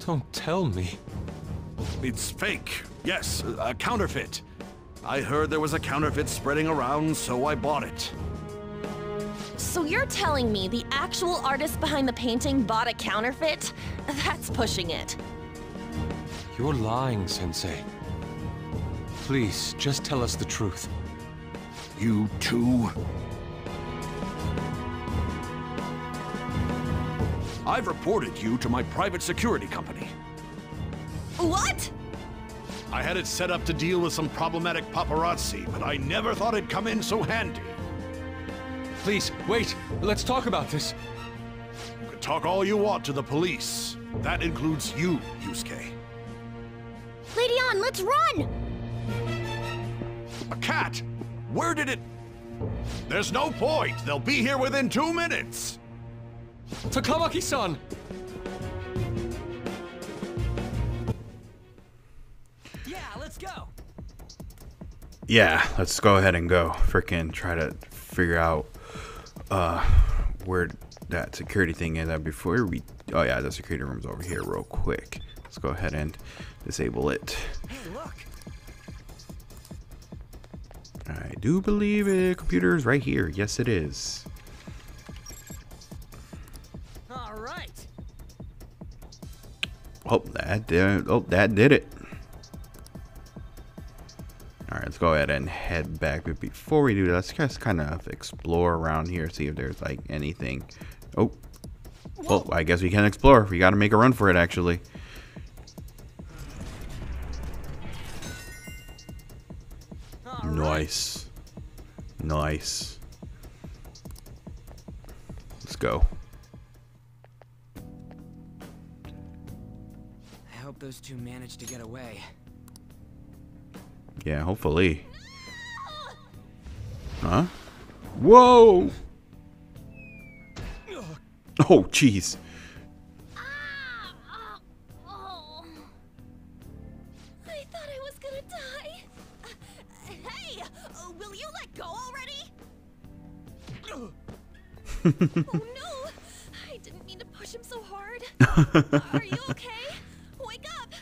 don't tell me. It's fake. Yes, a counterfeit. I heard there was a counterfeit spreading around, so I bought it. So you're telling me the actual artist behind the painting bought a counterfeit? That's pushing it. You're lying, Sensei. Please, just tell us the truth. You too? I've reported you to my private security company. What? I had it set up to deal with some problematic paparazzi, but I never thought it'd come in so handy. Please, wait. Let's talk about this. You can talk all you want to the police. That includes you, Yusuke. Lady On, let's run! A cat? Where did it... There's no point. They'll be here within 2 minutes. Takamaki-san! Yeah, let's go. Yeah, let's go ahead and go. Freaking try to figure out where that security thing is before we... Oh yeah, the security room's over here real quick. Let's go ahead and disable it. Hey, look. I do believe a computer is right here. Yes, it is. All right. Oh, that did. Oh, that did it. All right, let's go ahead and head back. But before we do that, let's just kind of explore around here, see if there's like anything. Oh, well, I guess we can explore. We got to make a run for it, actually. Nice. Nice. Let's go. I hope those two managed to get away. Yeah, hopefully. Huh? Whoa! Oh, jeez. I thought I was gonna die. Hey, will you let go already? Oh no! I didn't mean to push him so hard. Are you okay? Wake up!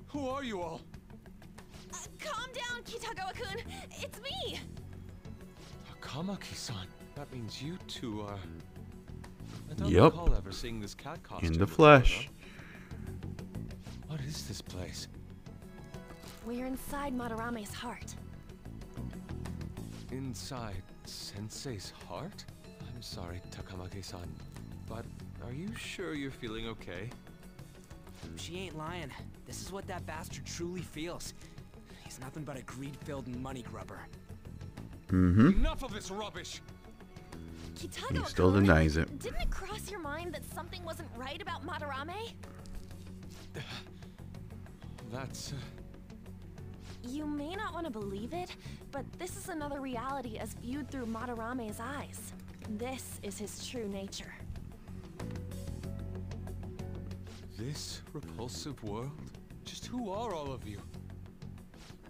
Who are you all? Calm down, Kitagawa-kun. It's me. Takamaki-san. That means you two are... I don't Yep. recall ever seeing this cat costume In the before, flesh. though. What is this place? We're inside Madarame's heart. Inside Sensei's heart? sorry, Takamaki-san, but are you sure you're feeling okay? She ain't lying. This is what that bastard truly feels. He's nothing but a greed-filled money grubber. Enough of this rubbish! He still denies it. Didn't it cross your mind that something wasn't right about Madarame? That's... You may not want to believe it, but this is another reality as viewed through Madarame's eyes. This is his true nature. This repulsive world? Just who are all of you?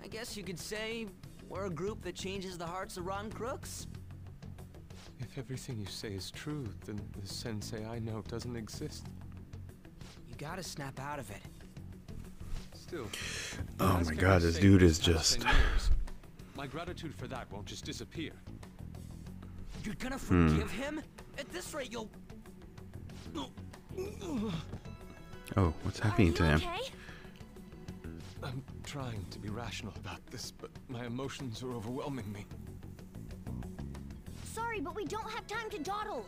I guess you could say we're a group that changes the hearts of rotten crooks. If everything you say is true, then the sensei I know doesn't exist. You gotta snap out of it. Still, Oh my god, this dude is just... My gratitude for that won't just disappear. You're gonna forgive him? At this rate, you'll... Oh, what's happening to him? Okay? I'm trying to be rational about this, but my emotions are overwhelming me. Sorry, but we don't have time to dawdle.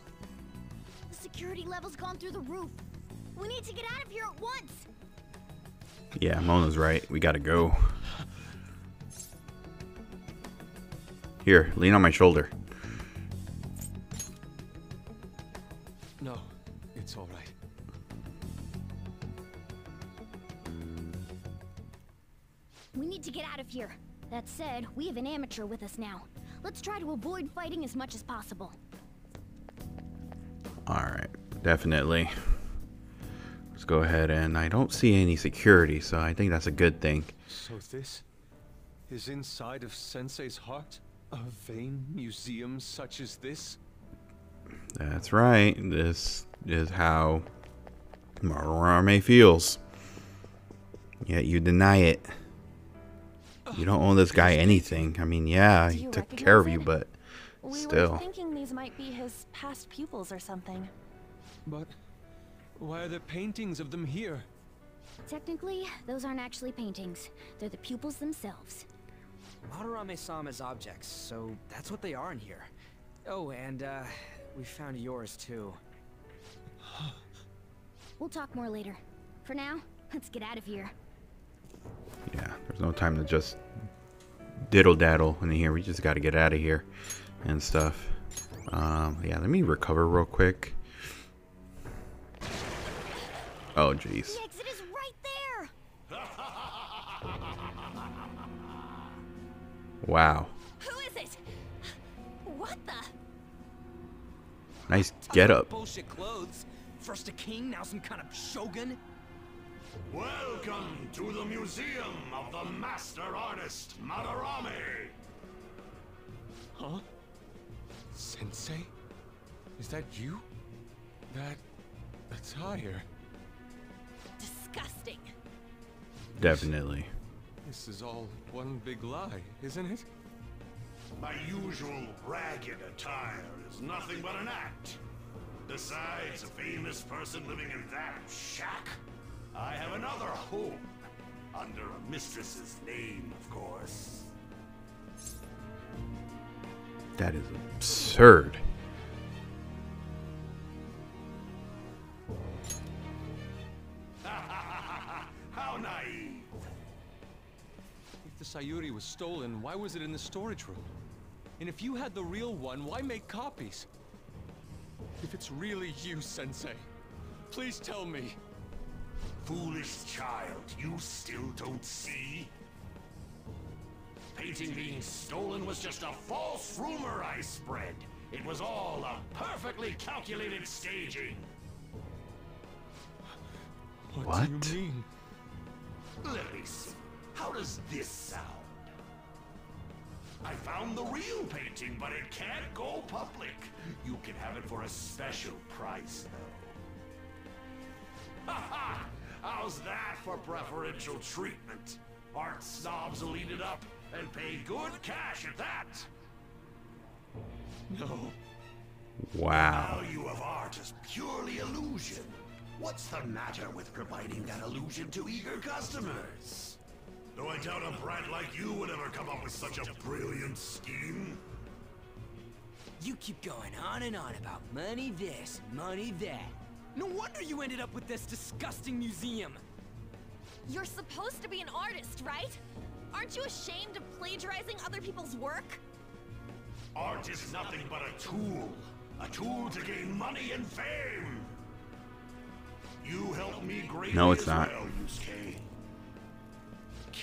The security level's gone through the roof. We need to get out of here at once. Yeah, Mona's right. We gotta go. Here, lean on my shoulder. No, it's all right. We need to get out of here. That said, we have an amateur with us now. Let's try to avoid fighting as much as possible. Alright, definitely. Let's go ahead, and I don't see any security, so I think that's a good thing. So this is inside of Sensei's heart? A vain museum such as this? That's right. This is how Madarame feels. Yet you deny it. You don't owe this guy anything. I mean, yeah, he took care of you, but still. We were thinking these might be his past pupils or something. But why are there paintings of them here? Technically, those aren't actually paintings. They're the pupils themselves. Madarame saw them as objects, so that's what they are in here. Oh, and we found yours too. We'll talk more later. For now, let's get out of here. Yeah, there's no time to just diddle-daddle in here. We just got to get out of here and stuff. Yeah, let me recover real quick. Oh, jeez. The exit is right there! Wow. Who is it? What the? Nice getup. Bullshit clothes. First a king, now some kind of shogun. Welcome to the Museum of the Master Artist, Madarame! Huh? Sensei? Is that you? That attire? Disgusting. Definitely. This is all one big lie, isn't it? My usual ragged attire is nothing but an act. Besides a famous person living in that shack, I have another home, under a mistress's name, of course. That is absurd. How naive. If the Sayuri was stolen, why was it in the storage room? And if you had the real one, why make copies? If it's really you, Sensei, please tell me. Foolish child, you still don't see? Painting being stolen was just a false rumor I spread. It was all a perfectly calculated staging. What do you mean? Let me see. How does this sound? I found the real painting, but it can't go public. You can have it for a special price, though. Ha ha! How's that for preferential treatment? Art snobs will eat it up and pay good cash at that. No. Wow. The value of art is purely illusion. What's the matter with providing that illusion to eager customers? Though I doubt a brat like you would ever come up with such a brilliant scheme. You keep going on and on about money this, money that. No wonder you ended up with this disgusting museum. You're supposed to be an artist, right? Aren't you ashamed of plagiarizing other people's work? Art is nothing but a tool to gain money and fame. You helped me greatly. No, it's not. Well, Yusuke.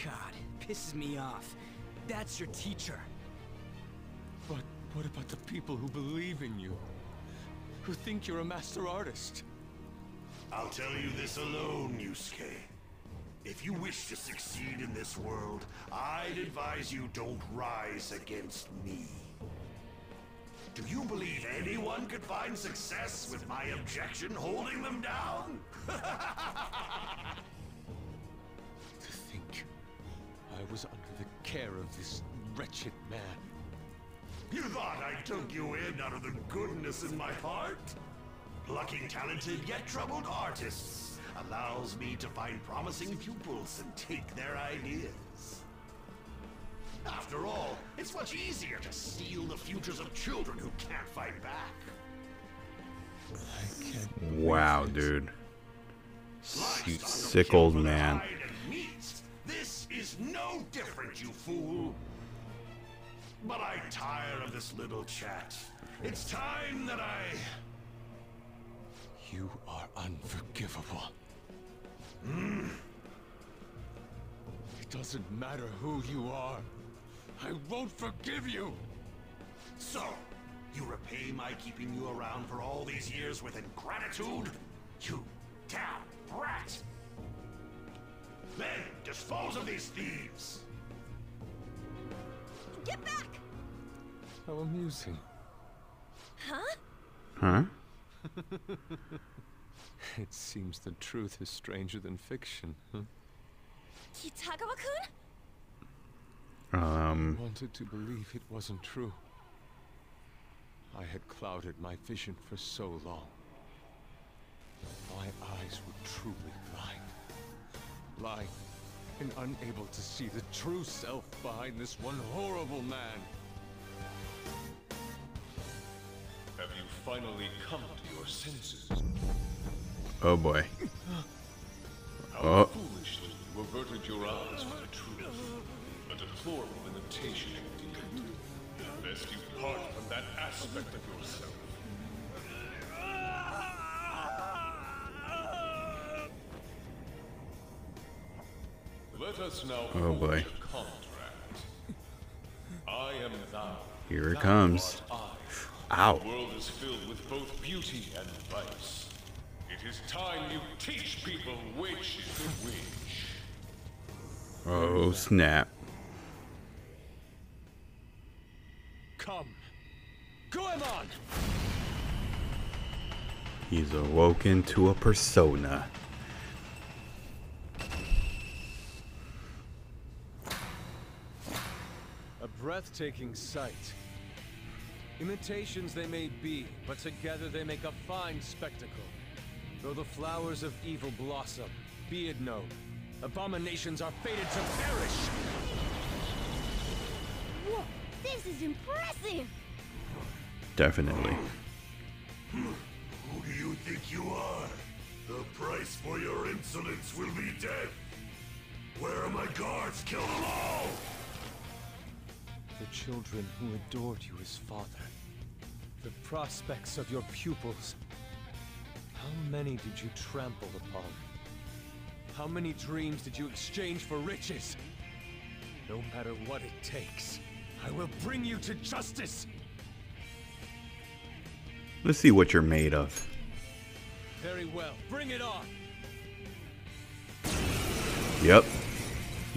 God, pisses me off. That's your teacher. But what about the people who believe in you? Who think you're a master artist? I'll tell you this alone, Yusuke. If you wish to succeed in this world, I'd advise you don't rise against me. Do you believe anyone could find success with my objection holding them down? To think I was under the care of this wretched man. You thought I took you in out of the goodness in my heart? Plucking talented yet troubled artists allows me to find promising pupils and take their ideas. After all, it's much easier to steal the futures of children who can't fight back. I can't. Wow, dude. You sick old man. This is no different, you fool. But I'm tired of this little chat. It's time that You are unforgivable. It doesn't matter who you are. I won't forgive you. So, you repay my keeping you around for all these years with ingratitude? You damn brat! Then, dispose of these thieves! Get back! How amusing. Huh? Huh? It seems the truth is stranger than fiction, huh? Kitagawa-kun? I wanted to believe it wasn't true. I had clouded my vision for so long. My eyes were truly blind and unable to see the true self behind this one horrible man. Have you finally come to your senses? Oh boy. How foolishly you averted your eyes from the truth. A deplorable imitation indeed. Best you part from that aspect of yourself. Let us now Oh boy. forge a contract. I am thou. Here it Thou comes. art I. Ow. The world is filled with both beauty and vice. It is time you teach people which is the which. Oh snap. Come. Goemon! He's awoken to a persona. A breathtaking sight. Imitations they may be, but together they make a fine spectacle. Though the flowers of evil blossom, be it known, abominations are fated to perish! Whoa, this is impressive! Definitely. Who do you think you are? The price for your insolence will be death. Where are my guards? Kill them all! The children who adored you as father. The prospects of your pupils. How many did you trample upon? How many dreams did you exchange for riches? No matter what it takes, I will bring you to justice! Let's see what you're made of. Very well, bring it on! Yep.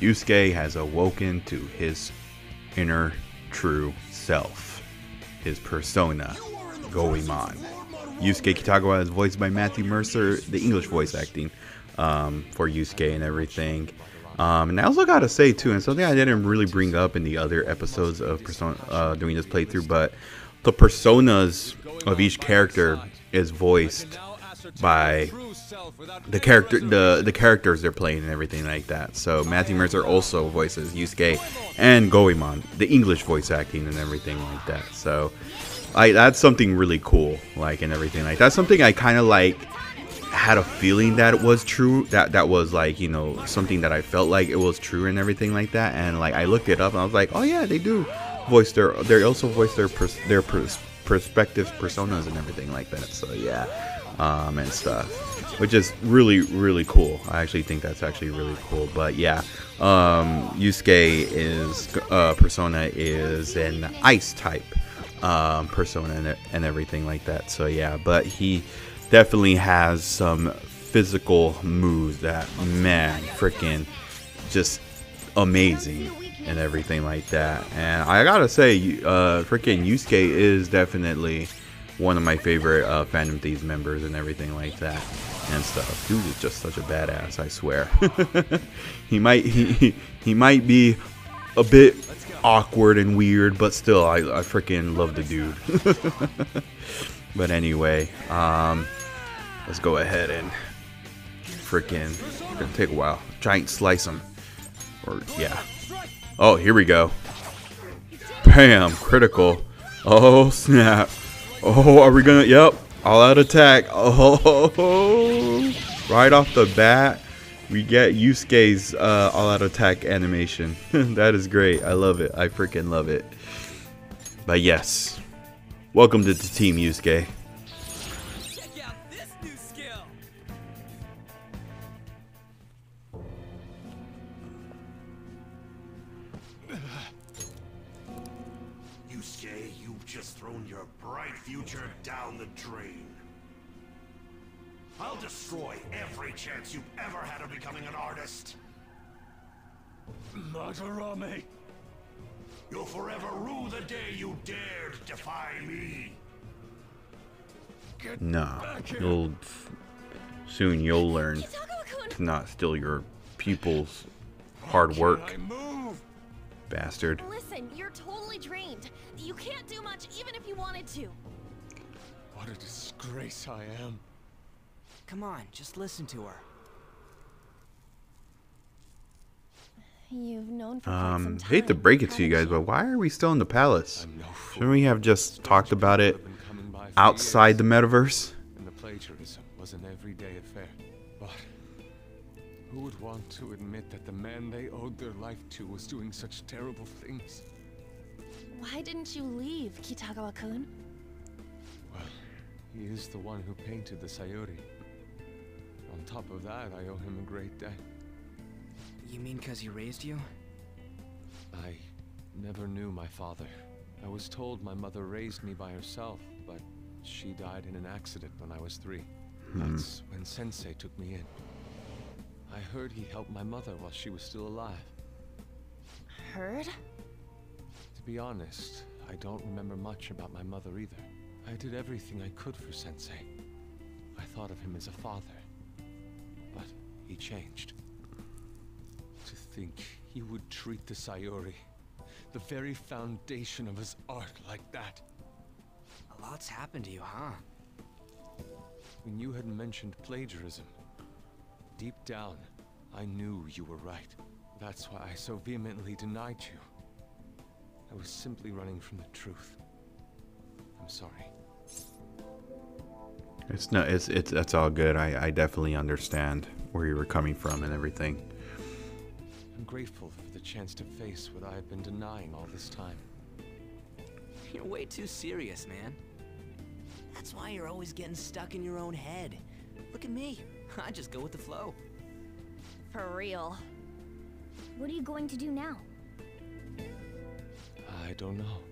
Yusuke has awoken to his inner true self. His persona, Goemon. Yusuke Kitagawa is voiced by Matthew Mercer, the English voice acting for Yusuke and everything. And I also gotta say too, and something I didn't really bring up in the other episodes of Persona doing this playthrough, but the personas of each character is voiced by the characters they're playing and everything like that. So Matthew Mercer also voices Yusuke and Goemon, the English voice acting and everything like that. So that's something really cool, like, and everything. Like, that's something I kind of like had a feeling that it was true, that was like, you know, something that I felt like it was true and everything like that. And like I looked it up and I was like, oh yeah, they do voice they also voice their perspective personas and everything like that. So yeah, and stuff, which is really cool. I actually think that's actually really cool. But yeah, Yusuke is persona is an ice type persona and everything like that. So yeah, but he definitely has some physical moves that, man, freaking just amazing and everything like that. And I gotta say, freaking Yusuke is definitely one of my favorite Phantom Thieves members and everything like that and stuff. Dude is just such a badass, I swear. he might be a bit awkward and weird, but still, I freaking love the dude. But anyway, let's go ahead and freaking, it's gonna take a while. Giant slice him. Or yeah. Oh, here we go. Bam, critical. Oh snap. Oh, are we gonna? Yep. All out attack. Oh, right off the bat, we get Yusuke's all out attack animation. That is great. I love it. I freaking love it. But yes, welcome to the team, Yusuke. Check out this new skill. Yusuke, you've just thrown your bright future down the drain. I'll destroy every chance you've ever had of becoming an artist. Madarame! You'll forever rue the day you dared defy me. Nah, soon you'll learn to not steal your pupils' hard work, bastard. Listen, you're totally drained. You can't do much even if you wanted to. What a disgrace I am. Come on, just listen to her. You've known for quite some time. Hate to break it to you guys, but why are we still in the palace? Shouldn't we have just talked about it outside the metaverse? And the plagiarism was an everyday affair. But who would want to admit that the man they owed their life to was doing such terrible things? Why didn't you leave, Kitagawa-kun? Well, he is the one who painted the Sayuri. On top of that, I owe him a great debt. You mean because he raised you? I never knew my father. I was told my mother raised me by herself, but she died in an accident when I was 3. That's when Sensei took me in. I heard he helped my mother while she was still alive. Heard? To be honest, I don't remember much about my mother either. I did everything I could for Sensei. I thought of him as a father. But he changed. To think he would treat the Sayuri, the very foundation of his art, like that. A lot's happened to you, huh? When you had mentioned plagiarism, deep down, I knew you were right. That's why I so vehemently denied you. I was simply running from the truth. I'm sorry. That's all good. I definitely understand where you were coming from and everything. I'm grateful for the chance to face what I have been denying all this time. You're way too serious, man. That's why you're always getting stuck in your own head. Look at me. I just go with the flow. For real. What are you going to do now? I don't know.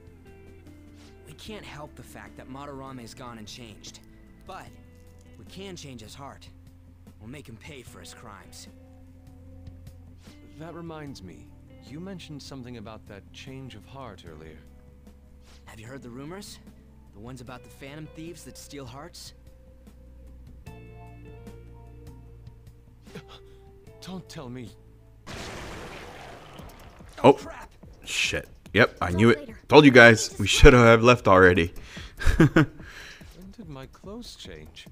We can't help the fact that Madarame's gone and changed. But we can change his heart. We'll make him pay for his crimes. That reminds me, you mentioned something about that change of heart earlier. Have you heard the rumors? The ones about the Phantom Thieves that steal hearts? Don't tell me. Oh, crap. Shit. Yep, I knew it. Told you guys, we should have left already. When did my clothes change?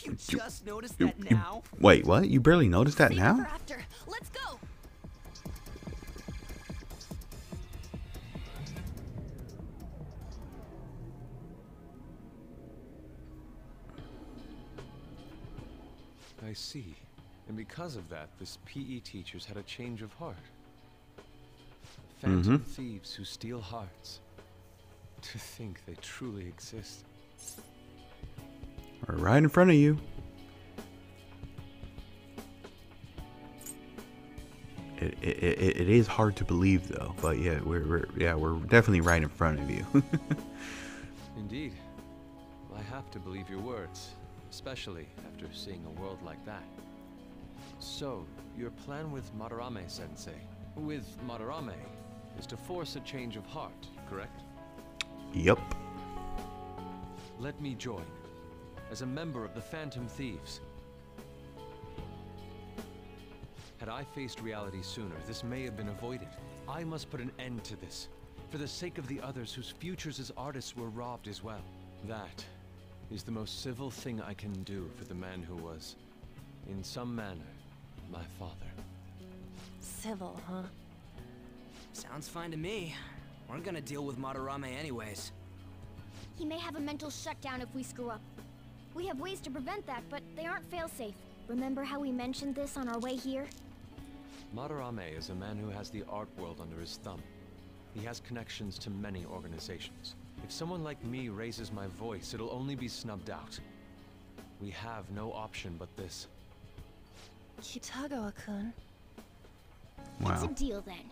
You just noticed that now? Wait, what? You barely noticed that now? Let's go. I see. And because of that, this PE teacher's had a change of heart. Phantom thieves who steal hearts. To think they truly exist. We're right in front of you. It is hard to believe though, but yeah, we're definitely right in front of you. Indeed. I have to believe your words, especially after seeing a world like that. So, your plan with Madarame-sensei, with Madarame, is to force a change of heart, correct? Yep. Let me join, as a member of the Phantom Thieves. Had I faced reality sooner, this may have been avoided. I must put an end to this, for the sake of the others whose futures as artists were robbed as well. That is the most civil thing I can do for the man who was, in some manner, my father. Civil, huh? Sounds fine to me. We're gonna deal with Madarame anyways. He may have a mental shutdown if we screw up. We have ways to prevent that, but they aren't fail-safe. Remember how we mentioned this on our way here? Madarame is a man who has the art world under his thumb. He has connections to many organizations. If someone like me raises my voice, it'll only be snubbed out. We have no option but this. Kitagawa-kun. Wow. It's a deal then.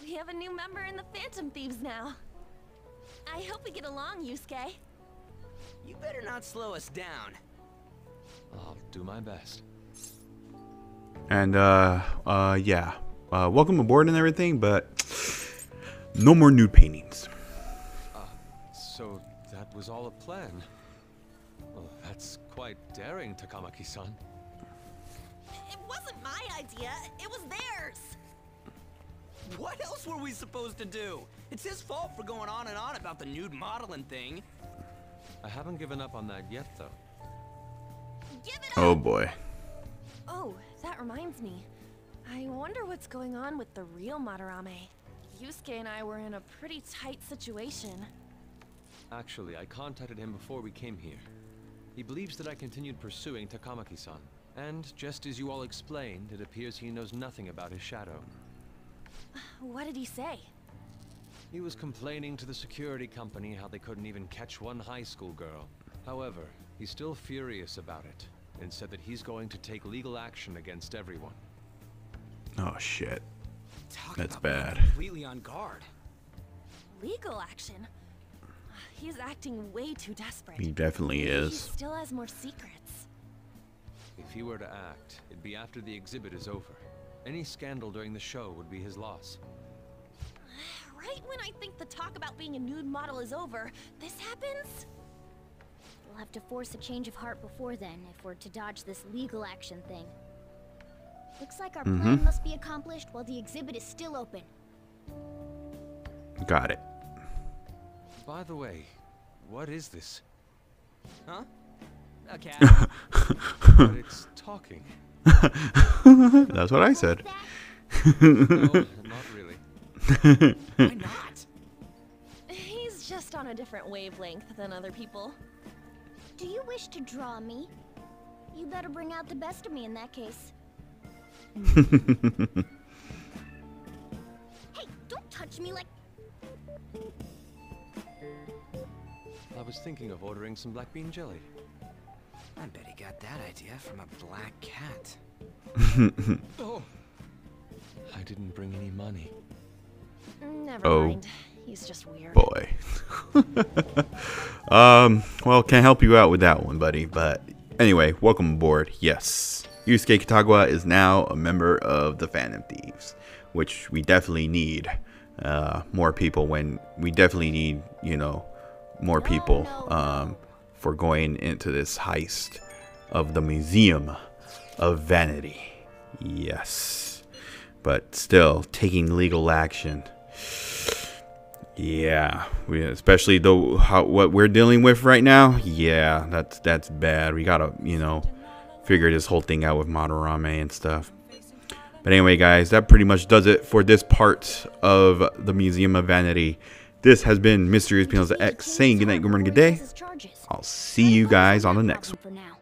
We have a new member in the Phantom Thieves now. I hope we get along, Yusuke. You better not slow us down. I'll do my best. And yeah. Welcome aboard and everything, but no more nude paintings. So that was all a plan. Well, that's quite daring, Takamaki-san. It wasn't my idea, it was theirs. What else were we supposed to do? It's his fault for going on and on about the nude modeling thing. I haven't given up on that yet, though. Give it up! Oh boy. Oh, that reminds me. I wonder what's going on with the real Madarame. Yusuke and I were in a pretty tight situation. Actually, I contacted him before we came here. He believes that I continued pursuing Takamaki-san. And just as you all explained, it appears he knows nothing about his shadow. What did he say? He was complaining to the security company how they couldn't even catch one high school girl. However, he's still furious about it, and said that he's going to take legal action against everyone. Oh shit. That's about bad. being completely on guard. Legal action? He's acting way too desperate. He definitely He is. still has more secrets. If he were to act, it'd be after the exhibit is over. Any scandal during the show would be his loss. Right when I think the talk about being a nude model is over, this happens? We'll have to force a change of heart before then if we're to dodge this legal action thing. Looks like our plan must be accomplished while the exhibit is still open. Got it. By the way, what is this? Huh? A cat? But it's talking. That's what I said. No, not really. Why not? He's just on a different wavelength than other people. Do you wish to draw me? You better bring out the best of me in that case. Hey, don't touch me like... I was thinking of ordering some black bean jelly. I bet he got that idea from a black cat. Oh! I didn't bring any money. Never Oh. mind. He's just weird. Boy. Well, can't help you out with that one, buddy. But anyway, welcome aboard. Yes. Yusuke Kitagawa is now a member of the Phantom Thieves, which we definitely need more people when we definitely need, you know, more people for going into this heist of the Museum of Vanity. Yes. But still taking legal action. Yeah, especially though what we're dealing with right now. Yeah, that's bad. We gotta, you know, figure this whole thing out with Madarame and stuff. But anyway, guys, that pretty much does it for this part of the Museum of Vanity. This has been Mr. ESP saying goodnight, good morning, good day. I'll see you guys on the next one. For now.